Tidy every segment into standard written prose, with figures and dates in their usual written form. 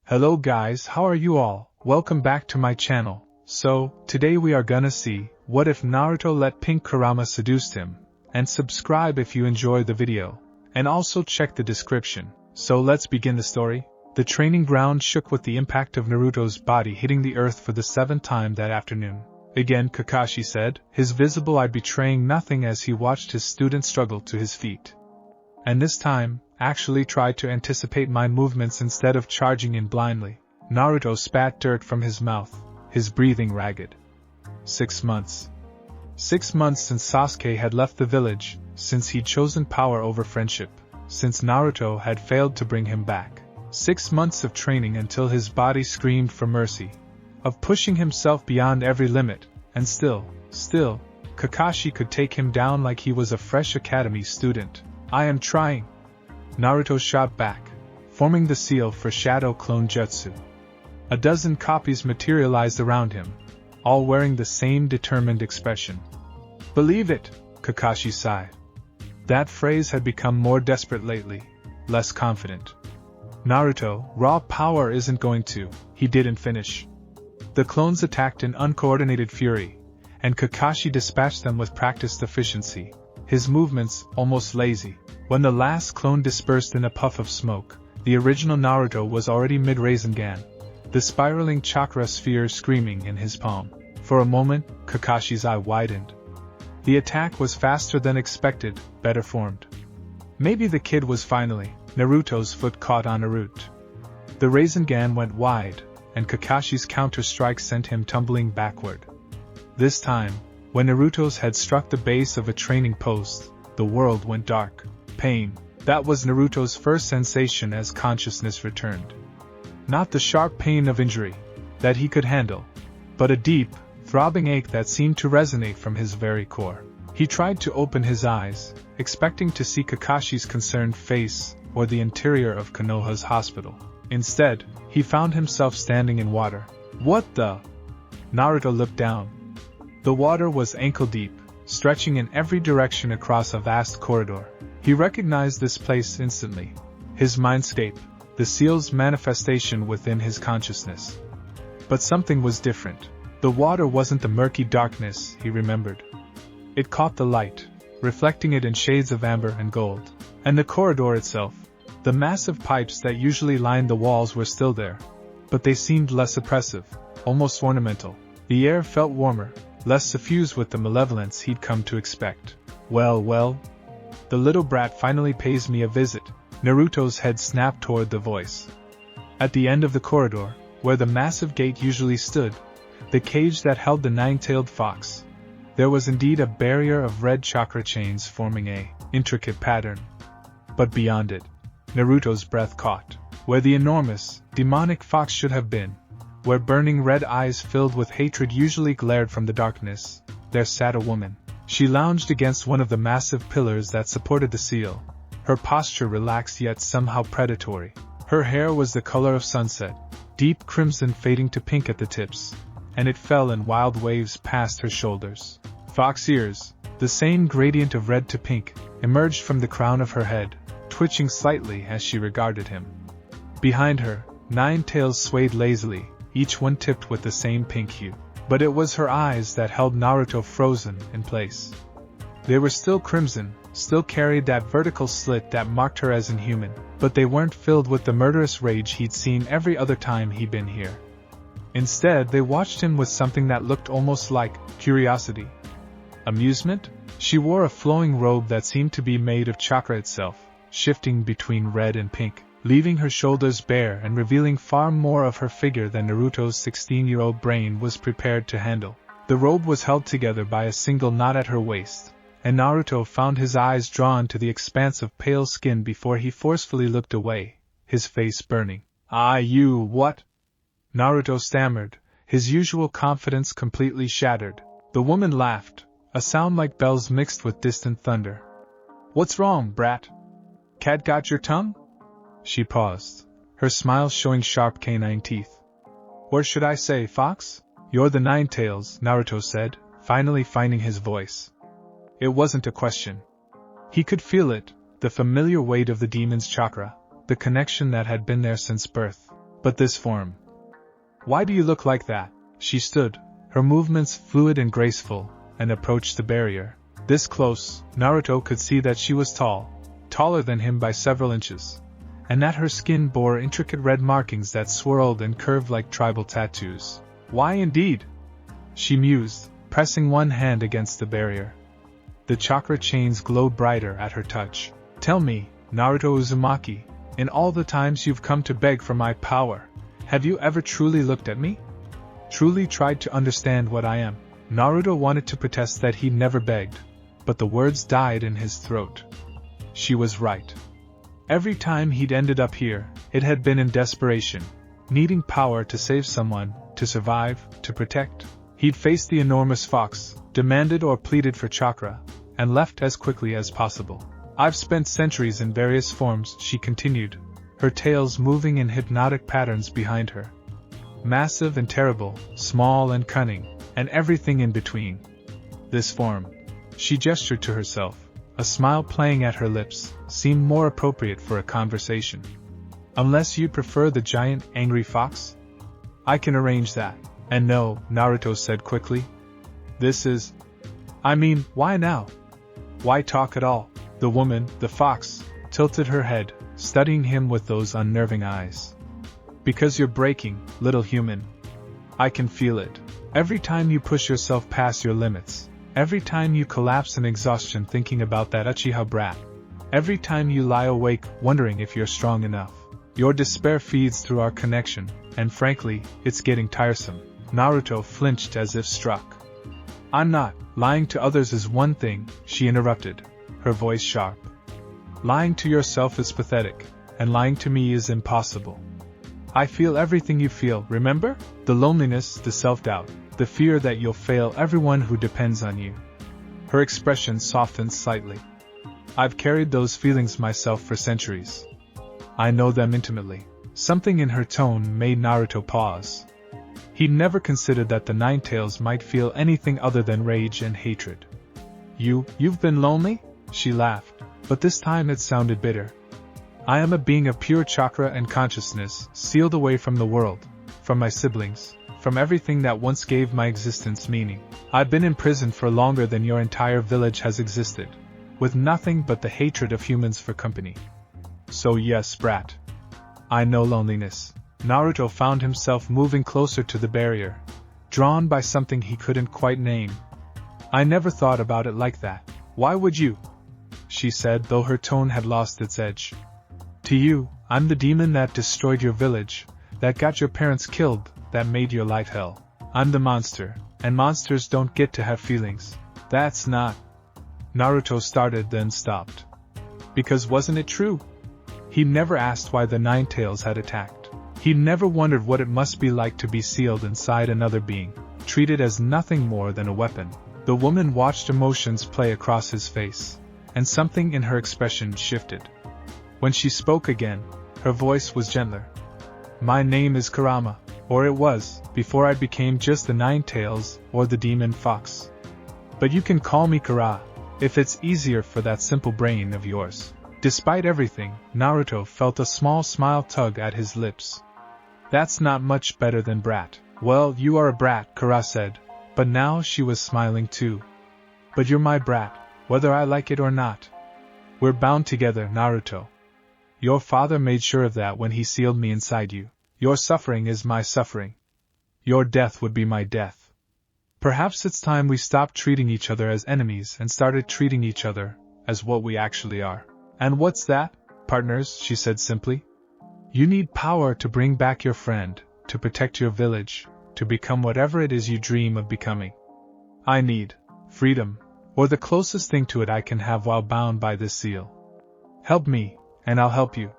Hello guys, how are you all? Welcome back to my channel. So, today we are gonna see, what if Naruto let Pink Kurama seduced him? And subscribe if you enjoy the video. And also check the description. So let's begin the story. The training ground shook with the impact of Naruto's body hitting the earth for the 7th time that afternoon. Again, Kakashi said, his visible eye betraying nothing as he watched his student struggle to his feet. And this time, actually tried to anticipate my movements instead of charging in blindly. Naruto spat dirt from his mouth, his breathing ragged. 6 months. 6 months since Sasuke had left the village, since he'd chosen power over friendship, since Naruto had failed to bring him back. 6 months of training until his body screamed for mercy, of pushing himself beyond every limit, and still, Kakashi could take him down like he was a fresh academy student. I am trying. Naruto shot back, forming the seal for Shadow Clone Jutsu. A dozen copies materialized around him, all wearing the same determined expression. Believe it, Kakashi sighed. That phrase had become more desperate lately, less confident. Naruto, raw power isn't going to, he didn't finish. The clones attacked in uncoordinated fury, and Kakashi dispatched them with practiced efficiency, his movements almost lazy. When the last clone dispersed in a puff of smoke, the original Naruto was already mid-Rasengan, the spiraling chakra sphere screaming in his palm. For a moment, Kakashi's eye widened. The attack was faster than expected, better formed. Maybe the kid was finally. Naruto's foot caught on a root. The Rasengan went wide, and Kakashi's counter-strike sent him tumbling backward. This time, when Naruto's head struck the base of a training post, the world went dark. Pain. That was Naruto's first sensation as consciousness returned. Not the sharp pain of injury that he could handle, but a deep, throbbing ache that seemed to resonate from his very core. He tried to open his eyes, expecting to see Kakashi's concerned face or the interior of Konoha's hospital. Instead, he found himself standing in water. What the? Naruto looked down. The water was ankle-deep, stretching in every direction across a vast corridor. He recognized this place instantly. His mindscape, the seal's manifestation within his consciousness. But something was different. The water wasn't the murky darkness he remembered. It caught the light, reflecting it in shades of amber and gold. And the corridor itself, the massive pipes that usually lined the walls were still there, but they seemed less oppressive, almost ornamental. The air felt warmer, less suffused with the malevolence he'd come to expect. Well, the little brat finally pays me a visit. Naruto's head snapped toward the voice. At the end of the corridor, where the massive gate usually stood, the cage that held the nine-tailed fox, there was indeed a barrier of red chakra chains forming a intricate pattern. But beyond it, Naruto's breath caught. Where the enormous, demonic fox should have been, where burning red eyes filled with hatred usually glared from the darkness, there sat a woman. She lounged against one of the massive pillars that supported the seal, her posture relaxed yet somehow predatory. Her hair was the color of sunset, deep crimson fading to pink at the tips, and it fell in wild waves past her shoulders. Fox ears, the same gradient of red to pink, emerged from the crown of her head, twitching slightly as she regarded him. Behind her, 9 tails swayed lazily, each one tipped with the same pink hue. But it was her eyes that held Naruto frozen in place. They were still crimson, still carried that vertical slit that marked her as inhuman, but they weren't filled with the murderous rage he'd seen every other time he'd been here. Instead, they watched him with something that looked almost like curiosity. Amusement? She wore a flowing robe that seemed to be made of chakra itself, shifting between red and pink, leaving her shoulders bare and revealing far more of her figure than Naruto's 16-year-old brain was prepared to handle. The robe was held together by a single knot at her waist, and Naruto found his eyes drawn to the expanse of pale skin before he forcefully looked away, his face burning. "Ah, you what?" Naruto stammered, his usual confidence completely shattered. The woman laughed, a sound like bells mixed with distant thunder. "What's wrong, brat? Cat got your tongue?" She paused, her smile showing sharp canine teeth. "Or should I say, fox? You're the 9 tails," Naruto said, finally finding his voice. It wasn't a question. He could feel it, the familiar weight of the demon's chakra, the connection that had been there since birth. But this form. Why do you look like that? She stood, her movements fluid and graceful, and approached the barrier. This close, Naruto could see that she was tall, taller than him by several inches, and that her skin bore intricate red markings that swirled and curved like tribal tattoos. Why indeed? She mused, pressing one hand against the barrier. The chakra chains glowed brighter at her touch. Tell me, Naruto Uzumaki, in all the times you've come to beg for my power, have you ever truly looked at me? Truly tried to understand what I am? Naruto wanted to protest that he'd never begged, but the words died in his throat. She was right. Every time he'd ended up here, it had been in desperation, needing power to save someone, to survive, to protect. He'd faced the enormous fox, demanded or pleaded for chakra, and left as quickly as possible. I've spent centuries in various forms, she continued, her tails moving in hypnotic patterns behind her. Massive and terrible, small and cunning, and everything in between. This form. She gestured to herself, a smile playing at her lips, seemed more appropriate for a conversation. Unless you'd prefer the giant, angry fox? I can arrange that. And no, Naruto said quickly. Why now? Why talk at all? The woman, the fox, tilted her head, studying him with those unnerving eyes. Because you're breaking, little human. I can feel it. Every time you push yourself past your limits. Every time you collapse in exhaustion thinking about that Uchiha brat. Every time you lie awake wondering if you're strong enough. Your despair feeds through our connection, and frankly, it's getting tiresome. Naruto flinched as if struck. I'm not. Lying to others is one thing, she interrupted, her voice sharp. Lying to yourself is pathetic, and lying to me is impossible. I feel everything you feel, remember? The loneliness, the self-doubt, the fear that you'll fail everyone who depends on you. Her expression softened slightly. I've carried those feelings myself for centuries. I know them intimately. Something in her tone made Naruto pause. He'd never considered that the Nine Tails might feel anything other than rage and hatred. You've been lonely? She laughed, but this time it sounded bitter. I am a being of pure chakra and consciousness, sealed away from the world, from my siblings, from everything that once gave my existence meaning. I've been in prison for longer than your entire village has existed, with nothing but the hatred of humans for company. So yes, brat. I know loneliness. Naruto found himself moving closer to the barrier, drawn by something he couldn't quite name. I never thought about it like that. Why would you? She said, though her tone had lost its edge. To you, I'm the demon that destroyed your village, that got your parents killed, that made your life hell. I'm the monster, and monsters don't get to have feelings. That's not... Naruto started then stopped. Because wasn't it true? He'd never asked why the Nine Tails had attacked. He'd never wondered what it must be like to be sealed inside another being, treated as nothing more than a weapon. The woman watched emotions play across his face, and something in her expression shifted. When she spoke again, her voice was gentler. My name is Kurama, or it was, before I became just the Nine Tails or the Demon Fox. But you can call me Kara, if it's easier for that simple brain of yours. Despite everything, Naruto felt a small smile tug at his lips. That's not much better than brat. Well, you are a brat, Kara said, but now she was smiling too. But you're my brat, whether I like it or not. We're bound together, Naruto. Your father made sure of that when he sealed me inside you. Your suffering is my suffering. Your death would be my death. Perhaps it's time we stopped treating each other as enemies and started treating each other as what we actually are. And what's that, partners? She said simply. You need power to bring back your friend, to protect your village, to become whatever it is you dream of becoming. I need freedom, or the closest thing to it I can have while bound by this seal. Help me, and I'll help you.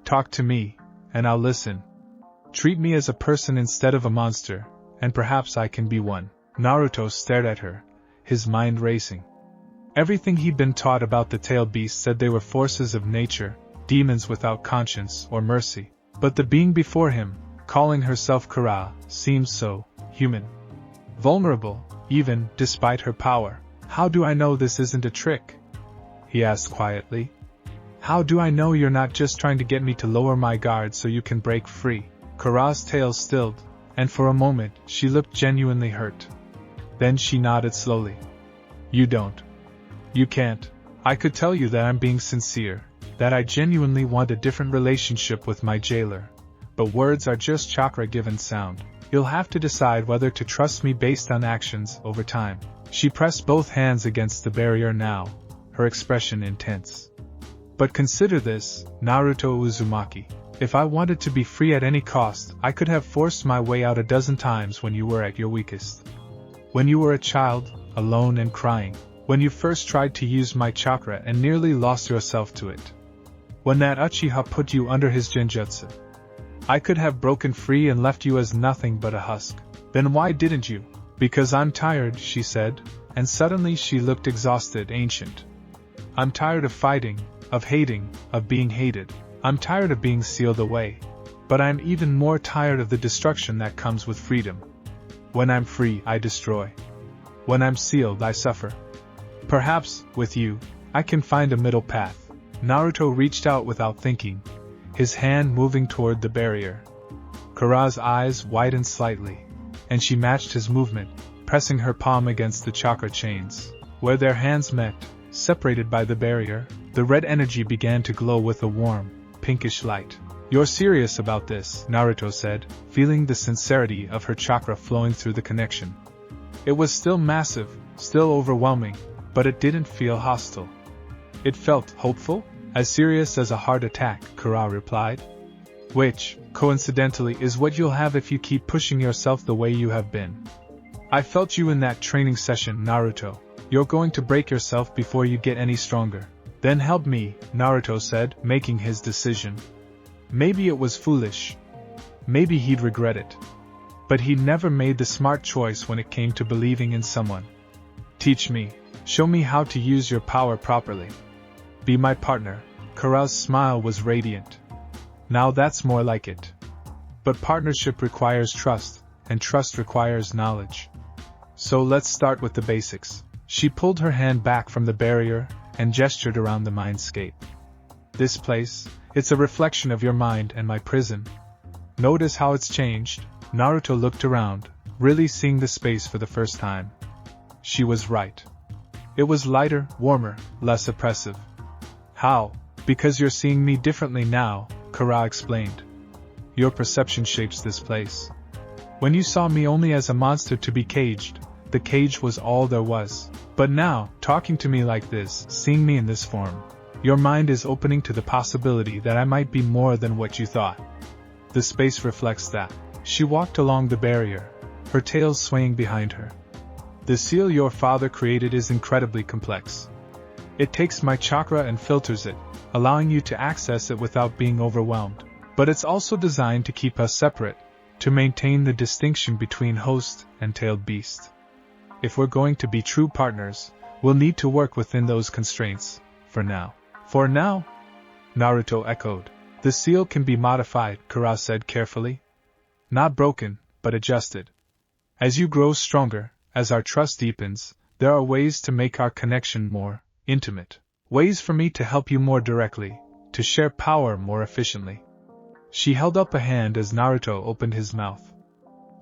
Talk to me, and I'll listen. Treat me as a person instead of a monster, and perhaps I can be one. Naruto stared at her, his mind racing. Everything he'd been taught about the tailed beasts said they were forces of nature, demons without conscience or mercy. But the being before him, calling herself Kara, seemed so human. Vulnerable, even, despite her power. How do I know this isn't a trick? He asked quietly. How do I know you're not just trying to get me to lower my guard so you can break free? Kara's tail stilled, and for a moment she looked genuinely hurt. Then she nodded slowly. You don't. You can't. I could tell you that I'm being sincere, that I genuinely want a different relationship with my jailer. But words are just chakra-given sound. You'll have to decide whether to trust me based on actions over time. She pressed both hands against the barrier now, her expression intense. But consider this, Naruto Uzumaki. If I wanted to be free at any cost, I could have forced my way out a dozen times when you were at your weakest. When you were a child, alone and crying. When you first tried to use my chakra and nearly lost yourself to it. When that Uchiha put you under his genjutsu. I could have broken free and left you as nothing but a husk. Then why didn't you? Because I'm tired, she said, and suddenly she looked exhausted, ancient. I'm tired of fighting, of hating, of being hated. I'm tired of being sealed away. But I'm even more tired of the destruction that comes with freedom. When I'm free, I destroy. When I'm sealed, I suffer. Perhaps, with you, I can find a middle path. Naruto reached out without thinking, his hand moving toward the barrier. Kara's eyes widened slightly, and she matched his movement, pressing her palm against the chakra chains. Where their hands met, separated by the barrier, the red energy began to glow with a warm, pinkish light. You're serious about this, Naruto said, feeling the sincerity of her chakra flowing through the connection. It was still massive, still overwhelming, but it didn't feel hostile. It felt hopeful, as serious as a heart attack, Kara replied. Which, coincidentally, is what you'll have if you keep pushing yourself the way you have been. I felt you in that training session, Naruto. You're going to break yourself before you get any stronger. Then help me, Naruto said, making his decision. Maybe it was foolish. Maybe he'd regret it. But he never made the smart choice when it came to believing in someone. Teach me. Show me how to use your power properly. Be my partner. Kara's smile was radiant. Now that's more like it. But partnership requires trust, and trust requires knowledge. So let's start with the basics. She pulled her hand back from the barrier and gestured around the mindscape. This place, it's a reflection of your mind and my prison. Notice how it's changed. Naruto looked around, really seeing the space for the first time. She was right. It was lighter, warmer, less oppressive. How? Because you're seeing me differently now, Kara explained. Your perception shapes this place. When you saw me only as a monster to be caged, the cage was all there was. But now, talking to me like this, seeing me in this form, your mind is opening to the possibility that I might be more than what you thought. The space reflects that. She walked along the barrier, her tail swaying behind her. The seal your father created is incredibly complex. It takes my chakra and filters it, allowing you to access it without being overwhelmed. But it's also designed to keep us separate, to maintain the distinction between host and tailed beast. If we're going to be true partners, we'll need to work within those constraints, for now. For now? Naruto echoed. The seal can be modified, Kara said carefully. Not broken, but adjusted. As you grow stronger, as our trust deepens, there are ways to make our connection more intimate. Ways for me to help you more directly, to share power more efficiently. She held up a hand as Naruto opened his mouth.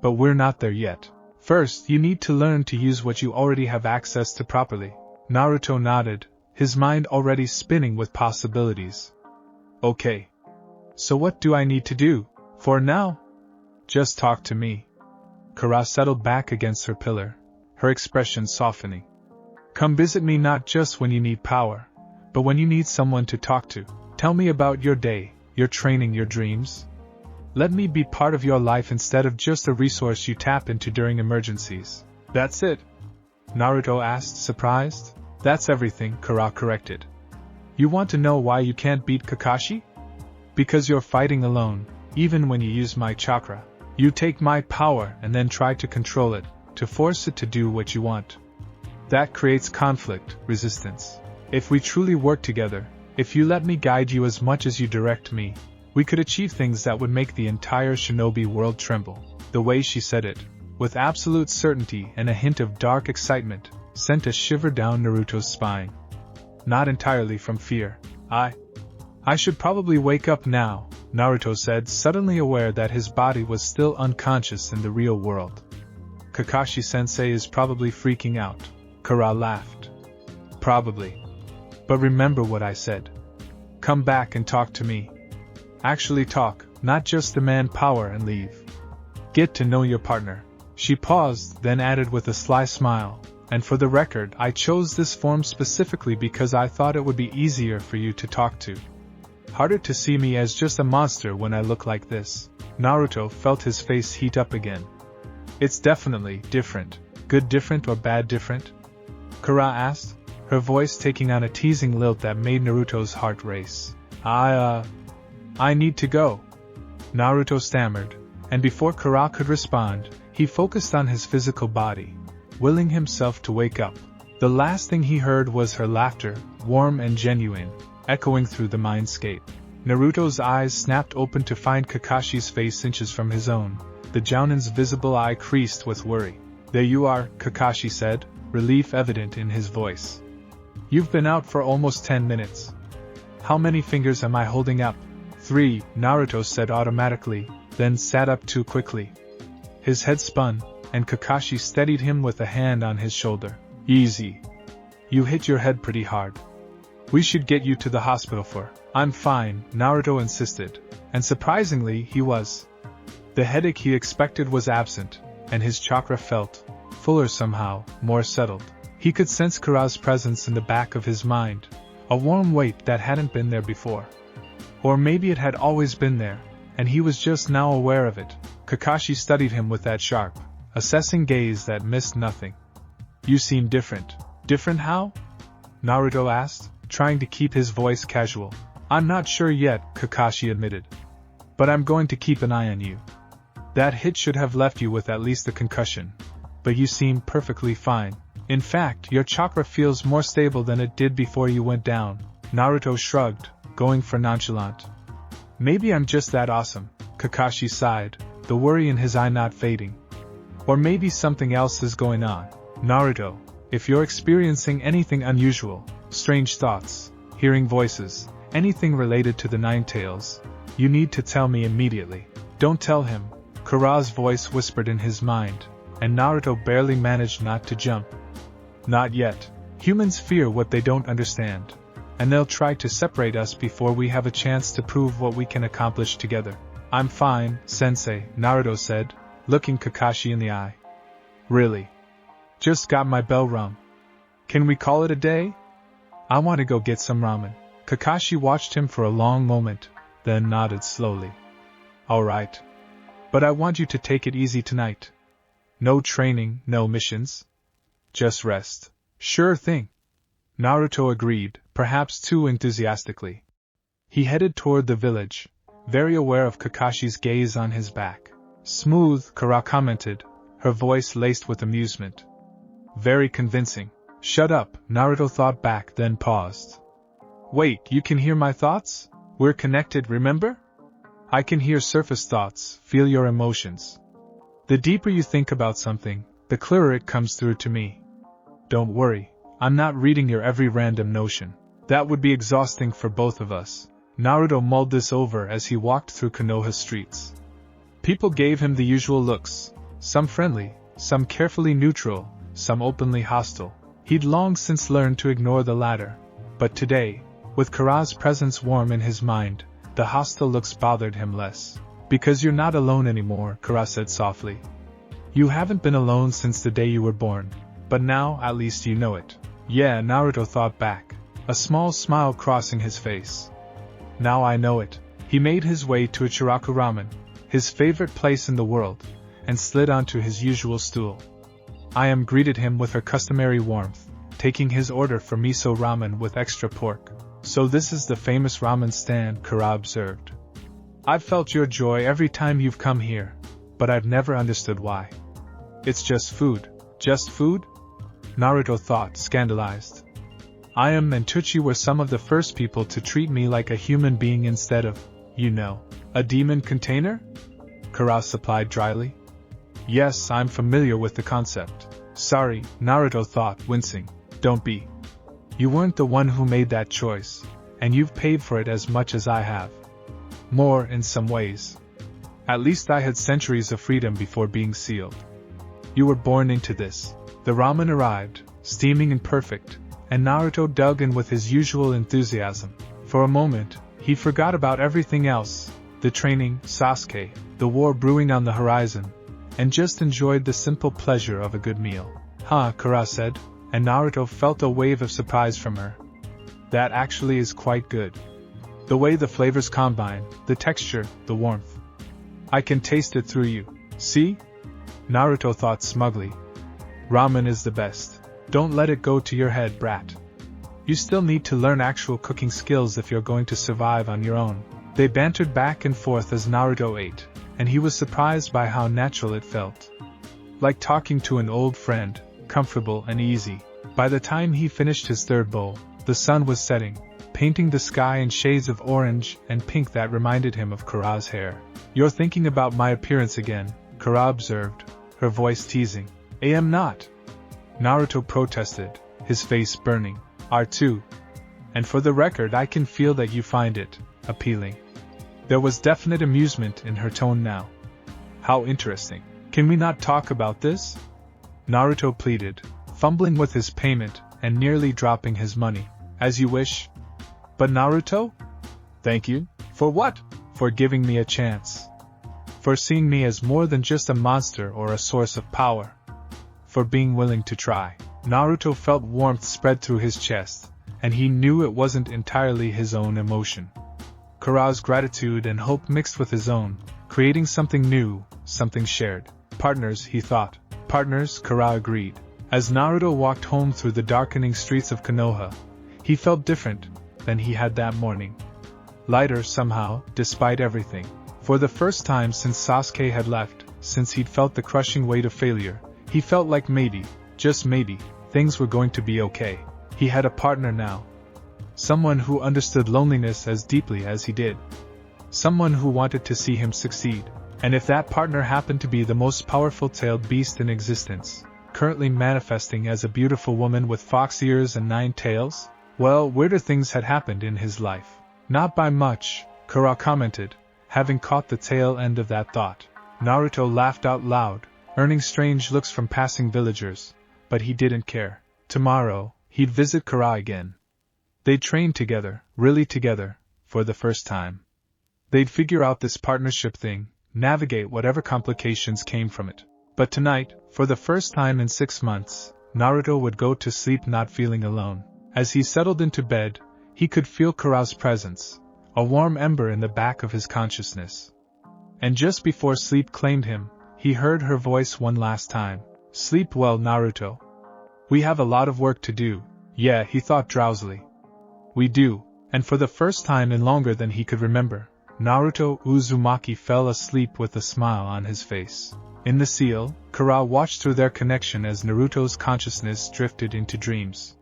But we're not there yet. First, you need to learn to use what you already have access to properly. Naruto nodded, his mind already spinning with possibilities. Okay. So what do I need to do? For now? Just talk to me. Kara settled back against her pillar, her expression softening. Come visit me not just when you need power, but when you need someone to talk to. Tell me about your day, your training, your dreams. Let me be part of your life instead of just a resource you tap into during emergencies. That's it? Naruto asked, surprised. That's everything, Kara corrected. You want to know why you can't beat Kakashi? Because you're fighting alone, even when you use my chakra. You take my power and then try to control it, to force it to do what you want. That creates conflict, resistance. If we truly work together, if you let me guide you as much as you direct me, we could achieve things that would make the entire shinobi world tremble. The way she said it, with absolute certainty and a hint of dark excitement, sent a shiver down Naruto's spine. Not entirely from fear. I I should probably wake up now, Naruto said, suddenly aware that his body was still unconscious in the real world. Kakashi-sensei is probably freaking out. Kara laughed. Probably. But remember what I said. Come back and talk to me. Actually talk, not just demand power and leave. Get to know your partner. She paused, then added with a sly smile, and for the record, I chose this form specifically because I thought it would be easier for you to talk to. Harder to see me as just a monster when I look like this. Naruto felt his face heat up again. It's definitely different. Good different or bad different? Kara asked, her voice taking on a teasing lilt that made Naruto's heart race. I need to go. Naruto stammered, and before Kara could respond, he focused on his physical body, willing himself to wake up. The last thing he heard was her laughter, warm and genuine, echoing through the mindscape. Naruto's eyes snapped open to find Kakashi's face inches from his own. The Jounin's visible eye creased with worry. There you are, Kakashi said, relief evident in his voice. You've been out for almost 10 minutes. How many fingers am I holding up? 3, Naruto said automatically, then sat up too quickly. His head spun, and Kakashi steadied him with a hand on his shoulder. Easy. You hit your head pretty hard. We should get you to the hospital for. I'm fine, Naruto insisted, and surprisingly he was. The headache he expected was absent, and his chakra felt fuller somehow, more settled. He could sense Kara's presence in the back of his mind, a warm weight that hadn't been there before. Or maybe it had always been there, and he was just now aware of it. Kakashi studied him with that sharp, assessing gaze that missed nothing. You seem different. Different how? Naruto asked, trying to keep his voice casual. I'm not sure yet, Kakashi admitted. But I'm going to keep an eye on you. That hit should have left you with at least a concussion. But you seem perfectly fine. In fact, your chakra feels more stable than it did before you went down. Naruto shrugged, going for nonchalant. Maybe I'm just that awesome, Kakashi sighed, the worry in his eye not fading. Or maybe something else is going on. Naruto, if you're experiencing anything unusual, strange thoughts, hearing voices, anything related to the Nine Tails, you need to tell me immediately. Don't tell him, Kara's voice whispered in his mind, and Naruto barely managed not to jump. Not yet. Humans fear what they don't understand, and they'll try to separate us before we have a chance to prove what we can accomplish together. I'm fine, Sensei, Naruto said, looking Kakashi in the eye. Really? Just got my bell rung. Can we call it a day? I want to go get some ramen. Kakashi watched him for a long moment, then nodded slowly. All right. But I want you to take it easy tonight. No training, no missions. Just rest. Sure thing. Naruto agreed, perhaps too enthusiastically. He headed toward the village, very aware of Kakashi's gaze on his back. Smooth, Kara commented, her voice laced with amusement. Very convincing. Shut up, Naruto thought back, then paused. Wait, you can hear my thoughts? We're connected, remember? I can hear surface thoughts, feel your emotions. The deeper you think about something, the clearer it comes through to me. Don't worry, I'm not reading your every random notion. That would be exhausting for both of us. Naruto mulled this over as he walked through Konoha streets. People gave him the usual looks, some friendly, some carefully neutral, some openly hostile. He'd long since learned to ignore the latter, but today, with Kara's presence warm in his mind, the hostile looks bothered him less. Because you're not alone anymore, Kara said softly. You haven't been alone since the day you were born, but now at least you know it. Yeah, Naruto thought back, a small smile crossing his face. Now I know it. He made his way to Ichiraku Ramen, his favorite place in the world, and slid onto his usual stool. Ayam greeted him with her customary warmth, taking his order for miso ramen with extra pork. So this is the famous ramen stand, Kara observed. I've felt your joy every time you've come here, but I've never understood why. It's just food. Just food? Naruto thought, scandalized. Ayam and Tuchi were some of the first people to treat me like a human being instead of, a demon container? Kara supplied dryly. Yes, I'm familiar with the concept. Sorry, Naruto thought, wincing. Don't be. You weren't the one who made that choice. and you've paid for it as much as I have. More in some ways. At least I had centuries of freedom before being sealed. You were born into this. The ramen arrived, steaming and perfect, and Naruto dug in with his usual enthusiasm. For a moment, he forgot about everything else, the training, Sasuke, the war brewing on the horizon, and just enjoyed the simple pleasure of a good meal. Huh, Kurama said, and Naruto felt a wave of surprise from her. That actually is quite good. The way the flavors combine, the texture, the warmth. I can taste it through you. See? Naruto thought smugly. Ramen is the best. Don't let it go to your head, brat. You still need to learn actual cooking skills if you're going to survive on your own. They bantered back and forth as Naruto ate, and he was surprised by how natural it felt. Like talking to an old friend, comfortable and easy. By the time he finished his third bowl, the sun was setting, painting the sky in shades of orange and pink that reminded him of Kurama's hair. You're thinking about my appearance again, Kurama observed, her voice teasing. I am not. Naruto protested, his face burning. R2. And for the record, I can feel that you find it appealing. There was definite amusement in her tone now. How interesting. Can we not talk about this? Naruto pleaded, fumbling with his payment and nearly dropping his money. As you wish. But Naruto? Thank you. For what? For giving me a chance. For seeing me as more than just a monster or a source of power. For being willing to try. Naruto felt warmth spread through his chest, and he knew it wasn't entirely his own emotion. Kurama's gratitude and hope mixed with his own, creating something new, something shared. Partners, he thought. Partners, Kurama agreed. As Naruto walked home through the darkening streets of Konoha, he felt different than he had that morning. Lighter somehow, despite everything. For the first time since Sasuke had left, since he'd felt the crushing weight of failure, he felt like maybe, just maybe, things were going to be okay. He had a partner now. Someone who understood loneliness as deeply as he did. Someone who wanted to see him succeed. And if that partner happened to be the most powerful tailed beast in existence, currently manifesting as a beautiful woman with fox ears and 9 tails, well, weirder things had happened in his life. Not by much, Kurama commented, having caught the tail end of that thought. Naruto laughed out loud, earning strange looks from passing villagers, but he didn't care. Tomorrow, he'd visit Kurama again. They'd train together, really together, for the first time. They'd figure out this partnership thing, navigate whatever complications came from it. But tonight, for the first time in 6 months, Naruto would go to sleep not feeling alone. As he settled into bed, he could feel Kurama's presence, a warm ember in the back of his consciousness. And just before sleep claimed him, he heard her voice one last time. Sleep well, Naruto. We have a lot of work to do. Yeah, he thought drowsily. We do, and for the first time in longer than he could remember, Naruto Uzumaki fell asleep with a smile on his face. In the seal, Kurama watched through their connection as Naruto's consciousness drifted into dreams.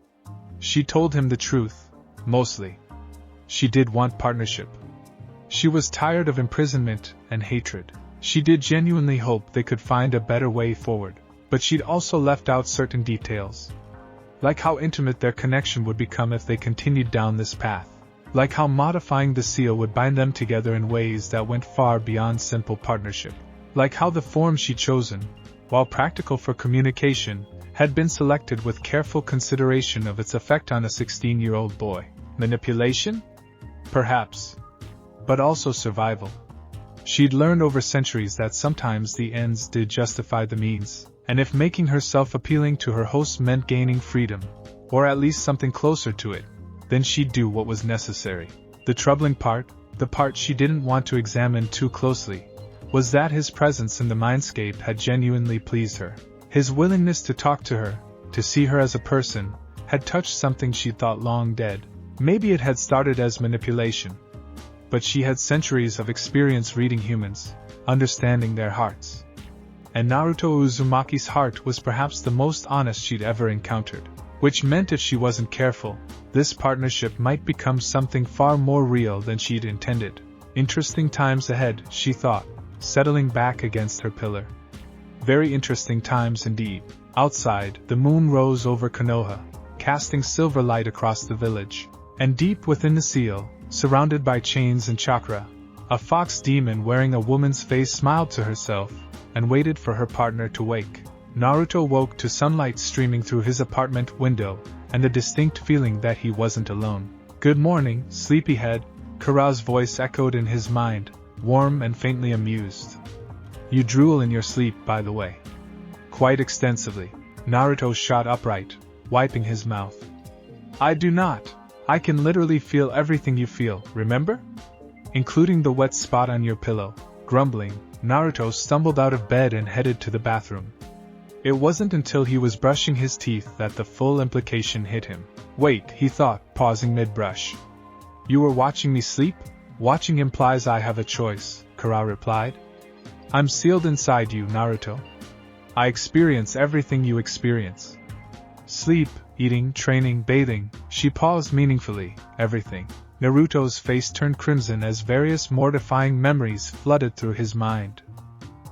She told him the truth, mostly. She did want partnership. She was tired of imprisonment and hatred. She did genuinely hope they could find a better way forward, but she'd also left out certain details. Like how intimate their connection would become if they continued down this path. Like how modifying the seal would bind them together in ways that went far beyond simple partnership. Like how the form she'd chosen, while practical for communication, had been selected with careful consideration of its effect on a 16-year-old boy. Manipulation? Perhaps. But also survival. She'd learned over centuries that sometimes the ends did justify the means, and if making herself appealing to her host meant gaining freedom, or at least something closer to it, then she'd do what was necessary. The troubling part, the part she didn't want to examine too closely, was that his presence in the mindscape had genuinely pleased her. His willingness to talk to her, to see her as a person, had touched something she thought long dead. Maybe it had started as manipulation. But she had centuries of experience reading humans, understanding their hearts. And Naruto Uzumaki's heart was perhaps the most honest she'd ever encountered. Which meant if she wasn't careful, this partnership might become something far more real than she'd intended. Interesting times ahead, she thought, settling back against her pillar. Very interesting times indeed. Outside, the moon rose over Konoha, casting silver light across the village. And deep within the seal, surrounded by chains and chakra, a fox demon wearing a woman's face smiled to herself and waited for her partner to wake. Naruto woke to sunlight streaming through his apartment window and the distinct feeling that he wasn't alone. "Good morning, sleepyhead," Kura's voice echoed in his mind, warm and faintly amused. "You drool in your sleep, by the way." "Quite extensively." Naruto shot upright, wiping his mouth. "I do not. I can literally feel everything you feel, remember? Including the wet spot on your pillow." Grumbling, Naruto stumbled out of bed and headed to the bathroom. It wasn't until he was brushing his teeth that the full implication hit him. "Wait," he thought, pausing mid-brush. "You were watching me sleep?" "Watching implies I have a choice," Kura replied. "I'm sealed inside you, Naruto. I experience everything you experience. Sleep, eating, training, bathing." She paused meaningfully. "Everything." Naruto's face turned crimson as various mortifying memories flooded through his mind.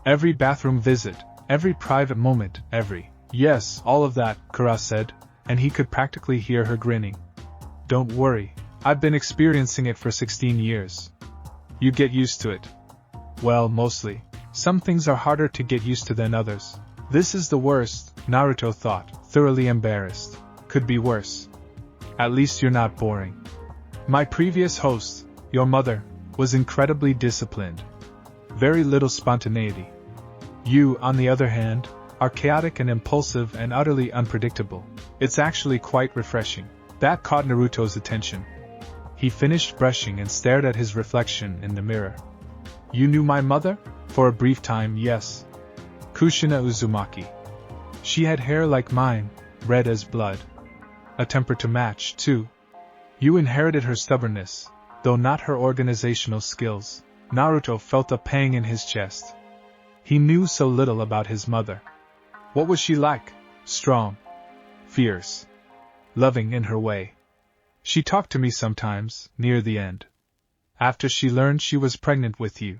Every bathroom visit, every private moment, every... "Yes, all of that," Kura said, and he could practically hear her grinning. "Don't worry, I've been experiencing it for 16 years. You get used to it." "Well, mostly. Some things are harder to get used to than others." "This is the worst," Naruto thought, thoroughly embarrassed. "Could be worse. At least you're not boring. My previous host, your mother, was incredibly disciplined. Very little spontaneity. You, on the other hand, are chaotic and impulsive and utterly unpredictable. It's actually quite refreshing." That caught Naruto's attention. He finished brushing and stared at his reflection in the mirror. "You knew my mother?" "For a brief time, yes. Kushina Uzumaki. She had hair like mine, red as blood. A temper to match, too. You inherited her stubbornness, though not her organizational skills." Naruto felt a pang in his chest. He knew so little about his mother. What was she like? Strong. Fierce. Loving in her way. "She talked to me sometimes, near the end. After she learned she was pregnant with you."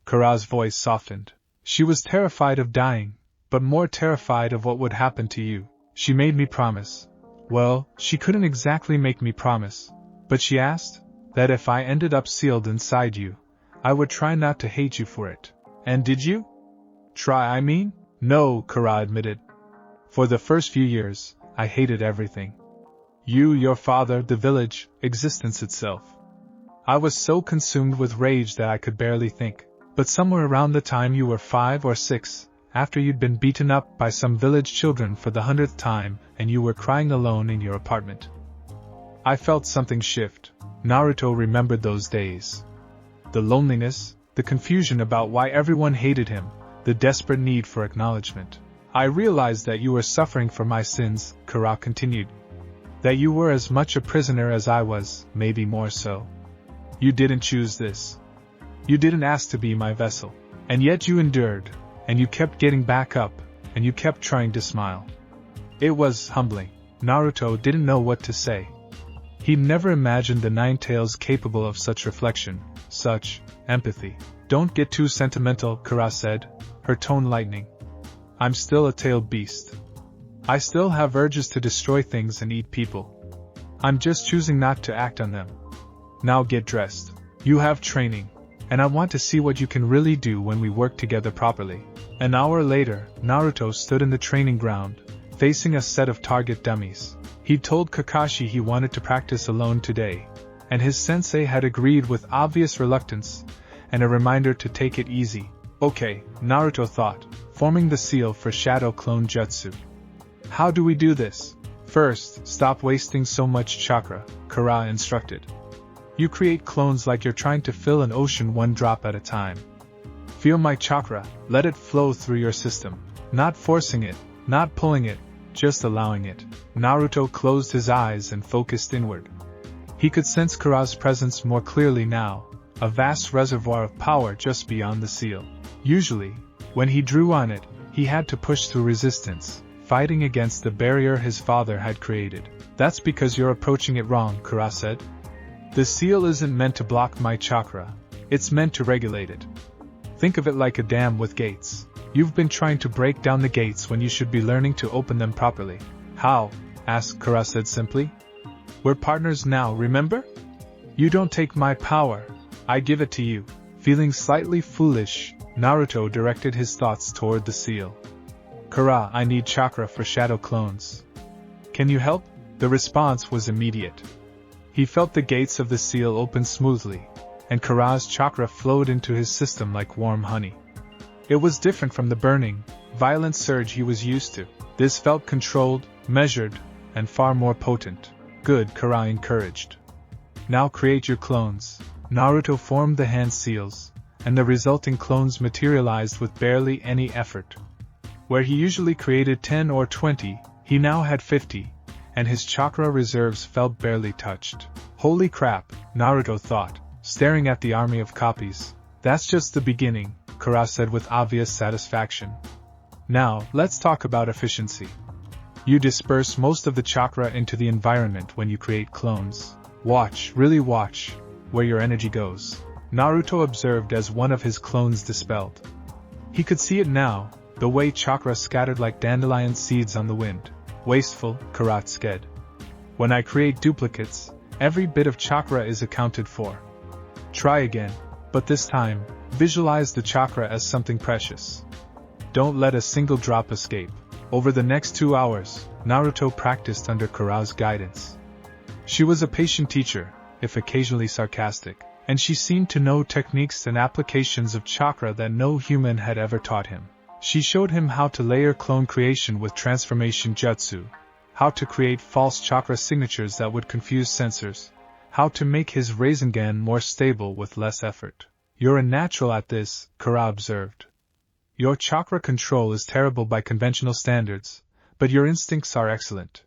Kura's voice softened. "She was terrified of dying, but more terrified of what would happen to you. She made me promise. Well, she couldn't exactly make me promise, but she asked that if I ended up sealed inside you, I would try not to hate you for it." "And did you?" "Try, I mean?" "No," Kura admitted. "For the first few years, I hated everything. You, your father, the village, existence itself. I was so consumed with rage that I could barely think. But somewhere around the time you were 5 or 6, after you'd been beaten up by some village children for the 100th time and you were crying alone in your apartment, I felt something shift." Naruto remembered those days. The loneliness, the confusion about why everyone hated him, the desperate need for acknowledgement. "I realized that you were suffering for my sins," Kura continued. "That you were as much a prisoner as I was, maybe more so. You didn't choose this. You didn't ask to be my vessel. And yet you endured, and you kept getting back up, and you kept trying to smile." It was humbling. Naruto didn't know what to say. He'd never imagined the Nine Tails capable of such reflection, such empathy. "Don't get too sentimental," Kura said, her tone lightening. "I'm still a tailed beast. I still have urges to destroy things and eat people. I'm just choosing not to act on them. Now get dressed. You have training, and I want to see what you can really do when we work together properly." An hour later, Naruto stood in the training ground, facing a set of target dummies. He'd told Kakashi he wanted to practice alone today, and his sensei had agreed with obvious reluctance, and a reminder to take it easy. "Okay," Naruto thought, forming the seal for Shadow Clone Jutsu. "How do we do this?" "First, stop wasting so much chakra," Kura instructed. "You create clones like you're trying to fill an ocean one drop at a time. Feel my chakra, let it flow through your system. Not forcing it, not pulling it, just allowing it." Naruto closed his eyes and focused inward. He could sense Kura's presence more clearly now, a vast reservoir of power just beyond the seal. Usually, when he drew on it, he had to push through resistance, fighting against the barrier his father had created. "That's because you're approaching it wrong," Kura said. "The seal isn't meant to block my chakra, it's meant to regulate it. Think of it like a dam with gates. You've been trying to break down the gates when you should be learning to open them properly." "How?" asked Kura said simply. We're partners now, remember? You don't take my power, I give it to you. Feeling slightly foolish, Naruto directed his thoughts toward the seal. Kara, I need chakra for shadow clones. Can you help? The response was immediate. He felt the gates of the seal open smoothly, and Kara's chakra flowed into his system like warm honey. It was different from the burning, violent surge he was used to. This felt controlled, measured, and far more potent. Good, Kara encouraged. Now create your clones. Naruto formed the hand seals, and the resulting clones materialized with barely any effort. Where he usually created 10 or 20, he now had 50, and his chakra reserves felt barely touched. Holy crap, Naruto thought, staring at the army of copies. That's just the beginning, Kara said with obvious satisfaction. Now, let's talk about efficiency. You disperse most of the chakra into the environment when you create clones. Watch, really watch, where your energy goes, Naruto observed as one of his clones dispelled. He could see it now, the way chakra scattered like dandelion seeds on the wind. Wasteful, Kara said. When I create duplicates, every bit of chakra is accounted for. Try again, but this time, visualize the chakra as something precious. Don't let a single drop escape. Over the next 2 hours, Naruto practiced under Kara's guidance. She was a patient teacher, if occasionally sarcastic, and she seemed to know techniques and applications of chakra that no human had ever taught him. She showed him how to layer clone creation with transformation jutsu, how to create false chakra signatures that would confuse sensors, how to make his Rasengan more stable with less effort. You're a natural at this, Kara observed. Your chakra control is terrible by conventional standards, but your instincts are excellent.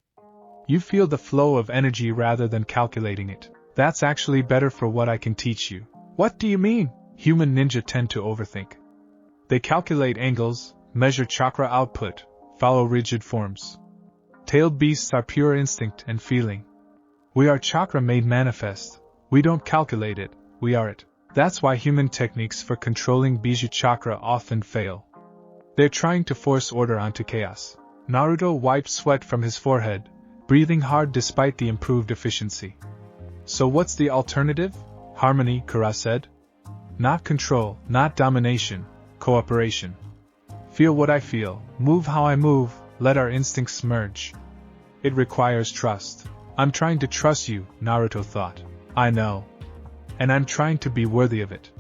You feel the flow of energy rather than calculating it. That's actually better for what I can teach you. What do you mean? Human ninja tend to overthink. They calculate angles, measure chakra output, follow rigid forms. Tailed beasts are pure instinct and feeling. We are chakra made manifest. We don't calculate it, we are it. That's why human techniques for controlling Biju chakra often fail. They're trying to force order onto chaos. Naruto wiped sweat from his forehead, breathing hard despite the improved efficiency. So what's the alternative? Harmony, Kara said. Not control, not domination, cooperation. Feel what I feel, move how I move, let our instincts merge. It requires trust. I'm trying to trust you, Naruto thought. I know. And I'm trying to be worthy of it.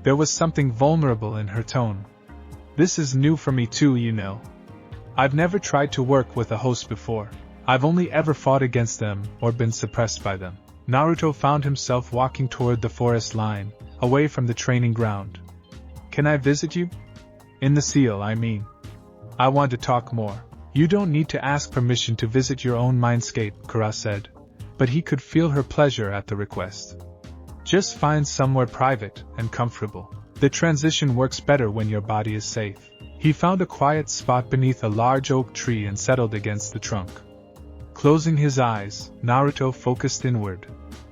There was something vulnerable in her tone. This is new for me too, you know. I've never tried to work with a host before. I've only ever fought against them or been suppressed by them. Naruto found himself walking toward the forest line, away from the training ground. Can I visit you? In the seal, I mean. I want to talk more. You don't need to ask permission to visit your own mindscape, Kara said, but he could feel her pleasure at the request. Just find somewhere private and comfortable. The transition works better when your body is safe. He found a quiet spot beneath a large oak tree and settled against the trunk. Closing his eyes, Naruto focused inward,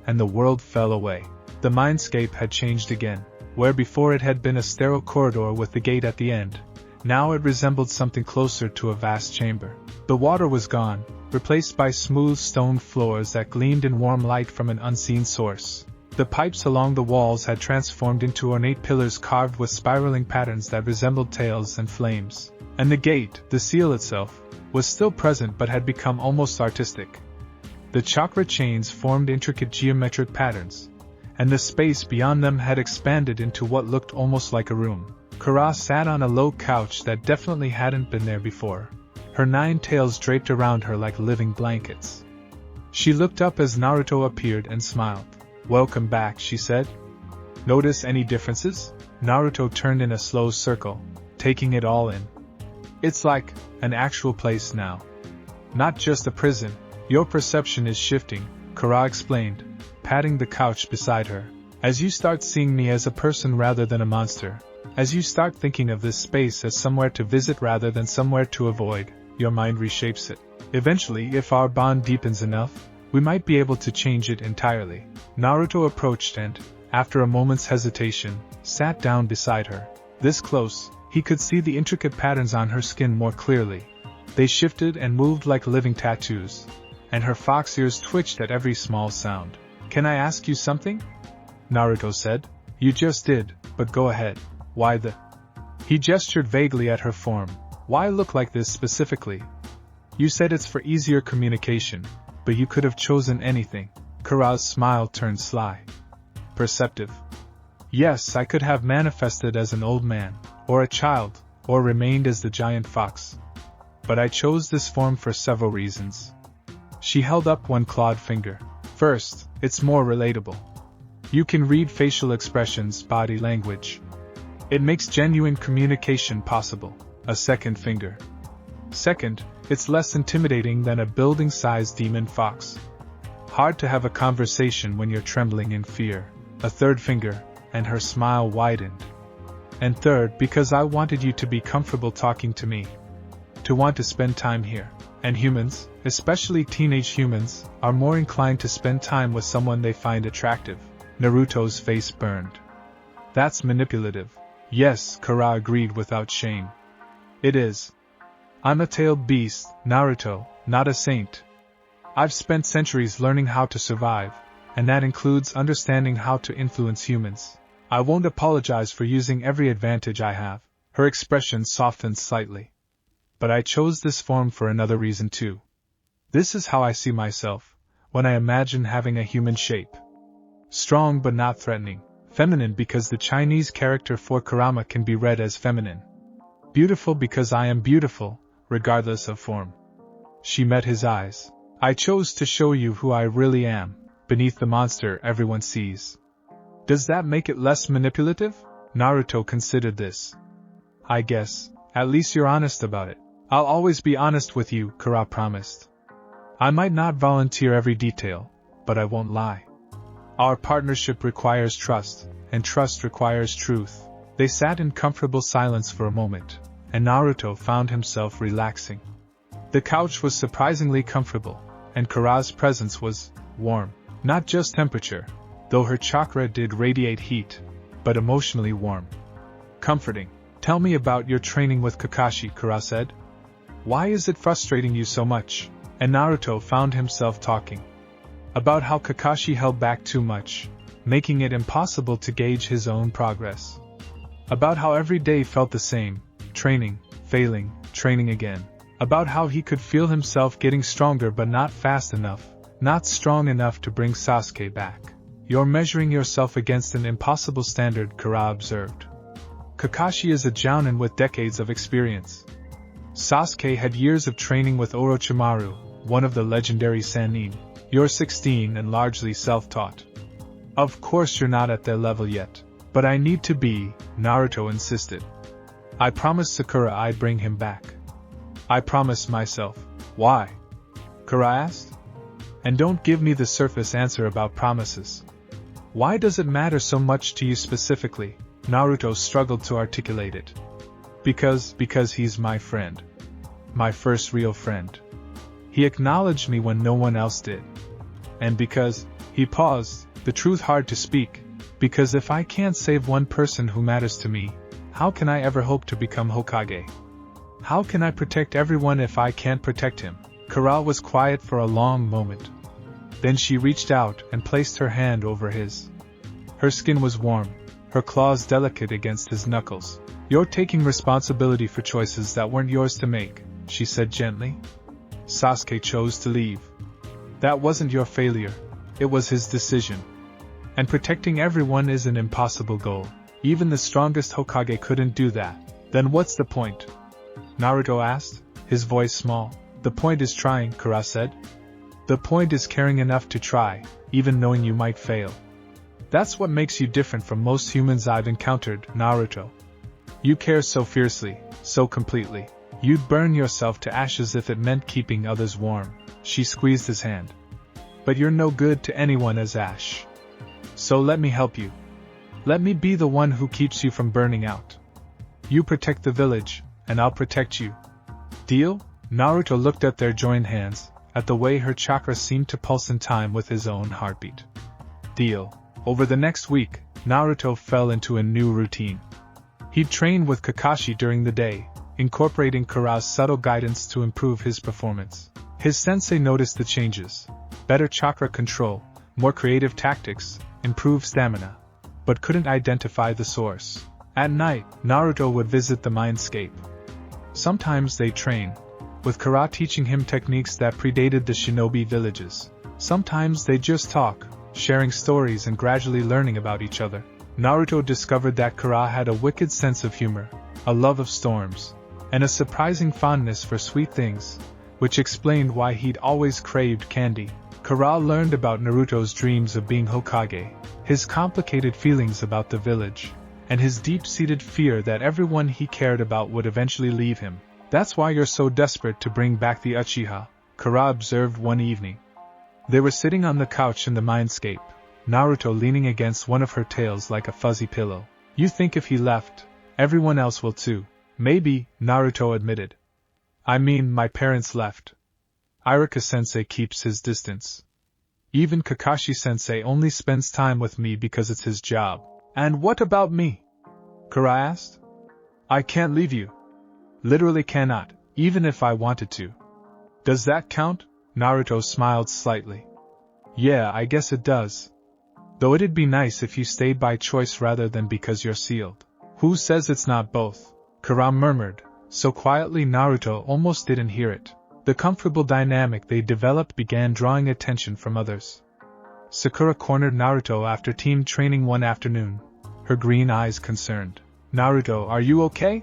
and the world fell away. The mindscape had changed again. Where before it had been a sterile corridor with the gate at the end, now it resembled something closer to a vast chamber. The water was gone, replaced by smooth stone floors that gleamed in warm light from an unseen source. The pipes along the walls had transformed into ornate pillars carved with spiraling patterns that resembled tails and flames. And the gate, the seal itself, was still present but had become almost artistic. The chakra chains formed intricate geometric patterns, and the space beyond them had expanded into what looked almost like a room. Kara sat on a low couch that definitely hadn't been there before, her 9 tails draped around her like living blankets. She looked up as Naruto appeared and smiled. Welcome back, she said. Notice any differences? Naruto turned in a slow circle, taking it all in. It's like an actual place now. Not just a prison. Your perception is shifting, Kara explained, patting the couch beside her. As you start seeing me as a person rather than a monster, as you start thinking of this space as somewhere to visit rather than somewhere to avoid, your mind reshapes it. Eventually, if our bond deepens enough, we might be able to change it entirely. Naruto approached and, after a moment's hesitation, sat down beside her. This close, he could see the intricate patterns on her skin more clearly. They shifted and moved like living tattoos, and her fox ears twitched at every small sound. "Can I ask you something?" Naruto said. "You just did, but go ahead." "Why the—" He gestured vaguely at her form. "Why look like this specifically?" "You said it's for easier communication, but you could have chosen anything." Kura's smile turned sly. "Perceptive. Yes, I could have manifested as an old man, or a child, or remained as the giant fox. But I chose this form for several reasons." She held up one clawed finger. "First, it's more relatable. You can read facial expressions, body language. It makes genuine communication possible." A second finger. "Second, it's less intimidating than a building-sized demon fox. Hard to have a conversation when you're trembling in fear." A third finger, and her smile widened. "And third, because I wanted you to be comfortable talking to me. To want to spend time here. And humans, especially teenage humans, are more inclined to spend time with someone they find attractive." Naruto's face burned. "That's manipulative." "Yes," Kara agreed without shame. "It is. I'm a tailed beast, Naruto, not a saint. I've spent centuries learning how to survive, and that includes understanding how to influence humans. I won't apologize for using every advantage I have." Her expression softened slightly. "But I chose this form for another reason too. This is how I see myself, when I imagine having a human shape. Strong but not threatening. Feminine because the Chinese character for Kurama can be read as feminine. Beautiful because I am beautiful, regardless of form." She met his eyes. "I chose to show you who I really am, beneath the monster everyone sees." "Does that make it less manipulative?" Naruto considered this. "I guess, at least you're honest about it." "I'll always be honest with you," Kara promised. "I might not volunteer every detail, but I won't lie. Our partnership requires trust, and trust requires truth." They sat in comfortable silence for a moment, and Naruto found himself relaxing. The couch was surprisingly comfortable, and Kara's presence was warm. Not just temperature, though her chakra did radiate heat, but emotionally warm. Comforting. "Tell me about your training with Kakashi," Kara said. "Why is it frustrating you so much?" And Naruto found himself talking about how Kakashi held back too much, making it impossible to gauge his own progress. About how every day felt the same, training, failing, training again. About how he could feel himself getting stronger but not fast enough, not strong enough to bring Sasuke back. "You're measuring yourself against an impossible standard," Kara observed. "Kakashi is a jounin with decades of experience. Sasuke had years of training with Orochimaru, one of the legendary Sannin. You're 16 and largely self-taught. Of course you're not at their level yet. But I need to be," Naruto insisted. "I promised Sakura I'd bring him back." "I promised myself." "Why?" Kara asked. "And don't give me the surface answer about promises. Why does it matter so much to you specifically?" Naruto struggled to articulate it. Because he's my friend. My first real friend. He acknowledged me when no one else did. And because," he paused, the truth hard to speak, "because if I can't save one person who matters to me, how can I ever hope to become Hokage? How can I protect everyone if I can't protect him?" Kara was quiet for a long moment. Then she reached out and placed her hand over his. Her skin was warm, her claws delicate against his knuckles. "You're taking responsibility for choices that weren't yours to make," she said gently. "Sasuke chose to leave. That wasn't your failure, it was his decision. And protecting everyone is an impossible goal. Even the strongest Hokage couldn't do that. Then what's the point?" Naruto asked, his voice small. "The point is trying," Kara said. "The point is caring enough to try, even knowing you might fail. That's what makes you different from most humans I've encountered, Naruto. You care so fiercely, so completely. You'd burn yourself to ashes if it meant keeping others warm." She squeezed his hand. "But you're no good to anyone as Ash. So let me help you. Let me be the one who keeps you from burning out. You protect the village, and I'll protect you. Deal?" Naruto looked at their joined hands, at the way her chakra seemed to pulse in time with his own heartbeat. Deal. Over the next week, Naruto fell into a new routine. He'd trained with Kakashi during the day, incorporating Kara's subtle guidance to improve his performance. His sensei noticed the changes: better chakra control, more creative tactics, improved stamina, but couldn't identify the source. At night, Naruto would visit the mindscape. Sometimes they train, with Kara teaching him techniques that predated the shinobi villages. Sometimes they just talk, sharing stories and gradually learning about each other. Naruto discovered that Kara had a wicked sense of humor, a love of storms, and a surprising fondness for sweet things, which explained why he'd always craved candy. Kara learned about Naruto's dreams of being Hokage, his complicated feelings about the village, and his deep-seated fear that everyone he cared about would eventually leave him. "That's why you're so desperate to bring back the Uchiha," Kara observed one evening. They were sitting on the couch in the mindscape, Naruto leaning against one of her tails like a fuzzy pillow. "You think if he left, everyone else will too." "Maybe," Naruto admitted. "I mean, my parents left. Iruka-sensei keeps his distance. Even Kakashi-sensei only spends time with me because it's his job." "And what about me?" Kara asked. "I can't leave you. Literally cannot, even if I wanted to." "Does that count?" Naruto smiled slightly. "Yeah, I guess it does. Though it'd be nice if you stayed by choice rather than because you're sealed." "Who says it's not both?" Kara murmured, so quietly Naruto almost didn't hear it. The comfortable dynamic they developed began drawing attention from others. Sakura cornered Naruto after team training one afternoon, her green eyes concerned. "Naruto, are you okay?"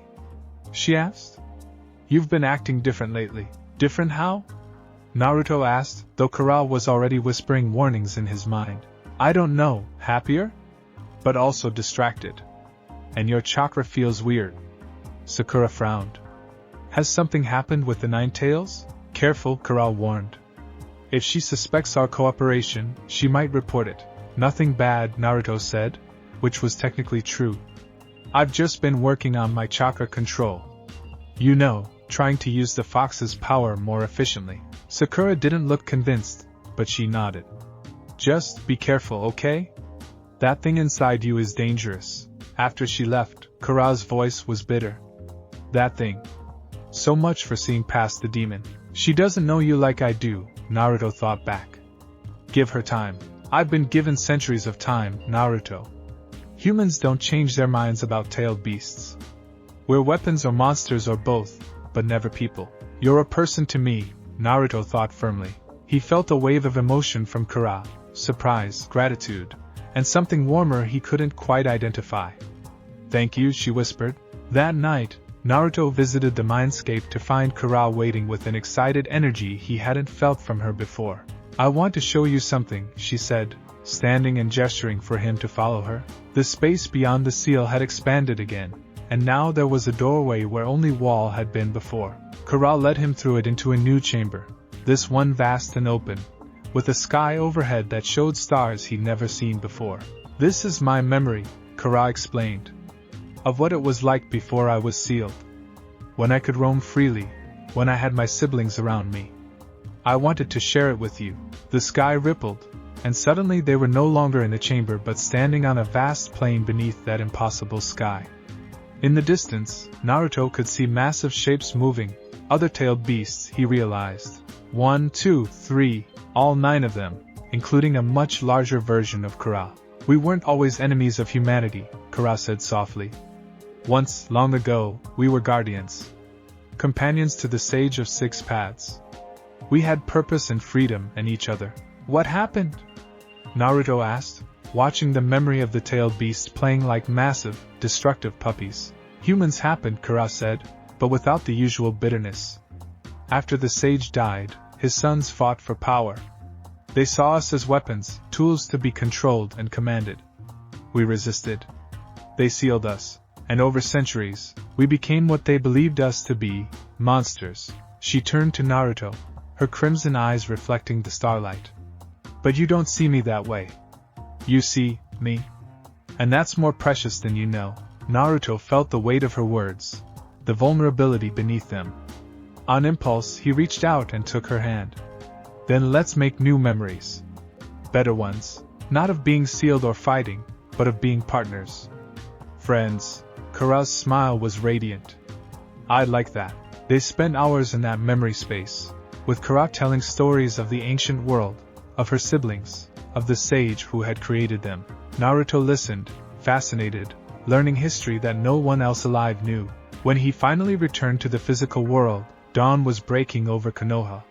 she asked. "You've been acting different lately." "Different how?" Naruto asked, though Kara was already whispering warnings in his mind. "I don't know, happier? But also distracted. And your chakra feels weird." Sakura frowned. "Has something happened with the Nine Tails?" "Careful," Kara warned. "If she suspects our cooperation, she might report it." "Nothing bad," Naruto said, which was technically true. "I've just been working on my chakra control. You know, trying to use the fox's power more efficiently." Sakura didn't look convinced, but she nodded. "Just be careful, okay? That thing inside you is dangerous." After she left, Kara's voice was bitter. "That thing. So much for seeing past the demon." "She doesn't know you like I do," Naruto thought back. "Give her time." "I've been given centuries of time, Naruto. Humans don't change their minds about tailed beasts. We're weapons or monsters or both, but never people." "You're a person to me," Naruto thought firmly. He felt a wave of emotion from Kara, surprise, gratitude, and something warmer he couldn't quite identify. "Thank you," she whispered. That night, Naruto visited the mindscape to find Kara waiting with an excited energy he hadn't felt from her before. "I want to show you something," she said, standing and gesturing for him to follow her. The space beyond the seal had expanded again, and now there was a doorway where only wall had been before. Kara led him through it into a new chamber, this one vast and open, with a sky overhead that showed stars he'd never seen before. "This is my memory," Kara explained, "of what it was like before I was sealed. When I could roam freely, when I had my siblings around me. I wanted to share it with you." The sky rippled, and suddenly they were no longer in a chamber but standing on a vast plain beneath that impossible sky. In the distance, Naruto could see massive shapes moving, other tailed beasts, he realized. 1, 2, 3, all 9 of them, including a much larger version of Kara. "We weren't always enemies of humanity," Kara said softly. "Once, long ago, we were guardians. Companions to the Sage of Six Paths. We had purpose and freedom and each other." "What happened?" Naruto asked, watching the memory of the tailed beasts playing like massive, destructive puppies. "Humans happened," Kara said, but without the usual bitterness. "After the sage died, his sons fought for power. They saw us as weapons, tools to be controlled and commanded. We resisted. They sealed us, and over centuries, we became what they believed us to be, monsters." She turned to Naruto, her crimson eyes reflecting the starlight. "But you don't see me that way. You see me. And that's more precious than you know." Naruto felt the weight of her words, the vulnerability beneath them. On impulse, he reached out and took her hand. "Then let's make new memories. Better ones. Not of being sealed or fighting, but of being partners. Friends." Kara's smile was radiant. "I'd like that." They spent hours in that memory space, with Kara telling stories of the ancient world, of her siblings, of the sage who had created them. Naruto listened, fascinated, learning history that no one else alive knew. When he finally returned to the physical world, dawn was breaking over Konoha.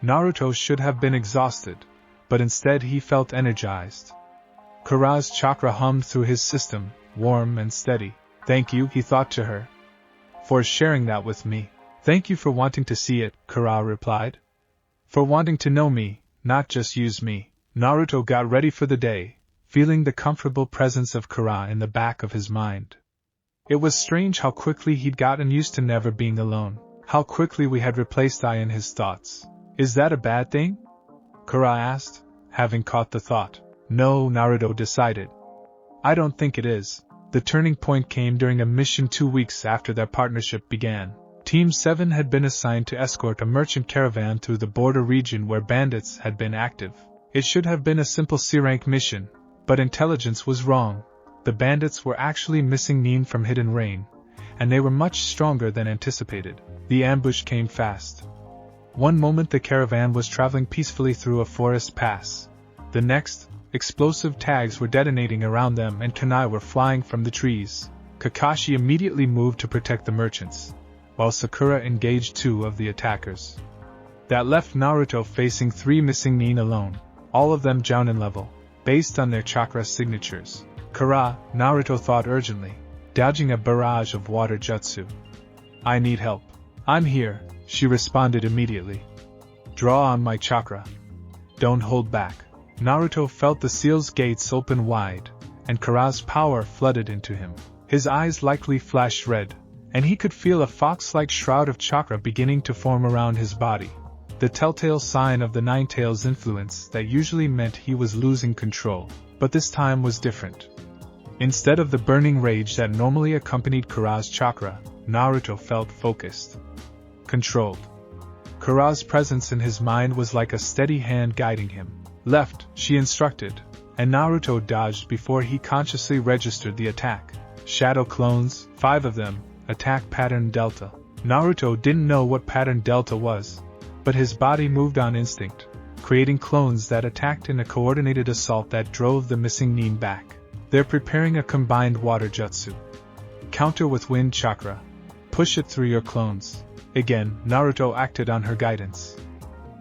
Naruto should have been exhausted, but instead he felt energized. Kara's chakra hummed through his system, warm and steady. "Thank you," he thought to her, "for sharing that with me." "Thank you for wanting to see it," Kara replied. "For wanting to know me, not just use me." Naruto got ready for the day, feeling the comfortable presence of Kara in the back of his mind. It was strange how quickly he'd gotten used to never being alone, how quickly we had replaced I in his thoughts. "Is that a bad thing?" Kara asked, having caught the thought. "No," Naruto decided. "I don't think it is." The turning point came during a mission 2 weeks after their partnership began. Team 7 had been assigned to escort a merchant caravan through the border region where bandits had been active. It should have been a simple C-rank mission, but intelligence was wrong. The bandits were actually missing Nin from Hidden Rain, and they were much stronger than anticipated. The ambush came fast. One moment the caravan was traveling peacefully through a forest pass. The next, explosive tags were detonating around them and kunai were flying from the trees. Kakashi immediately moved to protect the merchants, while Sakura engaged 2 of the attackers. That left Naruto facing 3 missing Nin alone, all of them Jounin level, based on their chakra signatures. "Kara," Naruto thought urgently, dodging a barrage of water jutsu. "I need help." "I'm here," she responded immediately. "Draw on my chakra. Don't hold back." Naruto felt the seal's gates open wide, and Kara's power flooded into him. His eyes lightly flashed red, and he could feel a fox-like shroud of chakra beginning to form around his body. The telltale sign of the Nine Tails influence that usually meant he was losing control, but this time was different. Instead of the burning rage that normally accompanied Kara's chakra, Naruto felt focused, controlled. Kara's presence in his mind was like a steady hand guiding him. "Left," she instructed, and Naruto dodged before he consciously registered the attack. Shadow clones, 5 of them, attack pattern Delta. Naruto didn't know what pattern Delta was, but his body moved on instinct, creating clones that attacked in a coordinated assault that drove the missing Nin back. "They're preparing a combined water jutsu. Counter with wind chakra. Push it through your clones." Again, Naruto acted on her guidance.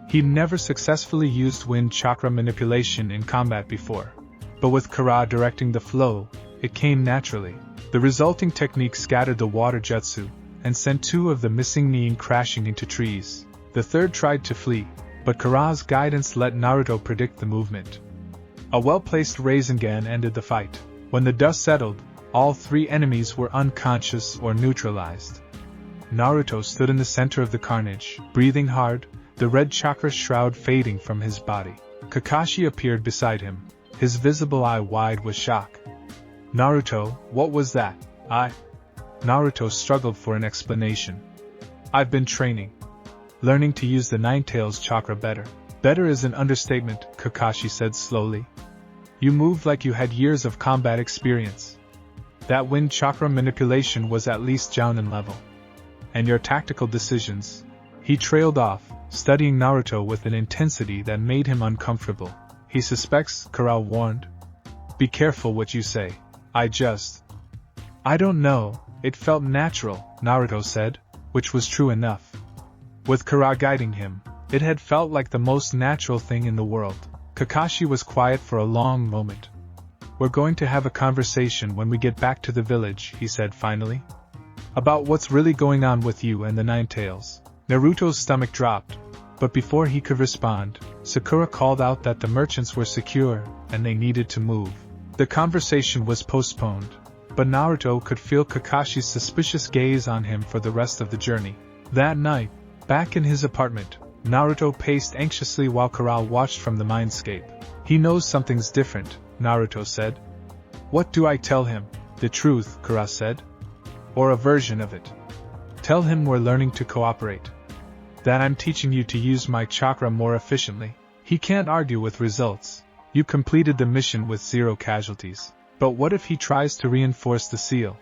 He'd never successfully used wind chakra manipulation in combat before, but with Kara directing the flow, it came naturally. The resulting technique scattered the water jutsu, and sent 2 of the missing Nin crashing into trees. The third tried to flee, but Kara's guidance let Naruto predict the movement. A well-placed Rasengan ended the fight. When the dust settled, all 3 enemies were unconscious or neutralized. Naruto stood in the center of the carnage, breathing hard, the red chakra shroud fading from his body. Kakashi appeared beside him, his visible eye wide with shock. "Naruto, what was that?" Naruto struggled for an explanation. "I've been training. Learning to use the Nine Tails chakra better." "Better is an understatement," Kakashi said slowly. "You moved like you had years of combat experience. That wind chakra manipulation was at least Jounin level. And your tactical decisions." He trailed off, studying Naruto with an intensity that made him uncomfortable. "He suspects," Kara warned. "Be careful what you say." I don't know, it felt natural," Naruto said, which was true enough. With Kara guiding him, it had felt like the most natural thing in the world. Kakashi was quiet for a long moment. "We're going to have a conversation when we get back to the village," he said finally. "About what's really going on with you and the Nine Tails." Naruto's stomach dropped, but before he could respond, Sakura called out that the merchants were secure, and they needed to move. The conversation was postponed, but Naruto could feel Kakashi's suspicious gaze on him for the rest of the journey. That night, back in his apartment, Naruto paced anxiously while Kara watched from the mindscape. "He knows something's different," Naruto said. "What do I tell him?" "The truth," Kara said. "Or a version of it. Tell him we're learning to cooperate. That I'm teaching you to use my chakra more efficiently. He can't argue with results. You completed the mission with 0 casualties. But what if he tries to reinforce the seal?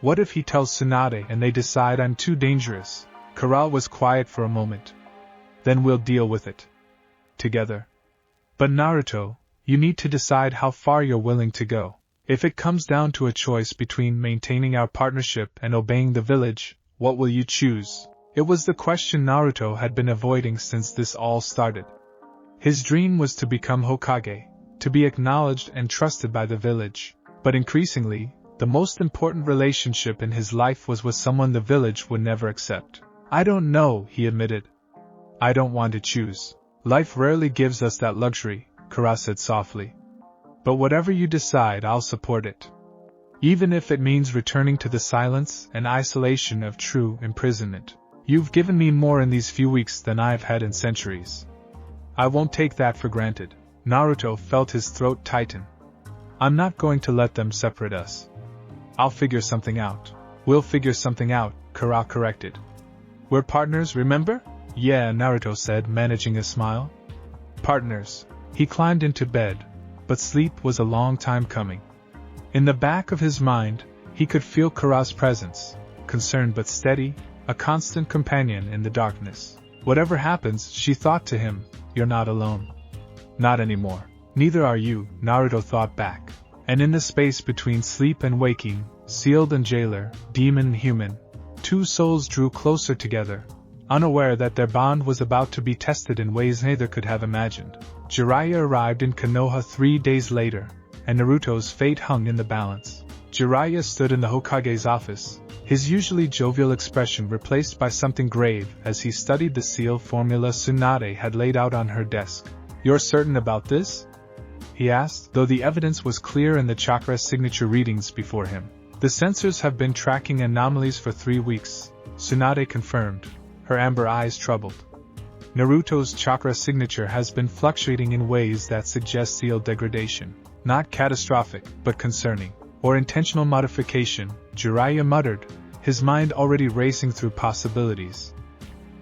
What if he tells Tsunade and they decide I'm too dangerous?" Kara was quiet for a moment. Then we'll deal with it together. But Naruto, you need to decide how far you're willing to go. If it comes down to a choice between maintaining our partnership and obeying the village, what will you choose? It was the question Naruto had been avoiding since this all started. His dream was to become Hokage, to be acknowledged and trusted by the village. But increasingly, the most important relationship in his life was with someone the village would never accept. I don't know, he admitted. I don't want to choose. Life rarely gives us that luxury, Kurama said softly. But whatever you decide, I'll support it. Even if it means returning to the silence and isolation of true imprisonment. You've given me more in these few weeks than I've had in centuries. I won't take that for granted. Naruto felt his throat tighten. I'm not going to let them separate us. I'll figure something out. We'll figure something out, Kurama corrected. We're partners, remember? Yeah, Naruto said, managing a smile. Partners. He climbed into bed, but sleep was a long time coming. In the back of his mind, he could feel Kurama's presence, concerned but steady, a constant companion in the darkness. Whatever happens, she thought to him, you're not alone. Not anymore. Neither are you, Naruto thought back. And in the space between sleep and waking, sealed and jailer, demon and human, two souls drew closer together, unaware that their bond was about to be tested in ways neither could have imagined. Jiraiya arrived in Konoha 3 days later, and Naruto's fate hung in the balance. Jiraiya stood in the Hokage's office, his usually jovial expression replaced by something grave as he studied the seal formula Tsunade had laid out on her desk. You're certain about this? He asked, though the evidence was clear in the chakra signature readings before him. The sensors have been tracking anomalies for 3 weeks, Tsunade confirmed, her amber eyes troubled. Naruto's chakra signature has been fluctuating in ways that suggest seal degradation. Not catastrophic, but concerning. Or intentional modification, Jiraiya muttered, his mind already racing through possibilities.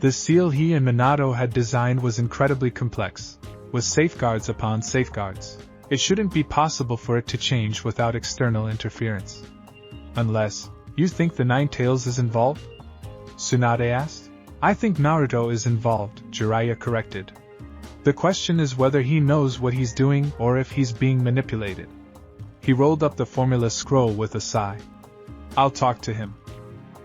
The seal he and Minato had designed was incredibly complex, with safeguards upon safeguards. It shouldn't be possible for it to change without external interference. Unless, you think the Nine Tails is involved? Tsunade asked. I think Naruto is involved, Jiraiya corrected. The question is whether he knows what he's doing or if he's being manipulated. He rolled up the formula scroll with a sigh. I'll talk to him.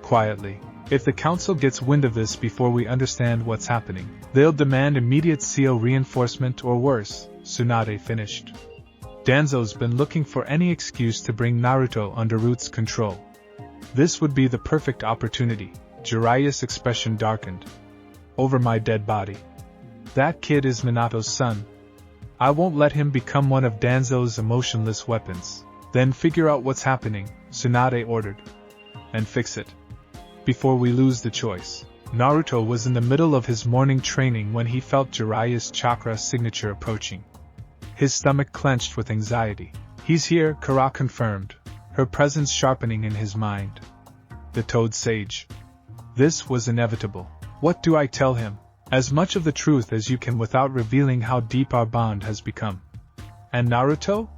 Quietly. If the council gets wind of this before we understand what's happening, they'll demand immediate seal reinforcement or worse, Tsunade finished. Danzo's been looking for any excuse to bring Naruto under Root's control. This would be the perfect opportunity. Jiraiya's expression darkened. Over my dead body. That kid is Minato's son. I won't let him become one of Danzo's emotionless weapons. Then figure out what's happening, Tsunade ordered. And fix it. Before we lose the choice. Naruto was in the middle of his morning training when he felt Jiraiya's chakra signature approaching. His stomach clenched with anxiety. He's here, Kurama confirmed, her presence sharpening in his mind. The Toad Sage. This was inevitable. What do I tell him? As much of the truth as you can without revealing how deep our bond has become. And Naruto?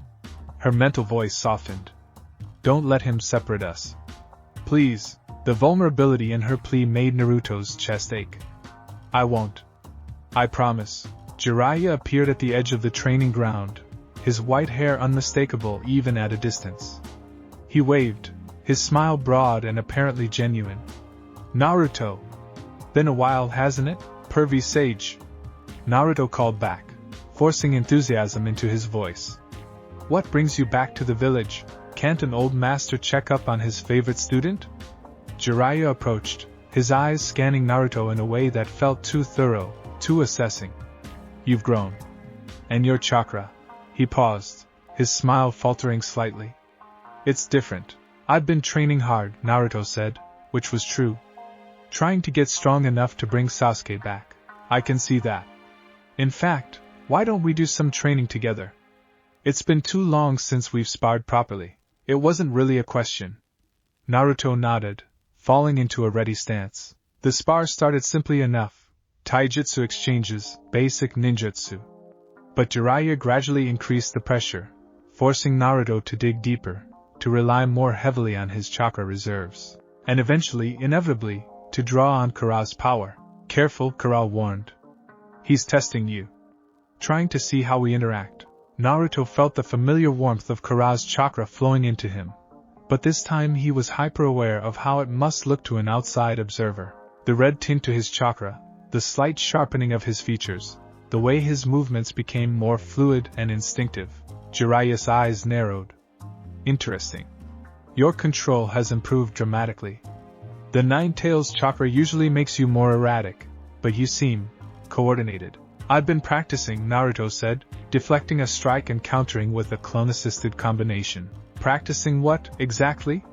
Her mental voice softened. Don't let him separate us. Please. The vulnerability in her plea made Naruto's chest ache. I won't. I promise. Jiraiya appeared at the edge of the training ground, his white hair unmistakable even at a distance. He waved, his smile broad and apparently genuine. Naruto. Been a while, hasn't it, pervy sage? Naruto called back, forcing enthusiasm into his voice. What brings you back to the village? Can't an old master check up on his favorite student? Jiraiya approached, his eyes scanning Naruto in a way that felt too thorough, too assessing. You've grown. And your chakra. He paused, his smile faltering slightly. It's different. I've been training hard, Naruto said, which was true. Trying to get strong enough to bring Sasuke back. I can see that. In fact, why don't we do some training together? It's been too long since we've sparred properly. It wasn't really a question. Naruto nodded, falling into a ready stance. The spar started simply enough. Taijutsu exchanges, basic ninjutsu. But Jiraiya gradually increased the pressure, forcing Naruto to dig deeper, to rely more heavily on his chakra reserves, and eventually, inevitably, to draw on Kurama's power. Careful, Kurama warned. He's testing you. Trying to see how we interact. Naruto felt the familiar warmth of Kura's chakra flowing into him. But this time he was hyper-aware of how it must look to an outside observer. The red tint to his chakra, the slight sharpening of his features, the way his movements became more fluid and instinctive. Jiraiya's eyes narrowed. Interesting. Your control has improved dramatically. The Nine Tails chakra usually makes you more erratic, but you seem coordinated. I've been practicing, Naruto said, deflecting a strike and countering with a clone-assisted combination. Practicing what, exactly?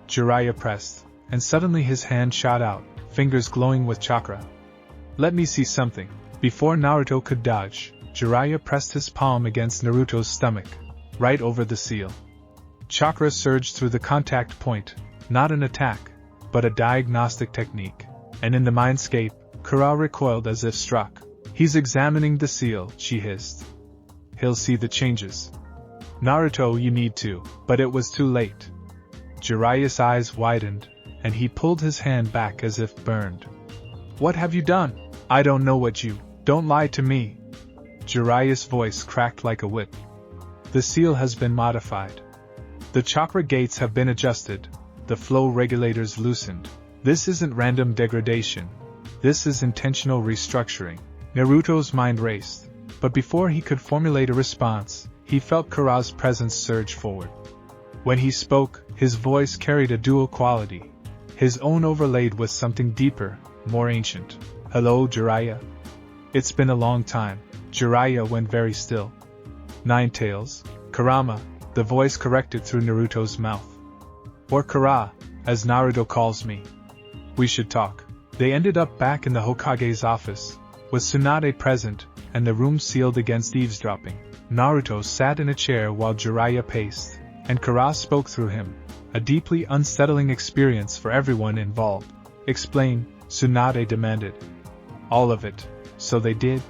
Jiraiya pressed, and suddenly his hand shot out, fingers glowing with chakra. Let me see something. Before Naruto could dodge, Jiraiya pressed his palm against Naruto's stomach, right over the seal. Chakra surged through the contact point, not an attack, but a diagnostic technique. And in the mindscape, Kura recoiled as if struck. He's examining the seal, she hissed. He'll see the changes. Naruto, you need to, but it was too late. Jiraiya's eyes widened, and he pulled his hand back as if burned. What have you done? I don't know what you... Don't lie to me. Jiraiya's voice cracked like a whip. The seal has been modified. The chakra gates have been adjusted, the flow regulators loosened. This isn't random degradation. This is intentional restructuring. Naruto's mind raced, but before he could formulate a response, he felt Kura's presence surge forward. When he spoke, his voice carried a dual quality, his own overlaid with something deeper, more ancient. Hello, Jiraiya? It's been a long time. Jiraiya went very still. Nine Tails, Kurama, the voice corrected through Naruto's mouth. Or Kura, as Naruto calls me. We should talk. They ended up back in the Hokage's office, with Tsunade present, and the room sealed against eavesdropping. Naruto sat in a chair while Jiraiya paced, and Kura spoke through him, a deeply unsettling experience for everyone involved. Explain, Tsunade demanded. All of it. So they did?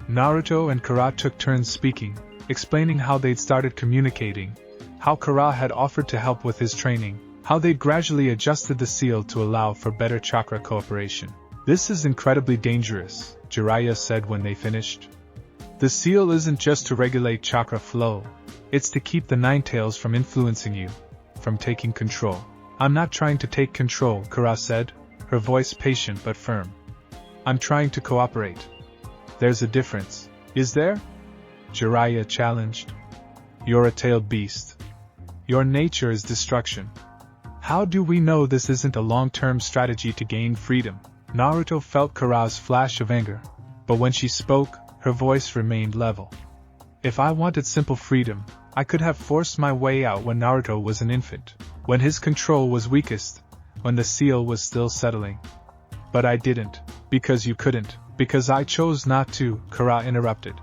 Naruto and Kura took turns speaking, explaining how they'd started communicating, how Kura had offered to help with his training, how they'd gradually adjusted the seal to allow for better chakra cooperation. This is incredibly dangerous, Jiraiya said when they finished. The seal isn't just to regulate chakra flow, it's to keep the Nine Tails from influencing you, from taking control. I'm not trying to take control, Kura said, her voice patient but firm. I'm trying to cooperate. There's a difference, is there? Jiraiya challenged. You're a tailed beast. Your nature is destruction. How do we know this isn't a long-term strategy to gain freedom? Naruto felt Kura's flash of anger, but when she spoke, her voice remained level. If I wanted simple freedom, I could have forced my way out when Naruto was an infant, when his control was weakest, when the seal was still settling. But I didn't, because you couldn't, because I chose not to, Kura interrupted.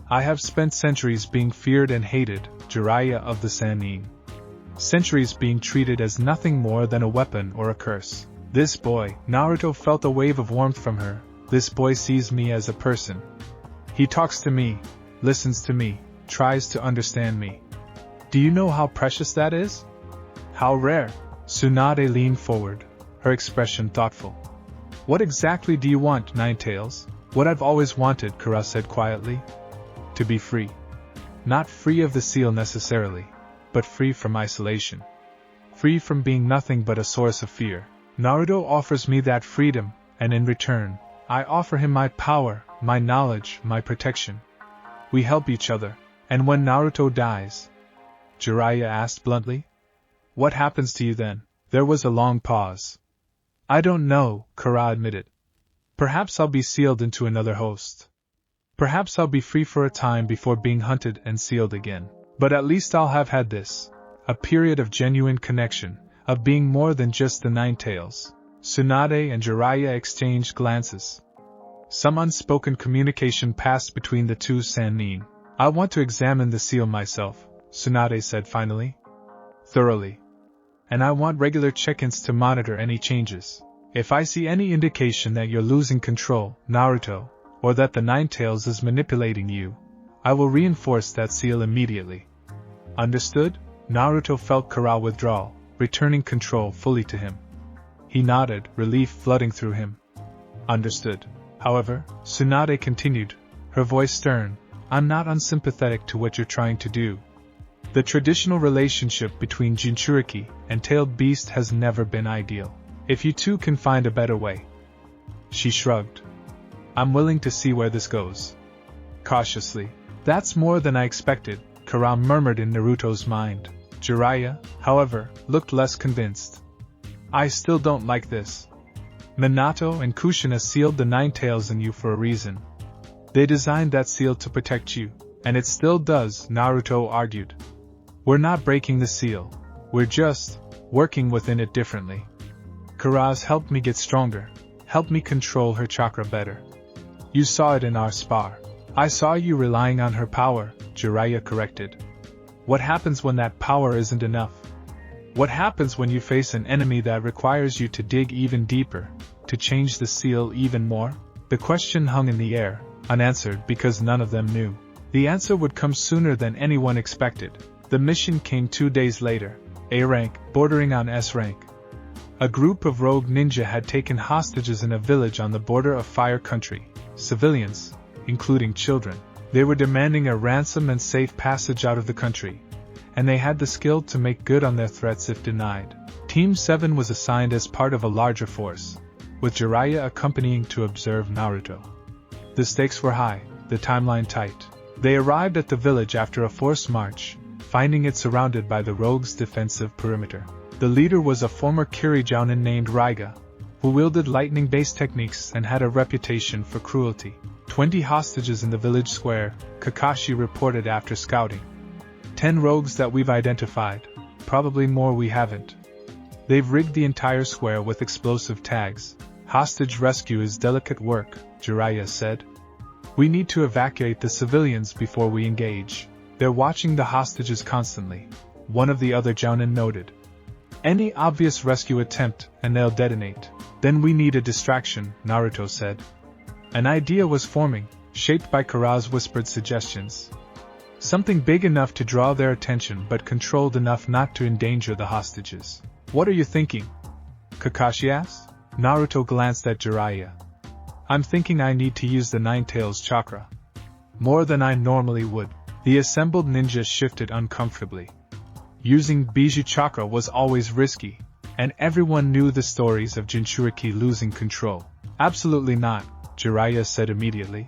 I have spent centuries being feared and hated, Jiraiya of the Sannin. Centuries being treated as nothing more than a weapon or a curse. This boy, Naruto felt a wave of warmth from her, this boy sees me as a person. He talks to me, listens to me, tries to understand me. Do you know how precious that is? How rare? Tsunade leaned forward, her expression thoughtful. What exactly do you want, Nine Tails? What I've always wanted, Kura said quietly. To be free. Not free of the seal necessarily, but free from isolation. Free from being nothing but a source of fear. Naruto offers me that freedom, and in return, I offer him my power, my knowledge, my protection. We help each other, and when Naruto dies, Jiraiya asked bluntly, what happens to you then? There was a long pause. I don't know, Kura admitted. Perhaps I'll be sealed into another host. Perhaps I'll be free for a time before being hunted and sealed again. But at least I'll have had this, a period of genuine connection, of being more than just the Nine Tails. Tsunade and Jiraiya exchanged glances. Some unspoken communication passed between the two Sannin. I want to examine the seal myself, Tsunade said finally. Thoroughly. And I want regular check-ins to monitor any changes. If I see any indication that you're losing control, Naruto, or that the Nine Tails is manipulating you, I will reinforce that seal immediately. Understood? Naruto felt Kura withdraw, returning control fully to him. He nodded, relief flooding through him. Understood. However, Tsunade continued, her voice stern, I'm not unsympathetic to what you're trying to do. The traditional relationship between Jinchuriki and Tailed Beast has never been ideal. If you two can find a better way. She shrugged. I'm willing to see where this goes. Cautiously. That's more than I expected, Kurama murmured in Naruto's mind. Jiraiya, however, looked less convinced. I still don't like this. Minato and Kushina sealed the Nine Tails in you for a reason. They designed that seal to protect you, and it still does, Naruto argued. We're not breaking the seal. We're just working within it differently. Kurama's helped me get stronger, helped me control her chakra better. You saw it in our spar. I saw you relying on her power, Jiraiya corrected. What happens when that power isn't enough? What happens when you face an enemy that requires you to dig even deeper, to change the seal even more? The question hung in the air, unanswered because none of them knew. The answer would come sooner than anyone expected. The mission came 2 days later, A rank, bordering on S rank. A group of rogue ninja had taken hostages in a village on the border of Fire Country, civilians, including children. They were demanding a ransom and safe passage out of the country, and they had the skill to make good on their threats if denied. Team 7 was assigned as part of a larger force, with Jiraiya accompanying to observe Naruto. The stakes were high, the timeline tight. They arrived at the village after a forced march, finding it surrounded by the rogues' defensive perimeter. The leader was a former Kirijounin named Raiga, who wielded lightning-based techniques and had a reputation for cruelty. 20 hostages in the village square, Kakashi reported after scouting. 10 rogues that we've identified, probably more we haven't. They've rigged the entire square with explosive tags. Hostage rescue is delicate work, Jiraiya said. We need to evacuate the civilians before we engage. They're watching the hostages constantly, one of the other Jounin noted. Any obvious rescue attempt, and they'll detonate. Then we need a distraction, Naruto said. An idea was forming, shaped by Kurama's whispered suggestions. Something big enough to draw their attention but controlled enough not to endanger the hostages. What are you thinking? Kakashi asked. Naruto glanced at Jiraiya. I'm thinking I need to use the Nine Tails chakra. More than I normally would. The assembled ninjas shifted uncomfortably. Using Bijou chakra was always risky, and everyone knew the stories of Jinchuriki losing control. Absolutely not, Jiraiya said immediately.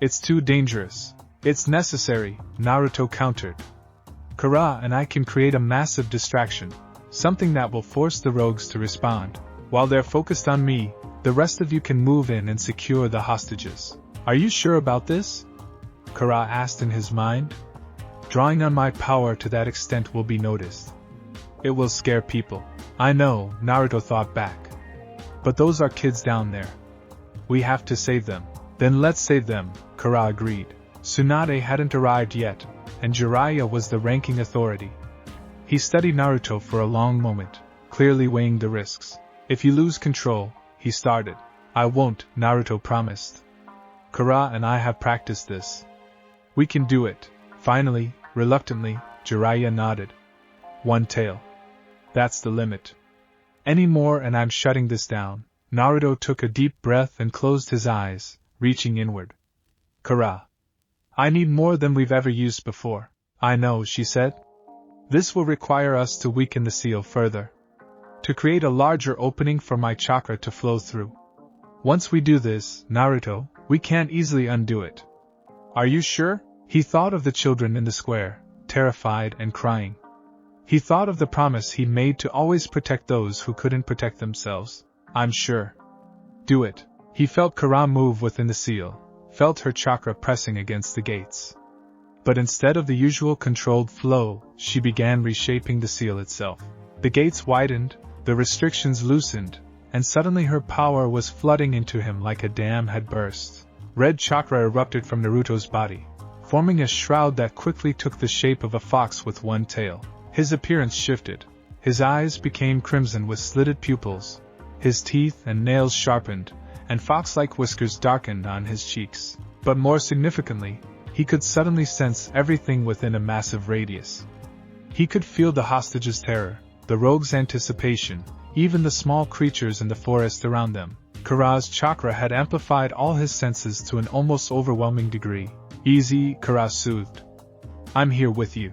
It's too dangerous. It's necessary, Naruto countered. Kurama and I can create a massive distraction, something that will force the rogues to respond. While they're focused on me, the rest of you can move in and secure the hostages. Are you sure about this? Kurama asked in his mind. Drawing on my power to that extent will be noticed. It will scare people. I know, Naruto thought back. But those are kids down there. We have to save them. Then let's save them, Kurama agreed. Tsunade hadn't arrived yet, and Jiraiya was the ranking authority. He studied Naruto for a long moment, clearly weighing the risks. If you lose control, he started. I won't, Naruto promised. Kurama and I have practiced this. We can do it. Finally, reluctantly, Jiraiya nodded. One tail. That's the limit. Any more and I'm shutting this down. Naruto took a deep breath and closed his eyes, reaching inward. Kurama. I need more than we've ever used before. I know, she said. This will require us to weaken the seal further. To create a larger opening for my chakra to flow through. Once we do this, Naruto, we can't easily undo it. Are you sure? He thought of the children in the square, terrified and crying. He thought of the promise he made to always protect those who couldn't protect themselves. I'm sure. Do it. He felt Kurama move within the seal, felt her chakra pressing against the gates. But instead of the usual controlled flow, she began reshaping the seal itself. The gates widened, the restrictions loosened, and suddenly her power was flooding into him like a dam had burst. Red chakra erupted from Naruto's body, forming a shroud that quickly took the shape of a fox with one tail. His appearance shifted. His eyes became crimson with slitted pupils, his teeth and nails sharpened, and fox-like whiskers darkened on his cheeks. But more significantly, he could suddenly sense everything within a massive radius. He could feel the hostages' terror, the rogues' anticipation, even the small creatures in the forest around them. Kara's chakra had amplified all his senses to an almost overwhelming degree. Easy, Kara soothed. I'm here with you.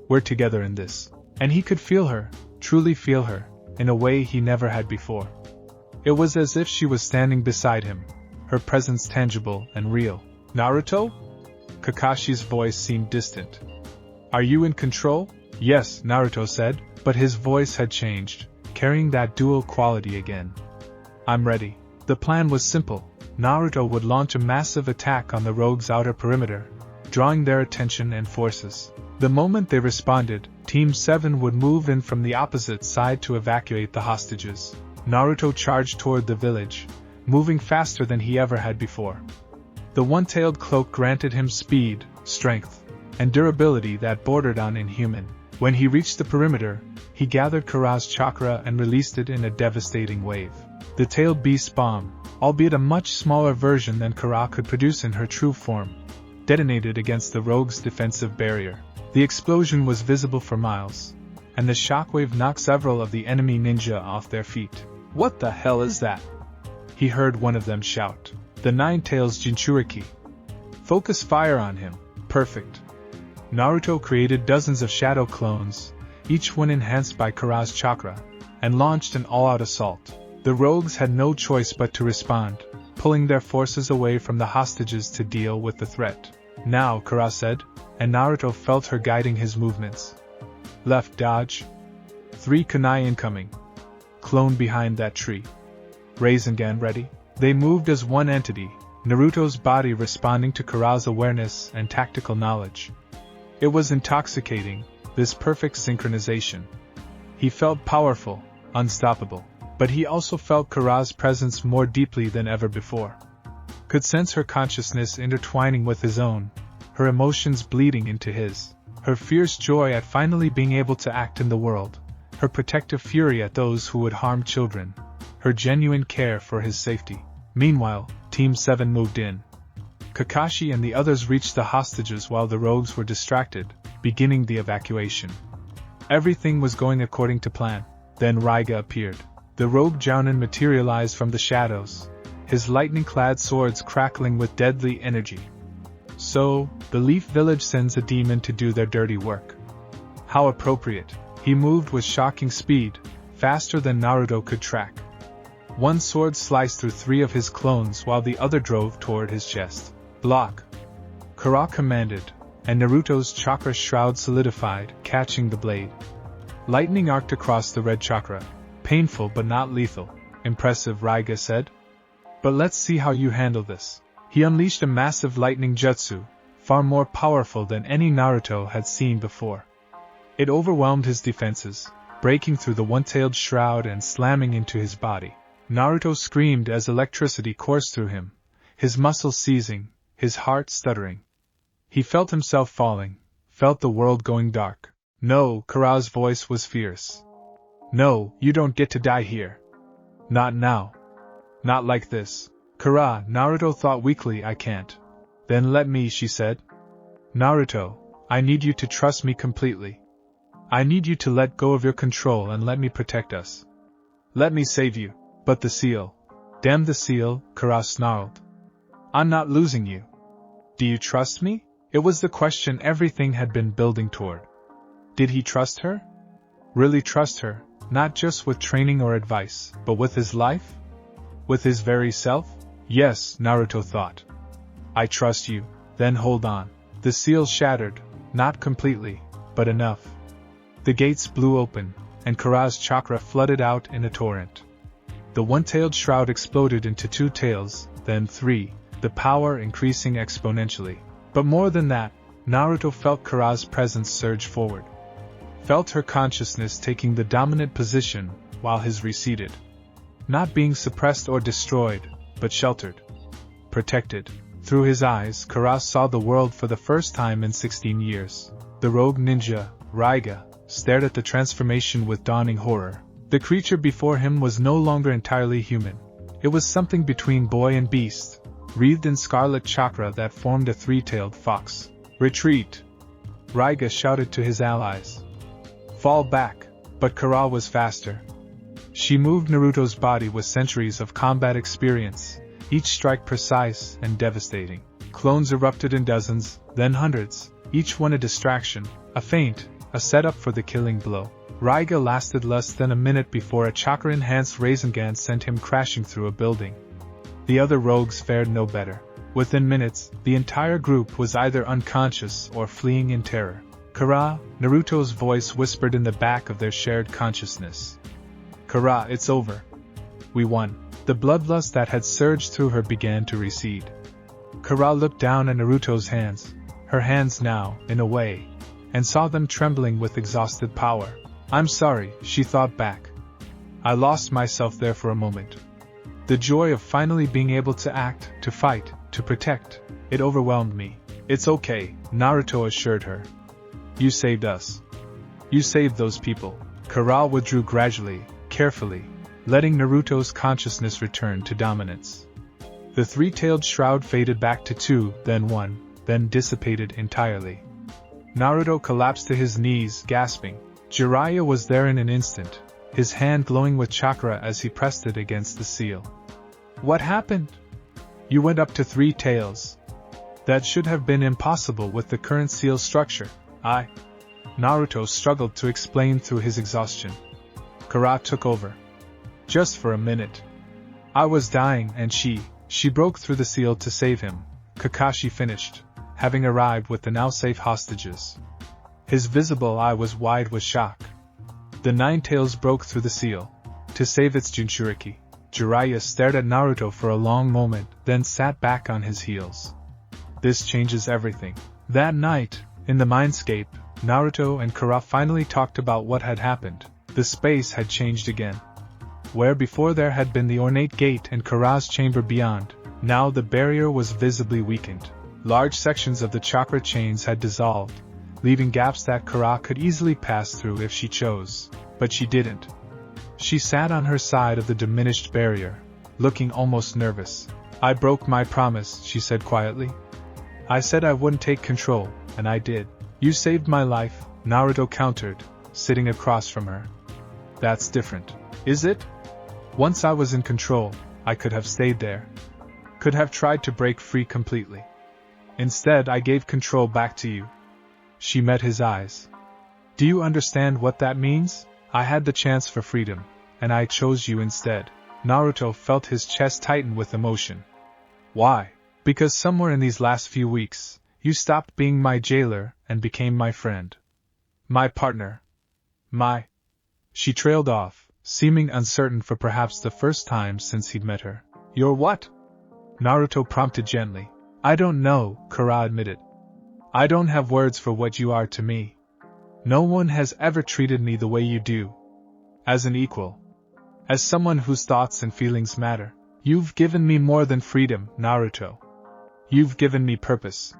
We're together in this. And he could feel her, truly feel her, in a way he never had before. It was as if she was standing beside him, her presence tangible and real. Naruto? Kakashi's voice seemed distant. Are you in control? Yes, Naruto said, but his voice had changed, carrying that dual quality again. I'm ready. The plan was simple. Naruto would launch a massive attack on the rogues' outer perimeter, drawing their attention and forces. The moment they responded, Team 7 would move in from the opposite side to evacuate the hostages. Naruto charged toward the village, moving faster than he ever had before. The one-tailed cloak granted him speed, strength, and durability that bordered on inhuman. When he reached the perimeter, he gathered Kara's chakra and released it in a devastating wave. The tailed beast bomb, albeit a much smaller version than Kara could produce in her true form, detonated against the rogue's defensive barrier. The explosion was visible for miles, and the shockwave knocked several of the enemy ninja off their feet. What the hell is that? He heard one of them shout. The Nine Tails Jinchuriki. Focus fire on him. Perfect. Naruto created dozens of shadow clones, each one enhanced by Kara's chakra, and launched an all-out assault. The rogues had no choice but to respond, pulling their forces away from the hostages to deal with the threat. Now, Kara said, and Naruto felt her guiding his movements. Left dodge. 3 kunai incoming. Clone behind that tree. Rasengan ready. They moved as one entity, Naruto's body responding to Kara's awareness and tactical knowledge. It was intoxicating, this perfect synchronization. He felt powerful, unstoppable, but he also felt Kara's presence more deeply than ever before. Could sense her consciousness intertwining with his own, her emotions bleeding into his, her fierce joy at finally being able to act in the world, her protective fury at those who would harm children, her genuine care for his safety. Meanwhile, Team 7 moved in. Kakashi and the others reached the hostages while the rogues were distracted, beginning the evacuation. Everything was going according to plan. Then Raiga appeared. The rogue Jounin materialized from the shadows, his lightning-clad swords crackling with deadly energy. So, the Leaf Village sends a demon to do their dirty work. How appropriate. He moved with shocking speed, faster than Naruto could track. One sword sliced through 3 of his clones while the other drove toward his chest. Block! Kara commanded, and Naruto's chakra shroud solidified, catching the blade. Lightning arced across the red chakra. Painful but not lethal. Impressive, Raiga said. But let's see how you handle this. He unleashed a massive lightning jutsu, far more powerful than any Naruto had seen before. It overwhelmed his defenses, breaking through the one-tailed shroud and slamming into his body. Naruto screamed as electricity coursed through him, his muscles seizing, his heart stuttering. He felt himself falling, felt the world going dark. No, Kara's voice was fierce. No, you don't get to die here. Not now. Not like this. Kara, Naruto thought weakly. I can't. Then let me, she said. Naruto, I need you to trust me completely. I need you to let go of your control and let me protect us. Let me save you. But the seal. Damn the seal, Kara snarled. I'm not losing you. Do you trust me? It was the question everything had been building toward. Did he trust her? Really trust her, not just with training or advice, but with his life? With his very self? Yes, Naruto thought. I trust you, then hold on. The seal shattered, not completely, but enough. The gates blew open, and Kara's chakra flooded out in a torrent. The one-tailed shroud exploded into 2 tails, then 3, the power increasing exponentially. But more than that, Naruto felt Kara's presence surge forward. Felt her consciousness taking the dominant position, while his receded. Not being suppressed or destroyed, but sheltered. Protected. Through his eyes, Kara saw the world for the first time in 16 years. The rogue ninja, Raiga, stared at the transformation with dawning horror. The creature before him was no longer entirely human. It was something between boy and beast, wreathed in scarlet chakra that formed a 3-tailed fox. Retreat! Raiga shouted to his allies. Fall back! But Kara was faster. She moved Naruto's body with centuries of combat experience, each strike precise and devastating. Clones erupted in dozens, then hundreds, each one a distraction, a feint, a setup for the killing blow. Raiga lasted less than a minute before a chakra-enhanced Rasengan sent him crashing through a building. The other rogues fared no better. Within minutes, the entire group was either unconscious or fleeing in terror. Kara, Naruto's voice whispered in the back of their shared consciousness. Kara, it's over. We won. The bloodlust that had surged through her began to recede. Kara looked down at Naruto's hands, her hands now, in a way, and saw them trembling with exhausted power. I'm sorry, she thought back. I lost myself there for a moment. The joy of finally being able to act, to fight, to protect, it overwhelmed me. It's okay, Naruto assured her. You saved us. You saved those people. Kara withdrew gradually, carefully, letting Naruto's consciousness return to dominance. The three-tailed shroud faded back to 2, then 1, then dissipated entirely. Naruto collapsed to his knees, gasping. Jiraiya was there in an instant, his hand glowing with chakra as he pressed it against the seal. What happened? You went up to 3 tails. That should have been impossible with the current seal structure. Naruto struggled to explain through his exhaustion. Kara took over. Just for a minute. I was dying and she broke through the seal to save him, Kakashi finished, having arrived with the now safe hostages. His visible eye was wide with shock. The 9 tails broke through the seal, to save its Jinchuriki. Jiraiya stared at Naruto for a long moment, then sat back on his heels. This changes everything. That night, in the mindscape, Naruto and Kara finally talked about what had happened. The space had changed again. Where before there had been the ornate gate and Kara's chamber beyond, now the barrier was visibly weakened. Large sections of the chakra chains had dissolved, leaving gaps that Kara could easily pass through if she chose, but she didn't. She sat on her side of the diminished barrier, looking almost nervous. I broke my promise, she said quietly. I said I wouldn't take control, and I did. You saved my life, Naruto countered, sitting across from her. That's different. Is it? Once I was in control, I could have stayed there. Could have tried to break free completely. Instead, I gave control back to you. She met his eyes. Do you understand what that means? I had the chance for freedom, and I chose you instead. Naruto felt his chest tighten with emotion. Why? Because somewhere in these last few weeks, you stopped being my jailer and became my friend. My partner. She trailed off, seeming uncertain for perhaps the first time since he'd met her. You're what? Naruto prompted gently. I don't know, Kara admitted. I don't have words for what you are to me. No one has ever treated me the way you do. As an equal. As someone whose thoughts and feelings matter. You've given me more than freedom, Naruto. You've given me purpose.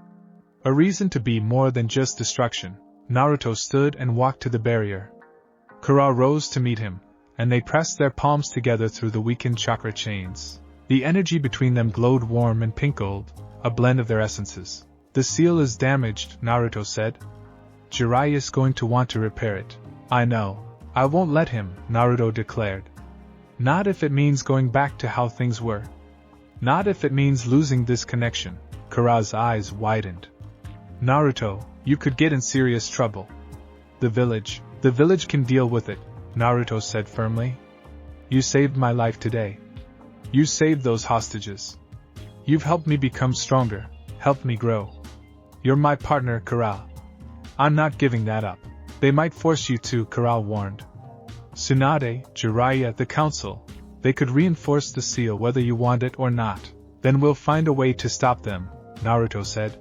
A reason to be more than just destruction. Naruto stood and walked to the barrier. Kara rose to meet him, and they pressed their palms together through the weakened chakra chains. The energy between them glowed warm and pink gold, a blend of their essences. The seal is damaged, Naruto said. Jiraiya is going to want to repair it. I know. I won't let him, Naruto declared. Not if it means going back to how things were. Not if it means losing this connection. Kara's eyes widened. Naruto, you could get in serious trouble. The village can deal with it, Naruto said firmly. You saved my life today. You saved those hostages. You've helped me become stronger, helped me grow. You're my partner, Kara. I'm not giving that up. They might force you to, Kara warned. Tsunade, Jiraiya, the council, they could reinforce the seal whether you want it or not. Then we'll find a way to stop them, Naruto said.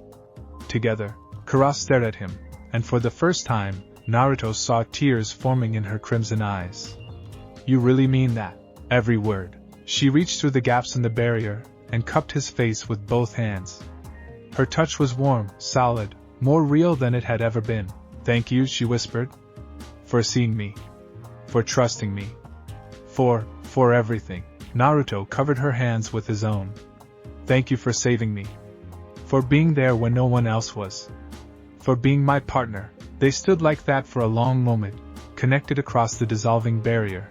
Together, Kara stared at him, and for the first time, Naruto saw tears forming in her crimson eyes. You really mean that? Every word. She reached through the gaps in the barrier, and cupped his face with both hands. Her touch was warm, solid, more real than it had ever been. Thank you, she whispered. For seeing me. For trusting me. For everything. Naruto covered her hands with his own. Thank you for saving me. For being there when no one else was. For being my partner. They stood like that for a long moment, connected across the dissolving barrier.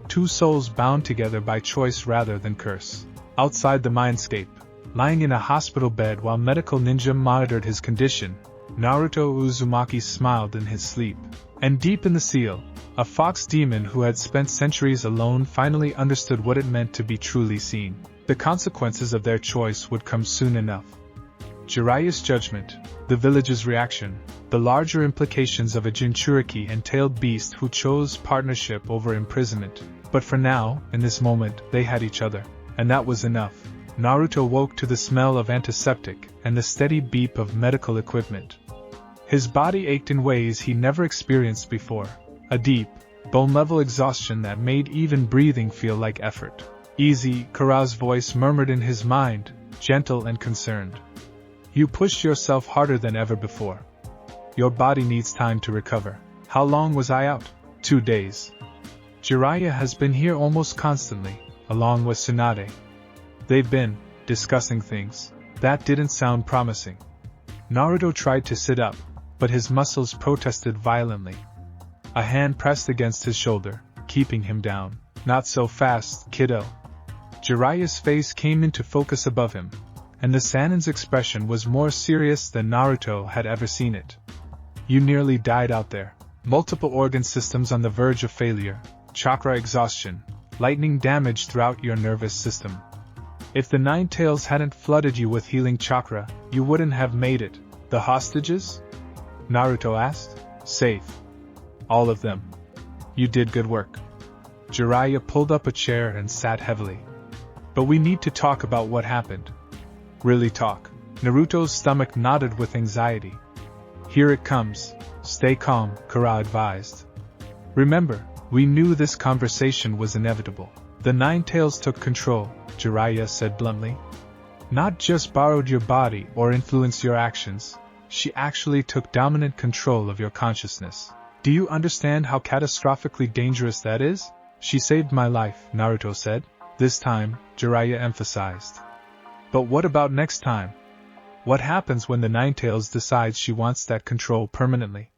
two souls bound together by choice rather than curse. Outside the mindscape, lying in a hospital bed while medical ninja monitored his condition, Naruto Uzumaki smiled in his sleep. And deep in the seal, a fox demon who had spent centuries alone finally understood what it meant to be truly seen. The consequences of their choice would come soon enough. Jiraiya's judgment, the village's reaction, the larger implications of a Jinchuriki and tailed beast who chose partnership over imprisonment. But for now, in this moment, they had each other. And that was enough. Naruto woke to the smell of antiseptic and the steady beep of medical equipment. His body ached in ways he never experienced before. A deep, bone-level exhaustion that made even breathing feel like effort. Easy, Kara's voice murmured in his mind, gentle and concerned. You pushed yourself harder than ever before. Your body needs time to recover. How long was I out? 2 days. Jiraiya has been here almost constantly, along with Tsunade. They've been discussing things. That didn't sound promising. Naruto tried to sit up, but his muscles protested violently. A hand pressed against his shoulder, keeping him down. Not so fast, kiddo. Jiraiya's face came into focus above him, and the Sanin's expression was more serious than Naruto had ever seen it. You nearly died out there. Multiple organ systems on the verge of failure, chakra exhaustion, lightning damage throughout your nervous system. If the Nine Tails hadn't flooded you with healing chakra, you wouldn't have made it. The hostages? Naruto asked. Safe. All of them. You did good work. Jiraiya pulled up a chair and sat heavily. But we need to talk about what happened. Really talk. Naruto's stomach nodded with anxiety. Here it comes. Stay calm, Kara advised. Remember, we knew this conversation was inevitable. The Nine Tails took control, Jiraiya said bluntly. Not just borrowed your body or influenced your actions, she actually took dominant control of your consciousness. Do you understand how catastrophically dangerous that is? She saved my life, Naruto said. This time, Jiraiya emphasized. But what about next time? What happens when the Nine Tails decides she wants that control permanently?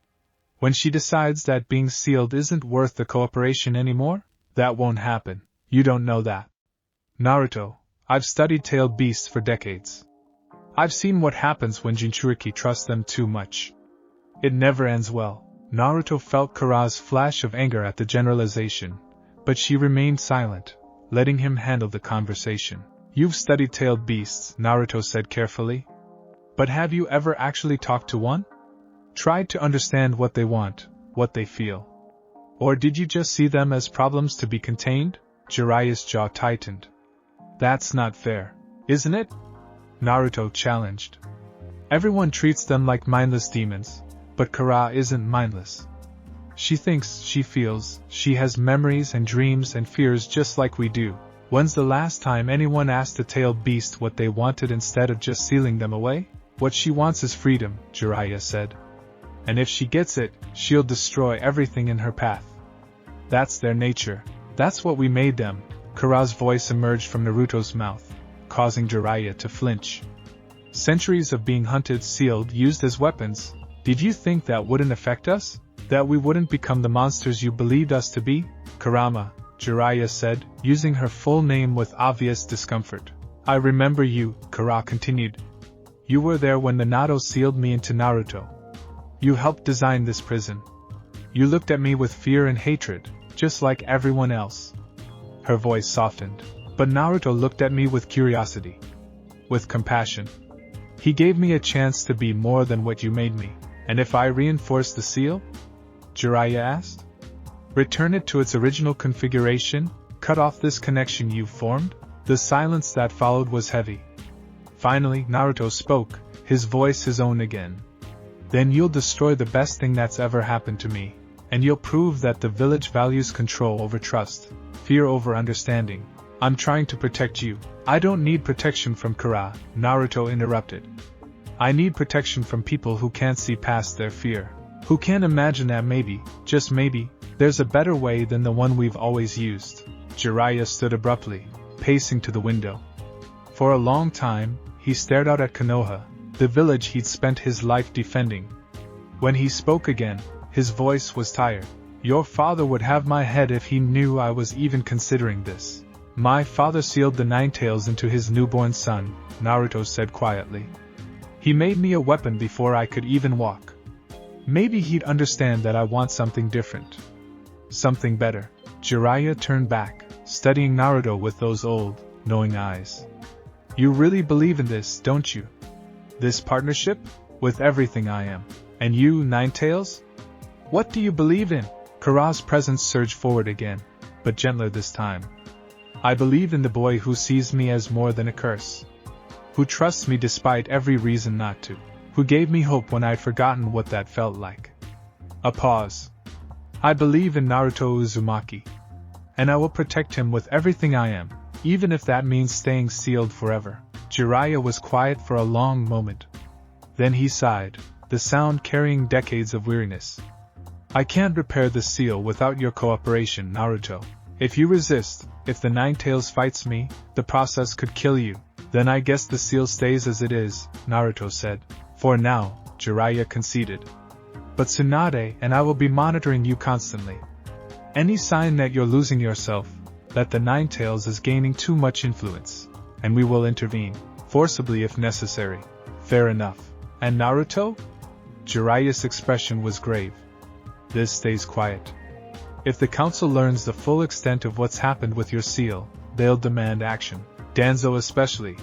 When she decides that being sealed isn't worth the cooperation anymore? That won't happen. You don't know that. Naruto, I've studied tailed beasts for decades. I've seen what happens when Jinchuriki trusts them too much. It never ends well. Naruto felt Kara's flash of anger at the generalization, but she remained silent, letting him handle the conversation. You've studied tailed beasts, Naruto said carefully. But have you ever actually talked to one? Tried to understand what they want, what they feel? Or did you just see them as problems to be contained? Jiraiya's jaw tightened. That's not fair, isn't it? Naruto challenged. Everyone treats them like mindless demons, but Kara isn't mindless. She thinks, she feels, she has memories and dreams and fears just like we do. When's the last time anyone asked a tailed beast what they wanted instead of just sealing them away? What she wants is freedom, Jiraiya said. And if she gets it, she'll destroy everything in her path. That's their nature. That's what we made them. Kara's voice emerged from Naruto's mouth, causing Jiraiya to flinch. Centuries of being hunted, sealed, used as weapons. Did you think that wouldn't affect us? That we wouldn't become the monsters you believed us to be? Kurama, Jiraiya said, using her full name with obvious discomfort. I remember you, Kara continued. You were there when the Nato sealed me into Naruto. You helped design this prison. You looked at me with fear and hatred, just like everyone else. Her voice softened. But Naruto looked at me with curiosity. With compassion. He gave me a chance to be more than what you made me. And if I reinforce the seal? Jiraiya asked. Return it to its original configuration, cut off this connection you've formed? The silence that followed was heavy. Finally, Naruto spoke, his voice his own again. Then you'll destroy the best thing that's ever happened to me, and you'll prove that the village values control over trust, fear over understanding. I'm trying to protect you. I don't need protection from Kara, Naruto interrupted. I need protection from people who can't see past their fear, who can't imagine that maybe, just maybe, there's a better way than the one we've always used. Jiraiya stood abruptly, pacing to the window. For a long time, he stared out at Konoha, the village he'd spent his life defending. When he spoke again, his voice was tired. Your father would have my head if he knew I was even considering this. My father sealed the nine tails into his newborn son, Naruto said quietly. He made me a weapon before I could even walk. Maybe he'd understand that I want something different. Something better. Jiraiya turned back, studying Naruto with those old, knowing eyes. You really believe in this, don't you? This partnership? With everything I am. And you, Nine Tails? What do you believe in? Kara's presence surged forward again, but gentler this time. I believe in the boy who sees me as more than a curse. Who trusts me despite every reason not to. Who gave me hope when I'd forgotten what that felt like. A pause. I believe in Naruto Uzumaki. And I will protect him with everything I am, even if that means staying sealed forever. Jiraiya was quiet for a long moment. Then he sighed, the sound carrying decades of weariness. I can't repair the seal without your cooperation, Naruto. If you resist, if the Nine Tails fights me, the process could kill you. Then I guess the seal stays as it is, Naruto said. For now, Jiraiya conceded. But Tsunade and I will be monitoring you constantly. Any sign that you're losing yourself, that the Nine Tails is gaining too much influence, and we will intervene, forcibly if necessary. Fair enough. And Naruto? Jiraiya's expression was grave. This stays quiet. If the council learns the full extent of what's happened with your seal, they'll demand action. Danzo especially.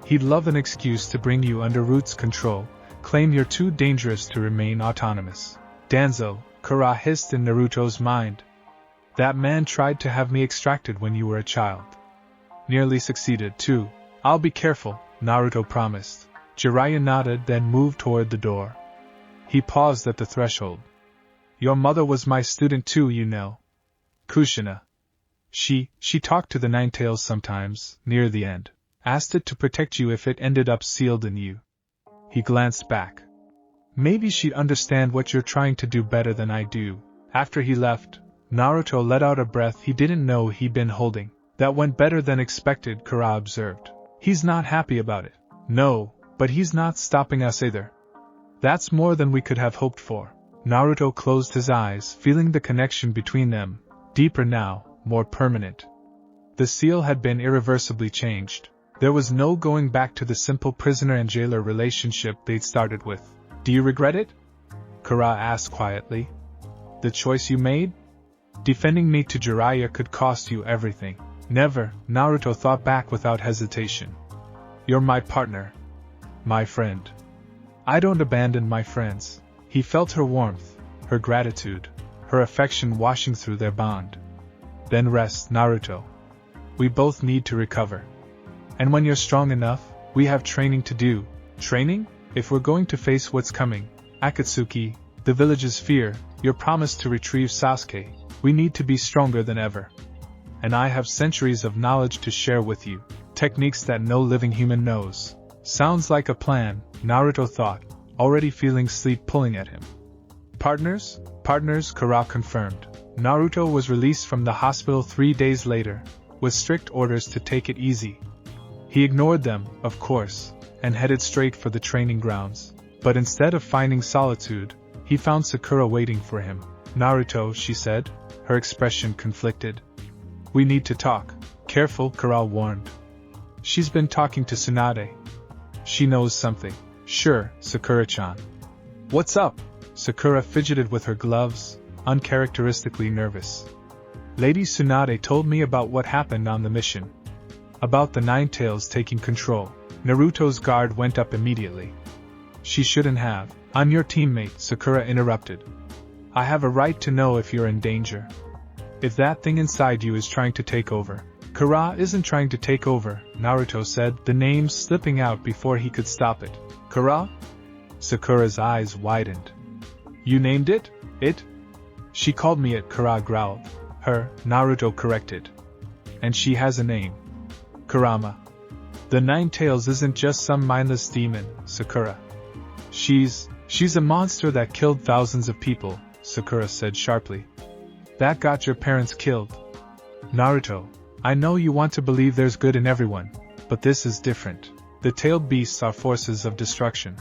He'd love an excuse to bring you under Root's control, claim you're too dangerous to remain autonomous. Danzo, Kara hissed in Naruto's mind. That man tried to have me extracted when you were a child. Nearly succeeded too. I'll be careful, Naruto promised. Jiraiya nodded, then moved toward the door. He paused at the threshold. Your mother was my student too, you know. Kushina. She talked to the Nine Tails sometimes, near the end. Asked it to protect you if it ended up sealed in you. He glanced back. Maybe she'd understand what you're trying to do better than I do. After he left, Naruto let out a breath he didn't know he'd been holding. That went better than expected, Kara observed. He's not happy about it. No, but he's not stopping us either. That's more than we could have hoped for. Naruto closed his eyes, feeling the connection between them, deeper now, more permanent. The seal had been irreversibly changed. There was no going back to the simple prisoner and jailer relationship they'd started with. Do you regret it? Kara asked quietly. The choice you made? Defending me to Jiraiya could cost you everything. Never, Naruto thought back without hesitation. You're my partner. My friend. I don't abandon my friends. He felt her warmth, her gratitude, her affection washing through their bond. Then rest, Naruto. We both need to recover. And when you're strong enough, we have training to do. Training? If we're going to face what's coming, Akatsuki, the village's fear, your promise to retrieve Sasuke, we need to be stronger than ever. And I have centuries of knowledge to share with you, techniques that no living human knows. Sounds like a plan, Naruto thought, already feeling sleep pulling at him. Partners? Partners, Kara confirmed. Naruto was released from the hospital 3 days later, with strict orders to take it easy. He ignored them, of course, and headed straight for the training grounds. But instead of finding solitude, he found Sakura waiting for him. Naruto, she said, her expression conflicted. We need to talk. Careful, Kara warned. She's been talking to Tsunade. She knows something. Sure, Sakura-chan. What's up? Sakura fidgeted with her gloves, uncharacteristically nervous. Lady Tsunade told me about what happened on the mission. About the Nine Tails taking control. Naruto's guard went up immediately. She shouldn't have. I'm your teammate, Sakura interrupted. I have a right to know if you're in danger. If that thing inside you is trying to take over. Kara isn't trying to take over, Naruto said, the name slipping out before he could stop it. Kara? Sakura's eyes widened. You named it? It? She called me it, Kara growled. Her, Naruto corrected. And she has a name. Kurama. The Nine Tails isn't just some mindless demon, Sakura. She's a monster that killed thousands of people, Sakura said sharply. That got your parents killed. Naruto, I know you want to believe there's good in everyone, but this is different. The tailed beasts are forces of destruction.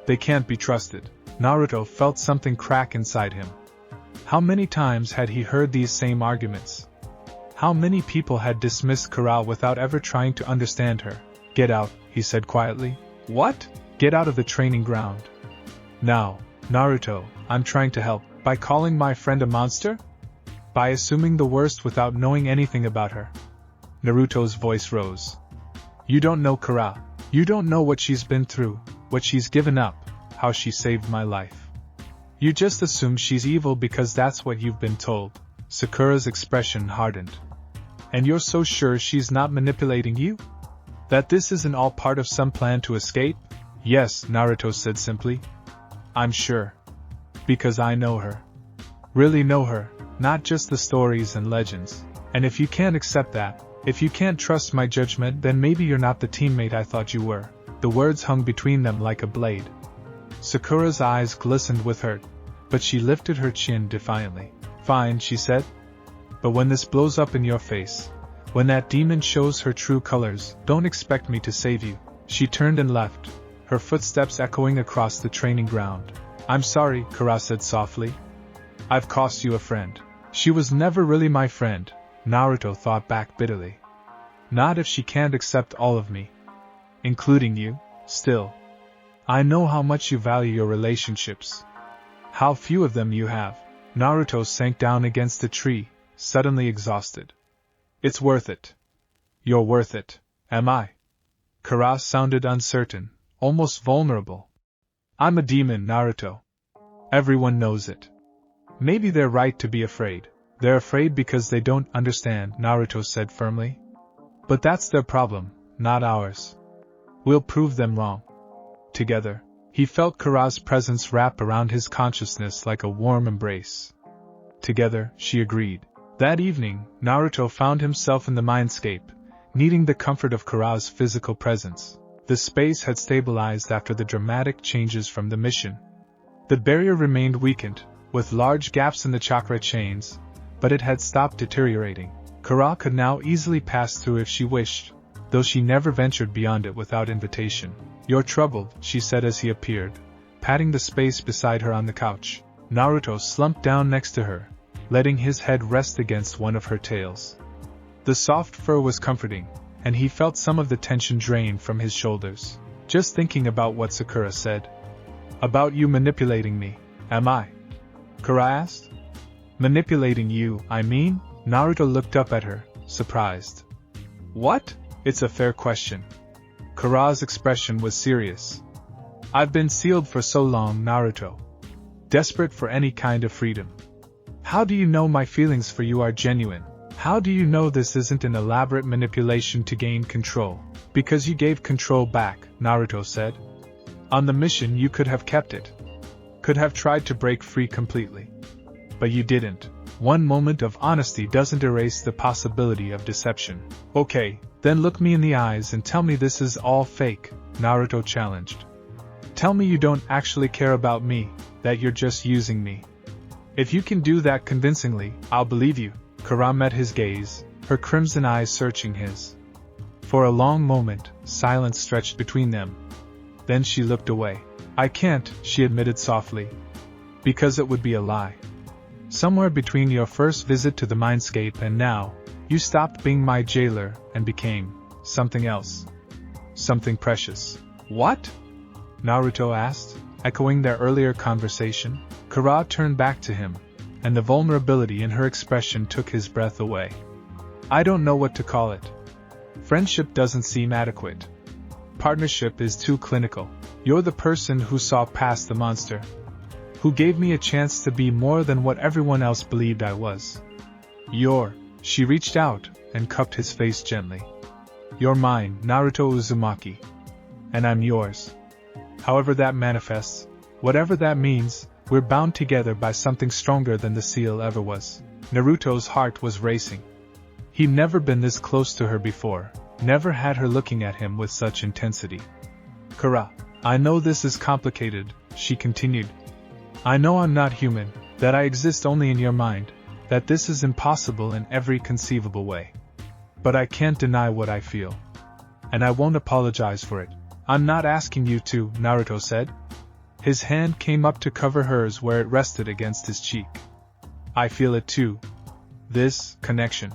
They can't be trusted. Naruto felt something crack inside him. How many times had he heard these same arguments? How many people had dismissed Kara without ever trying to understand her? Get out, he said quietly. What? Get out of the training ground. Now, Naruto, I'm trying to help. By calling my friend a monster? By assuming the worst without knowing anything about her. Naruto's voice rose. You don't know Kara. You don't know what she's been through, what she's given up, how she saved my life. You just assume she's evil because that's what you've been told. Sakura's expression hardened. And you're so sure she's not manipulating you? That this isn't all part of some plan to escape? Yes, Naruto said simply. I'm sure. Because I know her. Really know her, not just the stories and legends. And if you can't accept that, if you can't trust my judgment, then maybe you're not the teammate I thought you were. The words hung between them like a blade. Sakura's eyes glistened with hurt, but she lifted her chin defiantly. Fine, she said. But when this blows up in your face, when that demon shows her true colors, don't expect me to save you. She turned and left, her footsteps echoing across the training ground. I'm sorry, Kara said softly. I've cost you a friend. She was never really my friend, Naruto thought back bitterly. Not if she can't accept all of me. Including you, still. I know how much you value your relationships. How few of them you have. Naruto sank down against a tree, suddenly exhausted. It's worth it. You're worth it, am I? Kara sounded uncertain, almost vulnerable. I'm a demon, Naruto. Everyone knows it. Maybe they're right to be afraid. They're afraid because they don't understand, Naruto said firmly. But that's their problem, not ours. We'll prove them wrong. Together, he felt Kara's presence wrap around his consciousness like a warm embrace. Together, she agreed. That evening, Naruto found himself in the mindscape, needing the comfort of Kara's physical presence. The space had stabilized after the dramatic changes from the mission. The barrier remained weakened, with large gaps in the chakra chains, but it had stopped deteriorating. Kara could now easily pass through if she wished, though she never ventured beyond it without invitation. You're troubled, she said as he appeared, patting the space beside her on the couch. Naruto slumped down next to her, letting his head rest against one of her tails. The soft fur was comforting, and he felt some of the tension drain from his shoulders. Just thinking about what Sakura said. About you manipulating me, am I? Kara asked. Manipulating you, I mean? Naruto looked up at her, surprised. What? It's a fair question. Kara's expression was serious. I've been sealed for so long, Naruto. Desperate for any kind of freedom. How do you know my feelings for you are genuine? How do you know this isn't an elaborate manipulation to gain control? Because you gave control back, Naruto said. On the mission you could have kept it. Could have tried to break free completely. But you didn't. One moment of honesty doesn't erase the possibility of deception. Okay, then look me in the eyes and tell me this is all fake, Naruto challenged. Tell me you don't actually care about me, that you're just using me. If you can do that convincingly, I'll believe you. Kara met his gaze, her crimson eyes searching his. For a long moment, silence stretched between them. Then she looked away. I can't, she admitted softly. Because it would be a lie. Somewhere between your first visit to the mindscape and now, you stopped being my jailer and became something else. Something precious. What? Naruto asked, echoing their earlier conversation. Kara turned back to him, and the vulnerability in her expression took his breath away. I don't know what to call it. Friendship doesn't seem adequate. Partnership is too clinical. You're the person who saw past the monster. Who gave me a chance to be more than what everyone else believed I was. She reached out and cupped his face gently. You're mine, Naruto Uzumaki. And I'm yours. However that manifests, whatever that means, we're bound together by something stronger than the seal ever was. Naruto's heart was racing. He'd never been this close to her before, never had her looking at him with such intensity. Kara, I know this is complicated, she continued. I know I'm not human, that I exist only in your mind, that this is impossible in every conceivable way. But I can't deny what I feel. And I won't apologize for it. I'm not asking you to, Naruto said. His hand came up to cover hers where it rested against his cheek. I feel it too. This connection.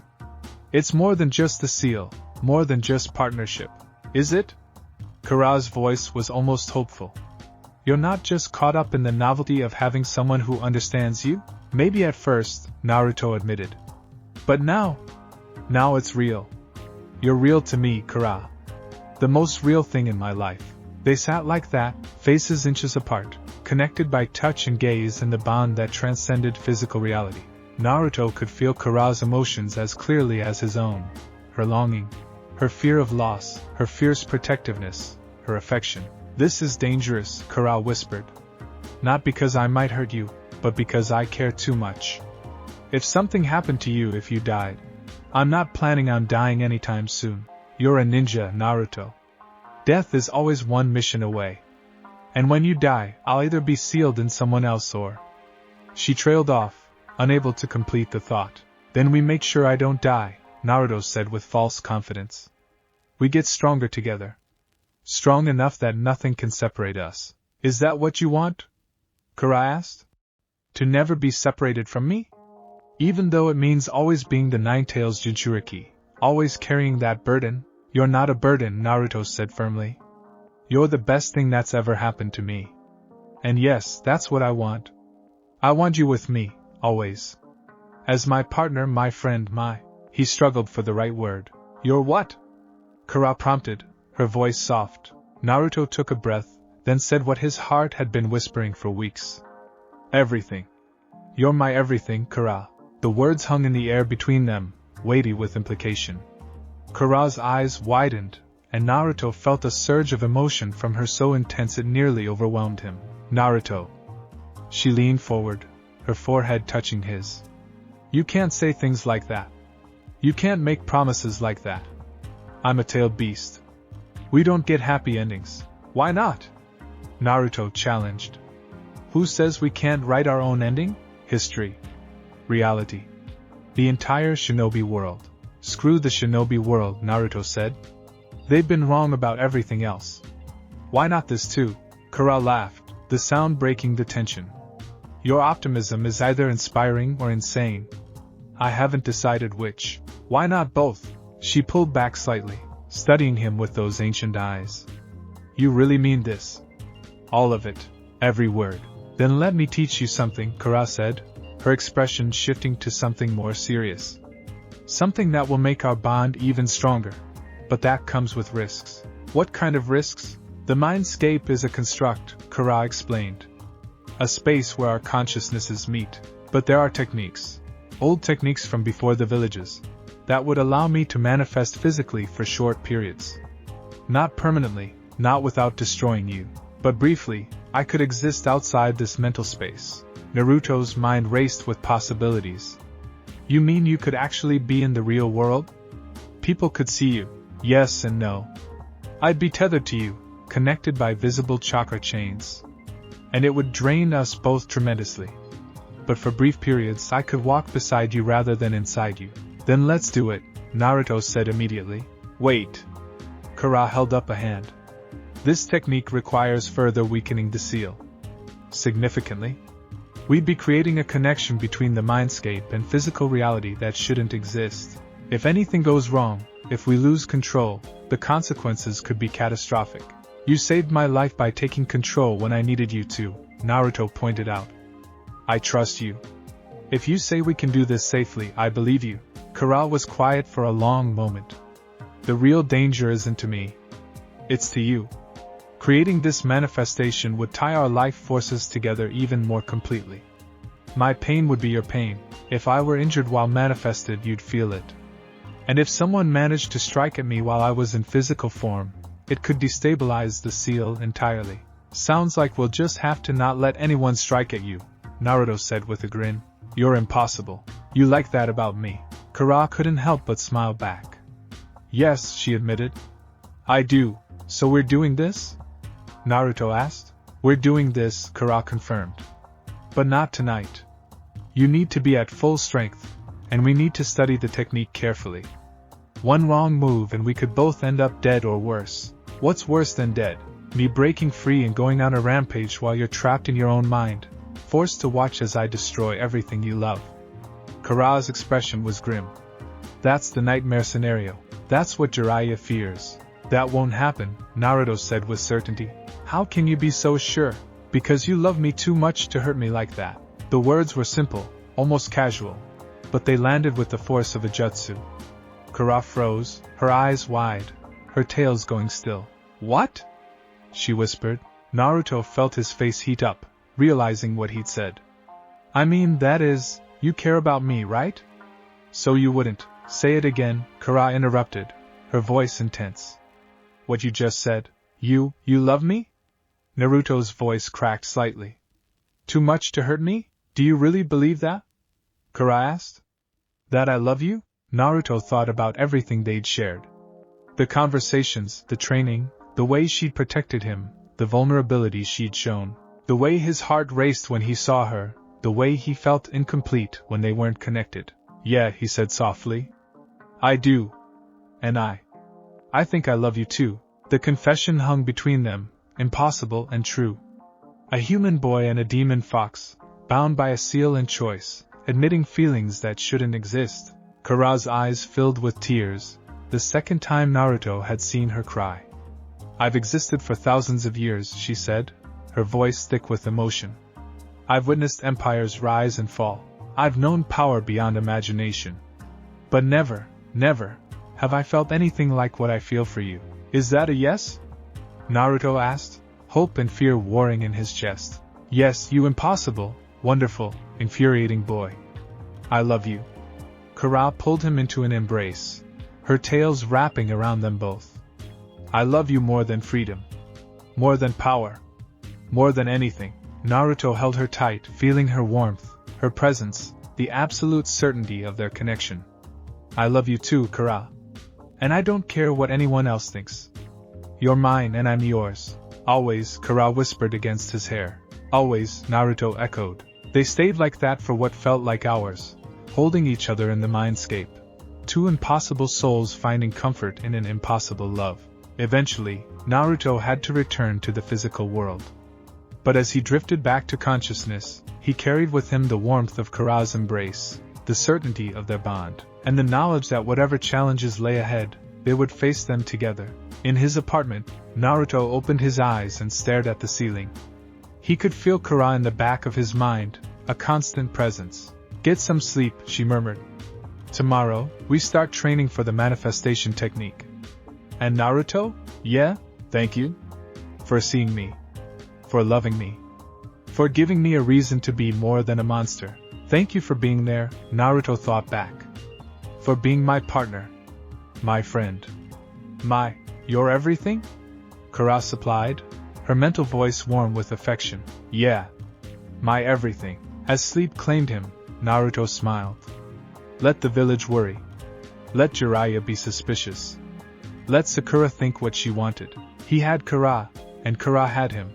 It's more than just the seal, more than just partnership. Is it? Kara's voice was almost hopeful. You're not just caught up in the novelty of having someone who understands you? Maybe at first, Naruto admitted. But now it's real. You're real to me, Kara. The most real thing in my life. They sat like that, faces inches apart, connected by touch and gaze in the bond that transcended physical reality. Naruto could feel Kara's emotions as clearly as his own. Her longing, her fear of loss, her fierce protectiveness, her affection. This is dangerous, Kara whispered. Not because I might hurt you, but because I care too much. If something happened to you if you died, I'm not planning on dying anytime soon. You're a ninja, Naruto. Death is always one mission away. And when you die, I'll either be sealed in someone else or... She trailed off, unable to complete the thought. Then we make sure I don't die, Naruto said with false confidence. We get stronger together. Strong enough that nothing can separate us. Is that what you want? Kara asked. To never be separated from me? Even though it means always being the Nine-Tails Jinchuriki, always carrying that burden? You're not a burden, Naruto said firmly. You're the best thing that's ever happened to me. And yes, that's what I want. I want you with me, always. As my partner, my friend, He struggled for the right word. You're what? Kara prompted, her voice soft. Naruto took a breath, then said what his heart had been whispering for weeks. Everything. You're my everything, Kara. The words hung in the air between them, weighty with implication. Kara's eyes widened, and Naruto felt a surge of emotion from her so intense it nearly overwhelmed him. Naruto. She leaned forward, her forehead touching his. You can't say things like that. You can't make promises like that. I'm a tailed beast. We don't get happy endings. Why not? Naruto challenged. Who says we can't write our own ending? History. Reality. The entire shinobi world. Screw the shinobi world, Naruto said. They've been wrong about everything else. Why not this too? Kara laughed, the sound breaking the tension. Your optimism is either inspiring or insane. I haven't decided which. Why not both? She pulled back slightly, studying him with those ancient eyes. You really mean this? All of it. Every word. Then let me teach you something, Kara said, her expression shifting to something more serious. Something that will make our bond even stronger. But that comes with risks. What kind of risks? The mindscape is a construct, Kara explained. A space where our consciousnesses meet. But there are techniques. Old techniques from before the villages. That would allow me to manifest physically for short periods. Not permanently, not without destroying you. But briefly, I could exist outside this mental space. Naruto's mind raced with possibilities. You mean you could actually be in the real world? People could see you. Yes and no. I'd be tethered to you, connected by visible chakra chains. And it would drain us both tremendously. But for brief periods I could walk beside you rather than inside you. Then let's do it, Naruto said immediately. Wait. Kara held up a hand. This technique requires further weakening the seal. Significantly? We'd be creating a connection between the mindscape and physical reality that shouldn't exist. If anything goes wrong, if we lose control, the consequences could be catastrophic. You saved my life by taking control when I needed you to, Naruto pointed out. I trust you. If you say we can do this safely, I believe you. Kara was quiet for a long moment. The real danger isn't to me. It's to you. Creating this manifestation would tie our life forces together even more completely. My pain would be your pain. If I were injured while manifested, you'd feel it. And if someone managed to strike at me while I was in physical form, it could destabilize the seal entirely. Sounds like we'll just have to not let anyone strike at you, Naruto said with a grin. You're impossible. You like that about me. Kara couldn't help but smile back. Yes, she admitted. I do. So we're doing this? Naruto asked. We're doing this, Kara confirmed. But not tonight. You need to be at full strength, and we need to study the technique carefully. One wrong move and we could both end up dead or worse. What's worse than dead? Me breaking free and going on a rampage while you're trapped in your own mind, forced to watch as I destroy everything you love. Kara's expression was grim. That's the nightmare scenario. That's what Jiraiya fears. That won't happen, Naruto said with certainty. How can you be so sure? Because you love me too much to hurt me like that. The words were simple, almost casual, but they landed with the force of a jutsu. Kara froze, her eyes wide, her tails going still. What? She whispered. Naruto felt his face heat up, realizing what he'd said. I mean, that is, you care about me, right? So you wouldn't. Say it again, Kara interrupted, her voice intense. What you just said? You love me? Naruto's voice cracked slightly. Too much to hurt me? Do you really believe that? Kara asked. That I love you? Naruto thought about everything they'd shared. The conversations, the training, the way she'd protected him, the vulnerability she'd shown, the way his heart raced when he saw her, the way he felt incomplete when they weren't connected. Yeah, he said softly. I do. And I think I love you too. The confession hung between them, impossible and true. A human boy and a demon fox, bound by a seal and choice, admitting feelings that shouldn't exist. Kara's eyes filled with tears, the second time Naruto had seen her cry. I've existed for thousands of years, she said, her voice thick with emotion. I've witnessed empires rise and fall. I've known power beyond imagination. But never, have I felt anything like what I feel for you. Is that a yes? Naruto asked, hope and fear warring in his chest. Yes, you impossible, wonderful, infuriating boy. I love you. Kara pulled him into an embrace, her tails wrapping around them both. I love you more than freedom. More than power. More than anything. Naruto held her tight, feeling her warmth, her presence, the absolute certainty of their connection. I love you too, Kara. And I don't care what anyone else thinks. You're mine and I'm yours. Always, Kara whispered against his hair. Always, Naruto echoed. They stayed like that for what felt like hours, holding each other in the mindscape. Two impossible souls finding comfort in an impossible love. Eventually, Naruto had to return to the physical world. But as he drifted back to consciousness, he carried with him the warmth of Kara's embrace, the certainty of their bond, and the knowledge that whatever challenges lay ahead, they would face them together. In his apartment, Naruto opened his eyes and stared at the ceiling. He could feel Kara in the back of his mind, a constant presence. Get some sleep, she murmured. Tomorrow, we start training for the manifestation technique. And Naruto? Yeah, thank you. For seeing me. For loving me. For giving me a reason to be more than a monster. Thank you for being there, Naruto thought back. For being my partner. My friend. Your everything? Kara supplied, her mental voice warm with affection. Yeah. My everything. As sleep claimed him, Naruto smiled. Let the village worry. Let Jiraiya be suspicious. Let Sakura think what she wanted. He had Kara, and Kara had him.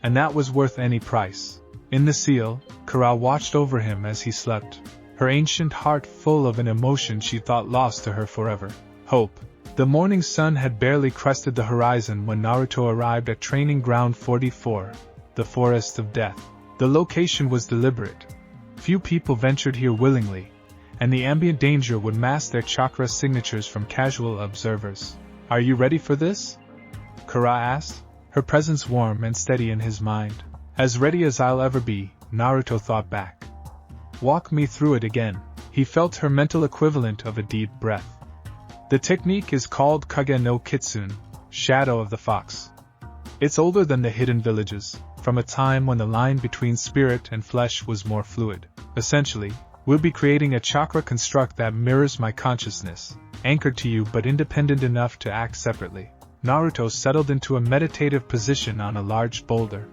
And that was worth any price. In the seal, Kara watched over him as he slept, her ancient heart full of an emotion she thought lost to her forever. Hope. The morning sun had barely crested the horizon when Naruto arrived at Training Ground 44, the Forest of Death. The location was deliberate. Few people ventured here willingly, and the ambient danger would mask their chakra signatures from casual observers. Are you ready for this? Kara asked, her presence warm and steady in his mind. As ready as I'll ever be, Naruto thought back. Walk me through it again. He felt her mental equivalent of a deep breath. The technique is called Kage no Kitsune, Shadow of the Fox. It's older than the hidden villages, from a time when the line between spirit and flesh was more fluid. Essentially, we'll be creating a chakra construct that mirrors my consciousness, anchored to you but independent enough to act separately. Naruto settled into a meditative position on a large boulder.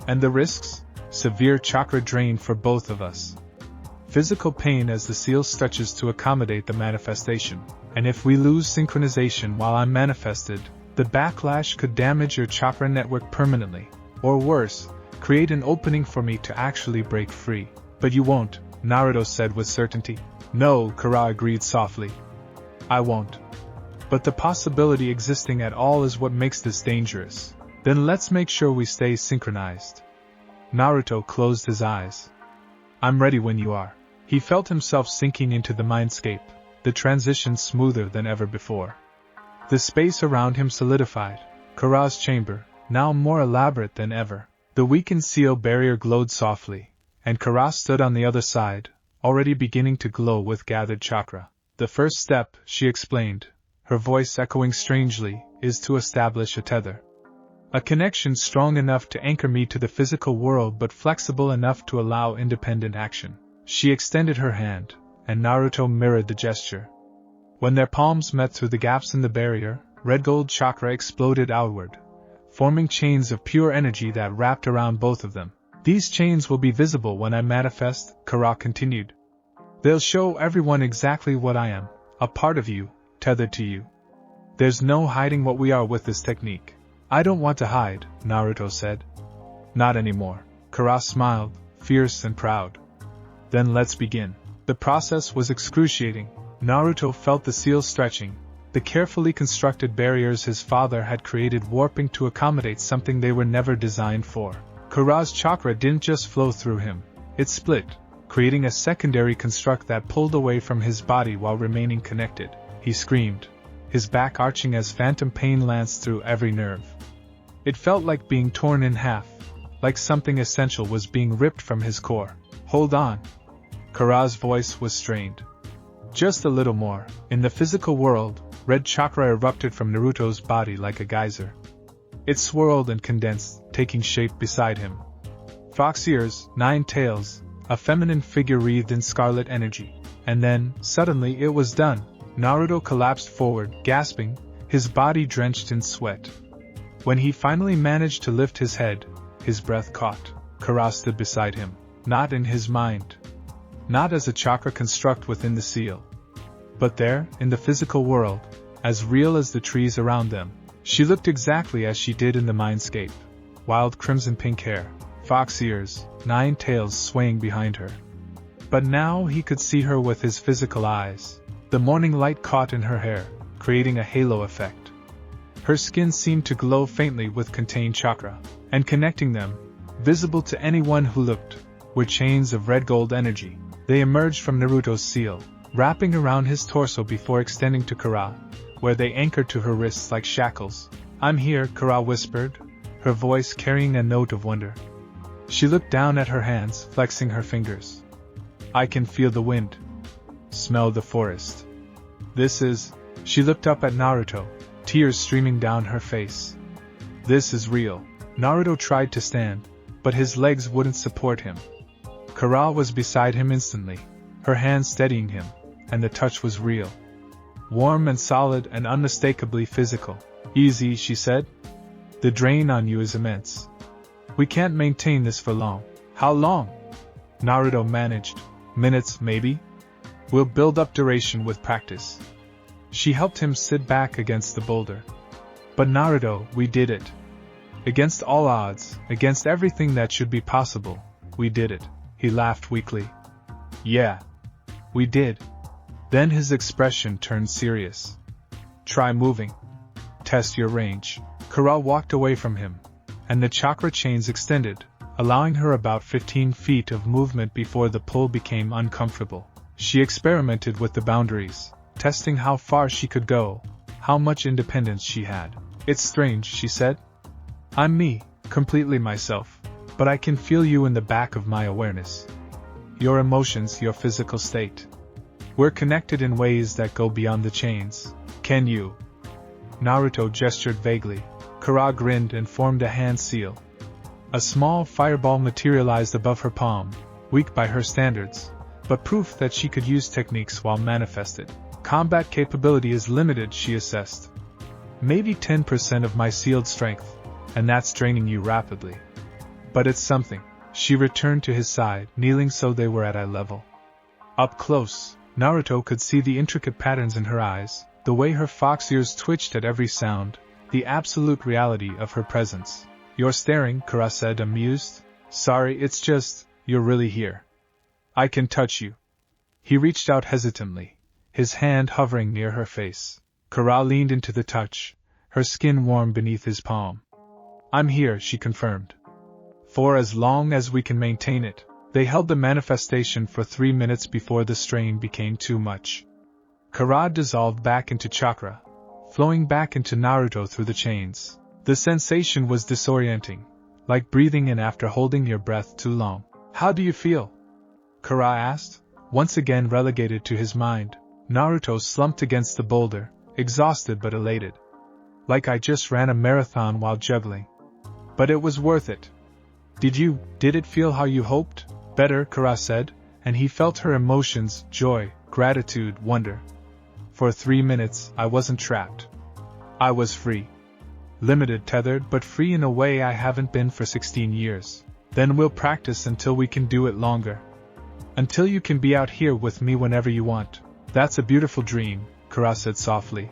And the risks? Severe chakra drain for both of us. Physical pain as the seal stretches to accommodate the manifestation. And if we lose synchronization while I'm manifested, the backlash could damage your chakra network permanently. Or worse, create an opening for me to actually break free. But you won't, Naruto said with certainty. No, Kara agreed softly. I won't. But the possibility existing at all is what makes this dangerous. Then let's make sure we stay synchronized. Naruto closed his eyes. I'm ready when you are. He felt himself sinking into the mindscape, the transition smoother than ever before. The space around him solidified, Kura's chamber, now more elaborate than ever. The weakened seal barrier glowed softly, and Kura stood on the other side, already beginning to glow with gathered chakra. The first step, she explained, her voice echoing strangely, is to establish a tether. A connection strong enough to anchor me to the physical world but flexible enough to allow independent action. She extended her hand, and Naruto mirrored the gesture. When their palms met through the gaps in the barrier, red gold chakra exploded outward, forming chains of pure energy that wrapped around both of them. These chains will be visible when I manifest, Kura continued. They'll show everyone exactly what I am, a part of you, tethered to you. There's no hiding what we are with this technique. I don't want to hide, Naruto said. Not anymore. Kura smiled, fierce and proud. Then let's begin. The process was excruciating. Naruto felt the seal stretching, the carefully constructed barriers his father had created warping to accommodate something they were never designed for. Kura's chakra didn't just flow through him, it split, creating a secondary construct that pulled away from his body while remaining connected. He screamed, his back arching as phantom pain lanced through every nerve. It felt like being torn in half, like something essential was being ripped from his core. Hold on. Kura's voice was strained. Just a little more. In the physical world, red chakra erupted from Naruto's body like a geyser. It swirled and condensed, taking shape beside him. Fox ears, 9 tails, a feminine figure wreathed in scarlet energy. And then, suddenly it was done. Naruto collapsed forward, gasping, his body drenched in sweat. When he finally managed to lift his head, his breath caught. Kura stood beside him, not in his mind. Not as a chakra construct within the seal. But there, in the physical world, as real as the trees around them, she looked exactly as she did in the mindscape. Wild crimson pink hair, fox ears, 9 tails swaying behind her. But now he could see her with his physical eyes. The morning light caught in her hair, creating a halo effect. Her skin seemed to glow faintly with contained chakra, and connecting them, visible to anyone who looked, were chains of red gold energy. They emerged from Naruto's seal, wrapping around his torso before extending to Kura, where they anchored to her wrists like shackles. I'm here, Kura whispered, her voice carrying a note of wonder. She looked down at her hands, flexing her fingers. I can feel the wind. Smell the forest. This is... She looked up at Naruto, tears streaming down her face. This is real. Naruto tried to stand, but his legs wouldn't support him. Kura was beside him instantly, her hand steadying him, and the touch was real. Warm and solid and unmistakably physical. Easy, she said. The drain on you is immense. We can't maintain this for long. How long? Naruto managed. Minutes, maybe? We'll build up duration with practice. She helped him sit back against the boulder. But Naruto, we did it. Against all odds, against everything that should be possible, we did it. He laughed weakly. Yeah. We did. Then his expression turned serious. Try moving. Test your range. Kura walked away from him, and the chakra chains extended, allowing her about 15 feet of movement before the pull became uncomfortable. She experimented with the boundaries, testing how far she could go, how much independence she had. It's strange, she said. I'm me, completely myself. But I can feel you in the back of my awareness. Your emotions, your physical state. We're connected in ways that go beyond the chains. Can you? Naruto gestured vaguely. Kura grinned and formed a hand seal. A small fireball materialized above her palm, weak by her standards, but proof that she could use techniques while manifested. Combat capability is limited, she assessed. Maybe 10% of my sealed strength, and that's draining you rapidly. But it's something. She returned to his side, kneeling so they were at eye level. Up close, Naruto could see the intricate patterns in her eyes, the way her fox ears twitched at every sound, the absolute reality of her presence. You're staring, Kura said, amused. Sorry, it's just, you're really here. I can touch you. He reached out hesitantly, his hand hovering near her face. Kura leaned into the touch, her skin warm beneath his palm. I'm here, she confirmed. For as long as we can maintain it. They held the manifestation for 3 minutes before the strain became too much. Kara dissolved back into chakra, flowing back into Naruto through the chains. The sensation was disorienting, like breathing in after holding your breath too long. How do you feel? Kara asked, once again relegated to his mind. Naruto slumped against the boulder, exhausted but elated. Like I just ran a marathon while juggling. But it was worth it. Did it feel how you hoped? Better, Kara said, and he felt her emotions, joy, gratitude, wonder. For 3 minutes, I wasn't trapped. I was free. Limited, tethered, but free in a way I haven't been for 16 years. Then we'll practice until we can do it longer. Until you can be out here with me whenever you want. That's a beautiful dream, Kara said softly.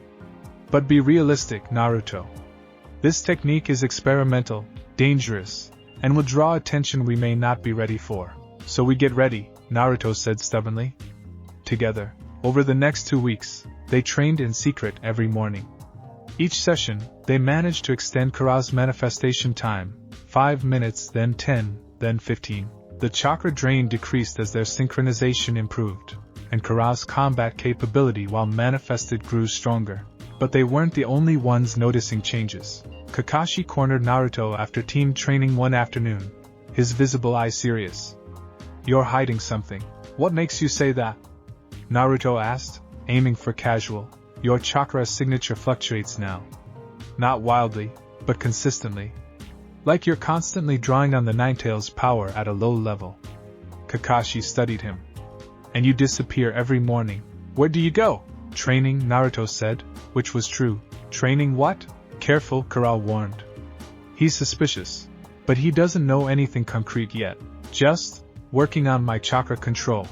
But be realistic, Naruto. This technique is experimental, dangerous, and will draw attention we may not be ready for. So we get ready, Naruto said stubbornly. Together, over the next 2 weeks, they trained in secret every morning. Each session, they managed to extend Kara's manifestation time, 5 minutes, then 10, then 15. The chakra drain decreased as their synchronization improved, and Kara's combat capability while manifested grew stronger. But they weren't the only ones noticing changes. Kakashi cornered Naruto after team training one afternoon, his visible eye serious. You're hiding something. What makes you say that? Naruto asked, aiming for casual. Your chakra signature fluctuates now. Not wildly, but consistently. Like you're constantly drawing on the Ninetales' power at a low level. Kakashi studied him. And you disappear every morning. Where do you go? Training, Naruto said, which was true. Training what? Careful, Kara warned. He's suspicious, but he doesn't know anything concrete yet. Just working on my chakra control.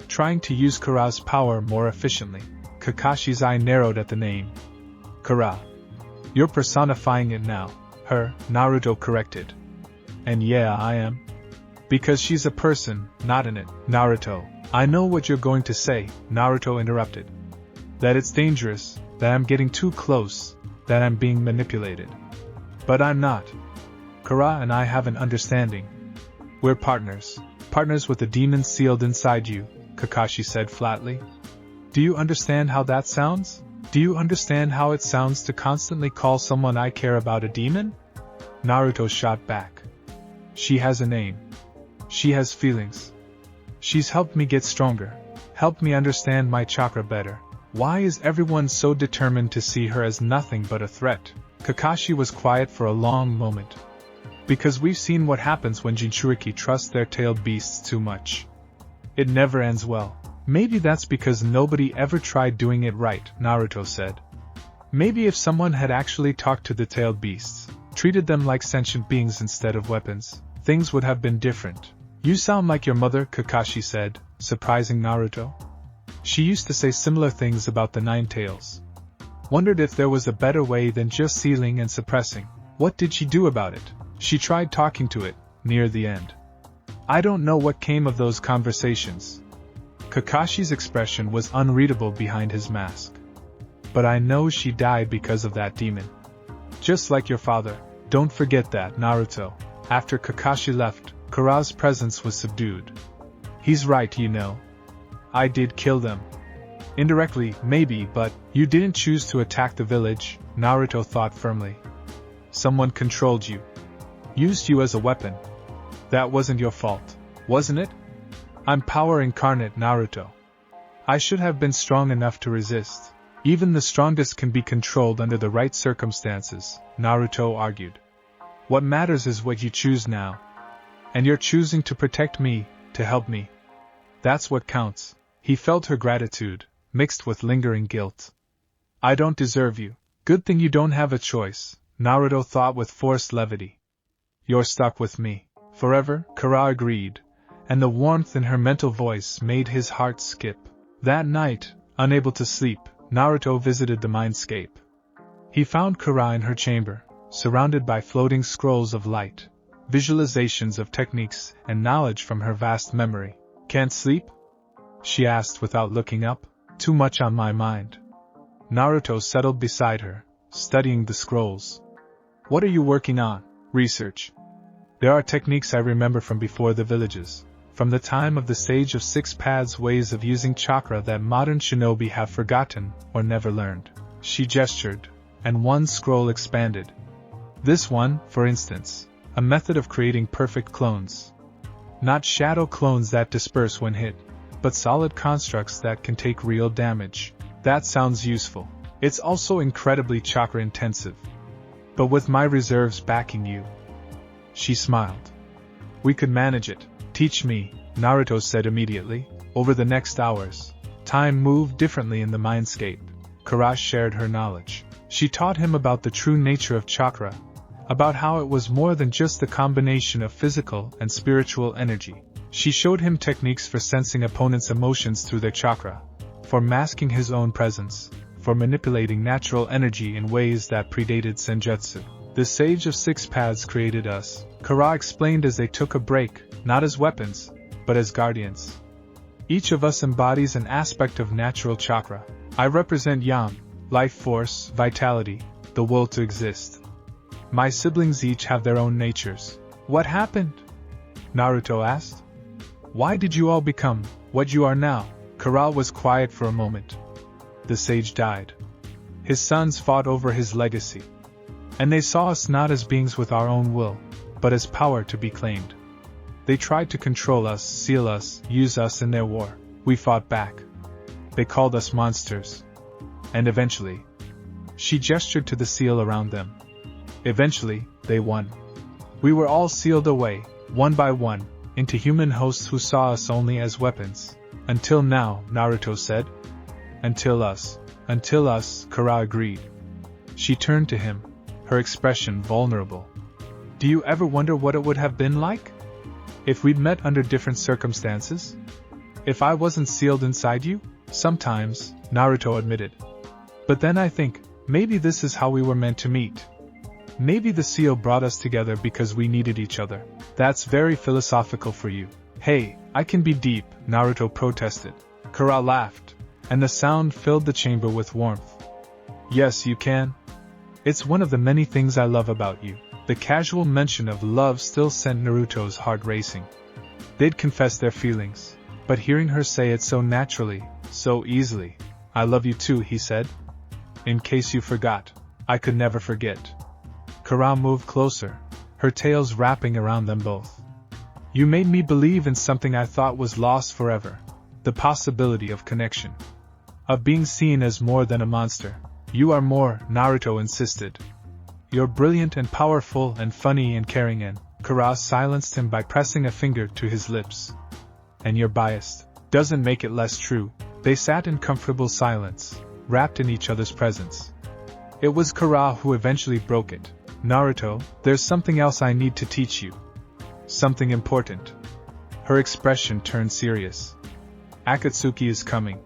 Trying to use Kara's power more efficiently. Kakashi's eye narrowed at the name. Kara. You're personifying it now. Her, Naruto corrected. And yeah, I am. Because she's a person, not in it. Naruto. I know what you're going to say, Naruto interrupted. That it's dangerous, that I'm getting too close, that I'm being manipulated. But I'm not. Kara and I have an understanding. We're partners. Partners with a demon sealed inside you, Kakashi said flatly. Do you understand how that sounds? Do you understand how it sounds to constantly call someone I care about a demon? Naruto shot back. She has a name. She has feelings. She's helped me get stronger, helped me understand my chakra better. Why is everyone so determined to see her as nothing but a threat? Kakashi was quiet for a long moment. Because we've seen what happens when Jinchuriki trusts their tailed beasts too much. It never ends well. Maybe that's because nobody ever tried doing it right, Naruto said. Maybe if someone had actually talked to the tailed beasts, treated them like sentient beings instead of weapons, things would have been different. You sound like your mother, Kakashi said, surprising Naruto. She used to say similar things about the Ninetales. Wondered if there was a better way than just sealing and suppressing. What did she do about it? She tried talking to it, near the end. I don't know what came of those conversations. Kakashi's expression was unreadable behind his mask. But I know she died because of that demon. Just like your father. Don't forget that, Naruto. After Kakashi left, Kara's presence was subdued. He's right, you know. I did kill them. Indirectly, maybe, but you didn't choose to attack the village, Naruto thought firmly. Someone controlled you. Used you as a weapon. That wasn't your fault, wasn't it? I'm power incarnate, Naruto. I should have been strong enough to resist. Even the strongest can be controlled under the right circumstances, Naruto argued. What matters is what you choose now. And you're choosing to protect me, to help me. That's what counts. He felt her gratitude, mixed with lingering guilt. I don't deserve you. Good thing you don't have a choice, Naruto thought with forced levity. You're stuck with me. Forever, Kara agreed, and the warmth in her mental voice made his heart skip. That night, unable to sleep, Naruto visited the mindscape. He found Kara in her chamber, surrounded by floating scrolls of light, visualizations of techniques and knowledge from her vast memory. Can't sleep? She asked without looking up. Too much on my mind. Naruto settled beside her, studying the scrolls. What are you working on? Research. There are techniques I remember from before the villages, from the time of the Sage of Six Paths, ways of using chakra that modern shinobi have forgotten or never learned. She gestured, and one scroll expanded. This one, for instance, a method of creating perfect clones. Not shadow clones that disperse when hit, but solid constructs that can take real damage. That sounds useful. It's also incredibly chakra intensive. But with my reserves backing you. She smiled. We could manage it. Teach me, Naruto said immediately. Over the next hours, time moved differently in the mindscape. Kara shared her knowledge. She taught him about the true nature of chakra, about how it was more than just the combination of physical and spiritual energy. She showed him techniques for sensing opponents' emotions through their chakra, for masking his own presence, for manipulating natural energy in ways that predated senjutsu. The Sage of Six Paths created us, Kara explained as they took a break, not as weapons, but as guardians. Each of us embodies an aspect of natural chakra. I represent Yang, life force, vitality, the will to exist. My siblings each have their own natures. What happened? Naruto asked. Why did you all become what you are now? Kara was quiet for a moment. The sage died. His sons fought over his legacy. And they saw us not as beings with our own will, but as power to be claimed. They tried to control us, seal us, use us in their war. We fought back. They called us monsters. And eventually, she gestured to the seal around them. Eventually, they won. We were all sealed away, one by one, into human hosts who saw us only as weapons. Until now, Naruto said. Until us, Kara agreed. She turned to him, her expression vulnerable. Do you ever wonder what it would have been like? If we'd met under different circumstances? If I wasn't sealed inside you? Sometimes, Naruto admitted. But then I think, maybe this is how we were meant to meet. Maybe the seal brought us together because we needed each other. That's very philosophical for you. Hey, I can be deep, Naruto protested. Kara laughed, and the sound filled the chamber with warmth. Yes, you can. It's one of the many things I love about you. The casual mention of love still sent Naruto's heart racing. They'd confess their feelings, but hearing her say it so naturally, so easily. I love you too, he said. In case you forgot, I could never forget. Kara moved closer, her tails wrapping around them both. You made me believe in something I thought was lost forever. The possibility of connection. Of being seen as more than a monster. You are more, Naruto insisted. You're brilliant and powerful and funny and caring, and Kara silenced him by pressing a finger to his lips. And you're biased. Doesn't make it less true. They sat in comfortable silence, wrapped in each other's presence. It was Kara who eventually broke it. Naruto, there's something else I need to teach you. Something important. Her expression turned serious. Akatsuki is coming.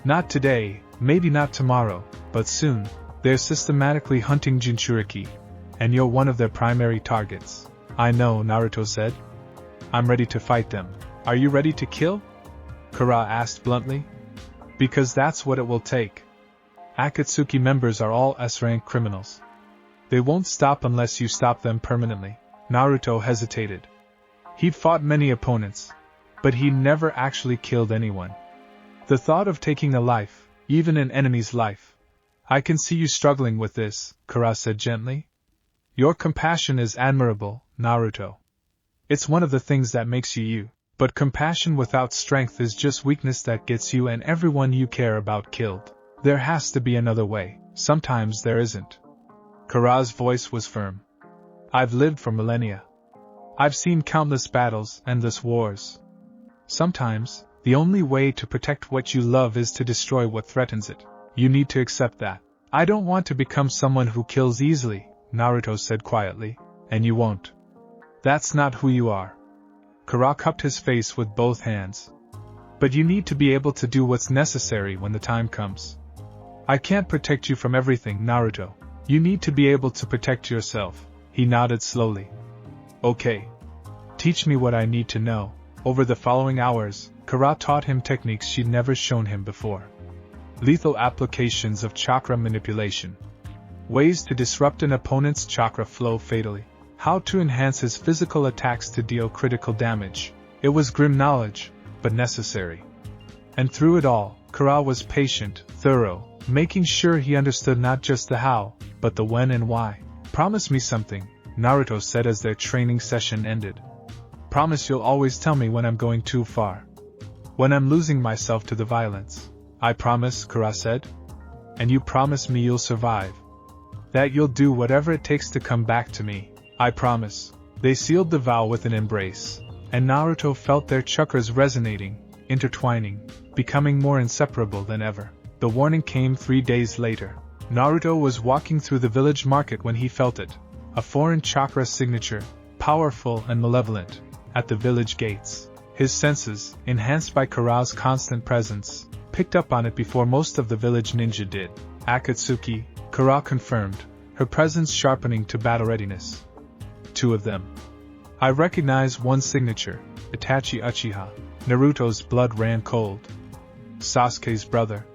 Not today, maybe not tomorrow, but soon. They're systematically hunting Jinchuriki, and you're one of their primary targets. I know, Naruto said. I'm ready to fight them. Are you ready to kill? Kara asked bluntly. Because that's what it will take. Akatsuki members are all S-rank criminals. They won't stop unless you stop them permanently. Naruto hesitated. He'd fought many opponents, but he never actually killed anyone. The thought of taking a life, even an enemy's life. I can see you struggling with this, Kara said gently. Your compassion is admirable, Naruto. It's one of the things that makes you you. But compassion without strength is just weakness that gets you and everyone you care about killed. There has to be another way. Sometimes there isn't. Kara's voice was firm. I've lived for millennia. I've seen countless battles, endless wars. Sometimes, the only way to protect what you love is to destroy what threatens it. You need to accept that. I don't want to become someone who kills easily, Naruto said quietly, and you won't. That's not who you are. Kara cupped his face with both hands. But you need to be able to do what's necessary when the time comes. I can't protect you from everything, Naruto. You need to be able to protect yourself. He nodded slowly. Okay. Teach me what I need to know. Over the following hours, Kara taught him techniques she'd never shown him before. Lethal applications of chakra manipulation. Ways to disrupt an opponent's chakra flow fatally. How to enhance his physical attacks to deal critical damage. It was grim knowledge, but necessary. And through it all, Kurama was patient, thorough, making sure he understood not just the how, but the when and why. "Promise me something," Naruto said as their training session ended. "Promise you'll always tell me when I'm going too far. When I'm losing myself to the violence." "I promise," Kurama said. "And you promise me you'll survive. That you'll do whatever it takes to come back to me." "I promise." They sealed the vow with an embrace, and Naruto felt their chakras resonating, intertwining, becoming more inseparable than ever. The warning came 3 days later. Naruto was walking through the village market when he felt it, a foreign chakra signature, powerful and malevolent, at the village gates. His senses, enhanced by Kurama's constant presence, picked up on it before most of the village ninja did. "Akatsuki," Kurama confirmed, her presence sharpening to battle readiness. "2 of them. I recognize one signature, Itachi Uchiha." Naruto's blood ran cold. Sasuke's brother.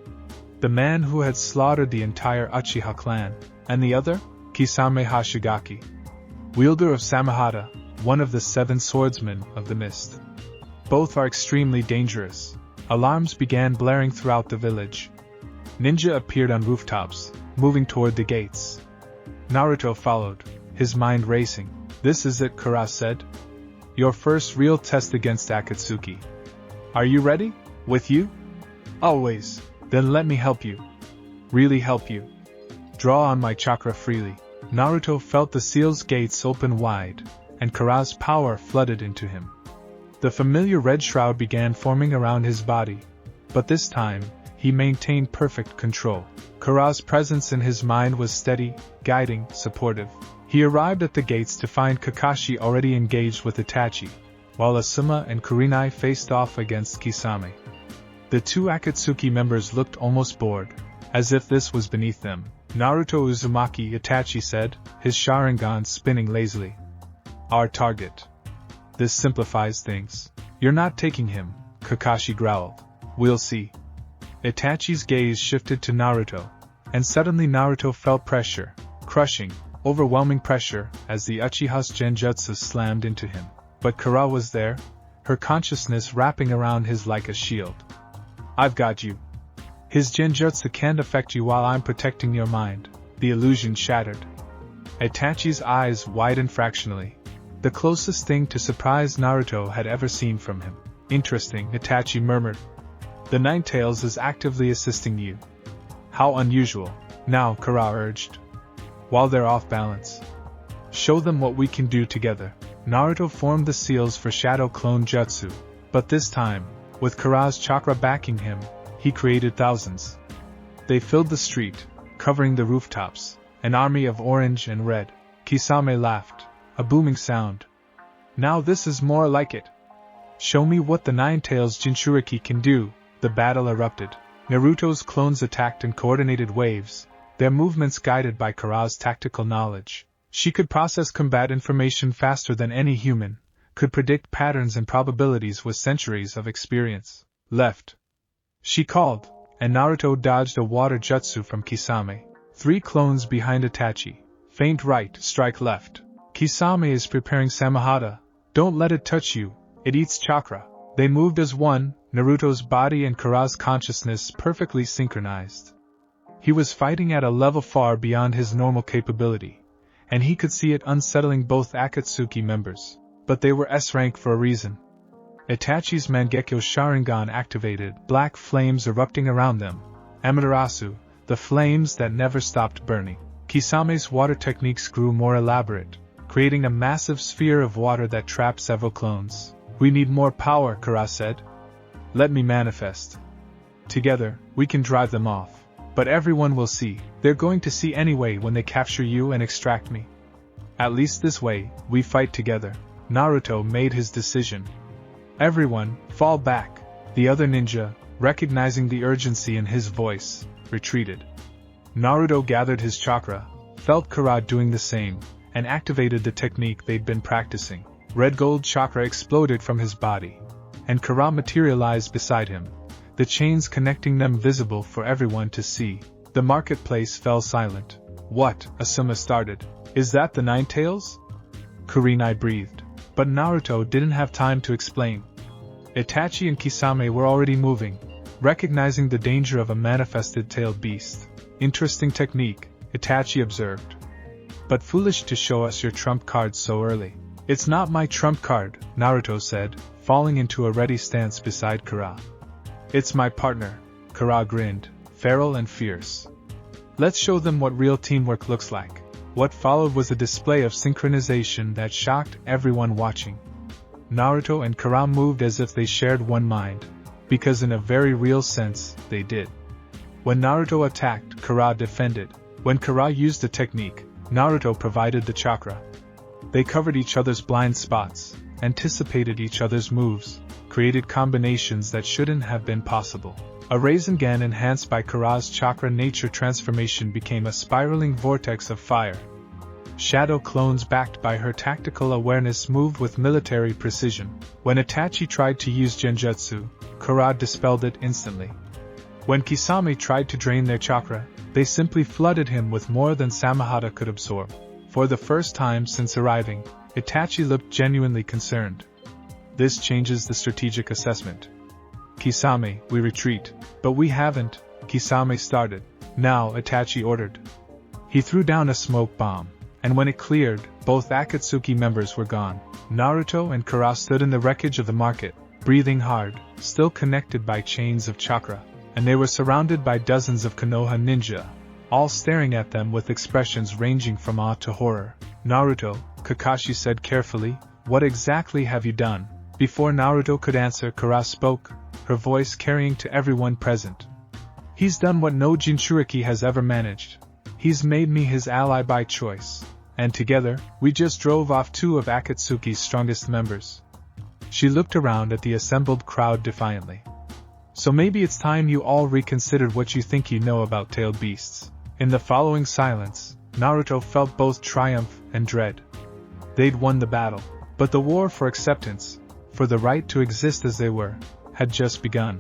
The man who had slaughtered the entire Uchiha clan. And the other? Kisame Hashigaki, wielder of Samahata, one of the 7 swordsmen of the mist. Both are extremely dangerous. Alarms began blaring throughout the village. Ninja appeared on rooftops, moving toward the gates. Naruto followed, his mind racing. "This is it," Kurama said. "Your first real test against Akatsuki. Are you ready? With you?" "Always." "Then let me help you. Really help you. Draw on my chakra freely." Naruto felt the seal's gates open wide, and Kurama's power flooded into him. The familiar red shroud began forming around his body, but this time, he maintained perfect control. Kurama's presence in his mind was steady, guiding, supportive. He arrived at the gates to find Kakashi already engaged with Itachi, while Asuma and Kurenai faced off against Kisame. The 2 Akatsuki members looked almost bored, as if this was beneath them. "Naruto Uzumaki," Itachi said, his Sharingan spinning lazily. "Our target. This simplifies things." "You're not taking him," Kakashi growled. "We'll see." Itachi's gaze shifted to Naruto, and suddenly Naruto felt pressure, crushing, overwhelming pressure, as the Uchiha's genjutsu slammed into him. But Kurama was there, her consciousness wrapping around his like a shield. "I've got you. His genjutsu can't affect you while I'm protecting your mind." The illusion shattered. Itachi's eyes widened fractionally. The closest thing to surprise Naruto had ever seen from him. "Interesting," Itachi murmured. "The Ninetales is actively assisting you." "How unusual." "Now," Kurama urged, "while they're off balance, show them what we can do together." Naruto formed the seals for Shadow Clone Jutsu, but this time, with Kurama's chakra backing him, he created thousands. They filled the street, covering the rooftops, an army of orange and red. Kisame laughed, a booming sound. "Now this is more like it. Show me what the Ninetales Jinchuriki can do." The battle erupted. Naruto's clones attacked in coordinated waves, their movements guided by Kurama's tactical knowledge. She could process combat information faster than any human, could predict patterns and probabilities with centuries of experience. "Left," she called, and Naruto dodged a water jutsu from Kisame. 3 clones behind Itachi. "Feint right, strike left." "Kisame is preparing Samahata. Don't let it touch you, it eats chakra." They moved as one, Naruto's body and Kurama's consciousness perfectly synchronized. He was fighting at a level far beyond his normal capability, and he could see it unsettling both Akatsuki members. But they were S-rank for a reason. Itachi's Mangekyo Sharingan activated, black flames erupting around them. Amaterasu, the flames that never stopped burning. Kisame's water techniques grew more elaborate, creating a massive sphere of water that trapped several clones. "We need more power," Kurama said. "Let me manifest. Together, we can drive them off. But everyone will see. They're going to see anyway when they capture you and extract me. At least this way, we fight together." Naruto made his decision. "Everyone, fall back." The other ninja, recognizing the urgency in his voice, retreated. Naruto gathered his chakra, felt Kurama doing the same, and activated the technique they'd been practicing. Red gold chakra exploded from his body, and Kurama materialized beside him, the chains connecting them visible for everyone to see. The marketplace fell silent. "What?" Asuma started. "Is that the Ninetales?" Kurenai breathed. But Naruto didn't have time to explain. Itachi and Kisame were already moving, recognizing the danger of a manifested tailed beast. Interesting technique, Itachi observed. But foolish to show us your trump card so early. It's not my trump card, Naruto said, falling into a ready stance beside Kara. It's my partner, Kara grinned, feral and fierce. Let's show them what real teamwork looks like. What followed was a display of synchronization that shocked everyone watching. Naruto and Kara moved as if they shared one mind, because in a very real sense, they did. When Naruto attacked, Kara defended. When Kara used a technique, Naruto provided the chakra. They covered each other's blind spots, anticipated each other's moves, created combinations that shouldn't have been possible. A Rasengan enhanced by Kara's chakra nature transformation became a spiraling vortex of fire. Shadow clones backed by her tactical awareness moved with military precision. When Itachi tried to use Genjutsu, Kara dispelled it instantly. When Kisame tried to drain their chakra, they simply flooded him with more than Samahata could absorb. For the first time since arriving, Itachi looked genuinely concerned. This changes the strategic assessment. Kisame, we retreat. But we haven't, Kisame started. Now, Itachi ordered. He threw down a smoke bomb, and when it cleared, both Akatsuki members were gone. Naruto and Kara stood in the wreckage of the market, breathing hard, still connected by chains of chakra, and they were surrounded by dozens of Konoha ninja, all staring at them with expressions ranging from awe to horror. Naruto, Kakashi said carefully, what exactly have you done? Before Naruto could answer, Kara spoke, her voice carrying to everyone present. He's done what no Jinchuriki has ever managed. He's made me his ally by choice, and together, we just drove off two of Akatsuki's strongest members. She looked around at the assembled crowd defiantly. So maybe it's time you all reconsidered what you think you know about tailed beasts. In the following silence, Naruto felt both triumph and dread. They'd won the battle, but the war for acceptance, for the right to exist as they were, had just begun.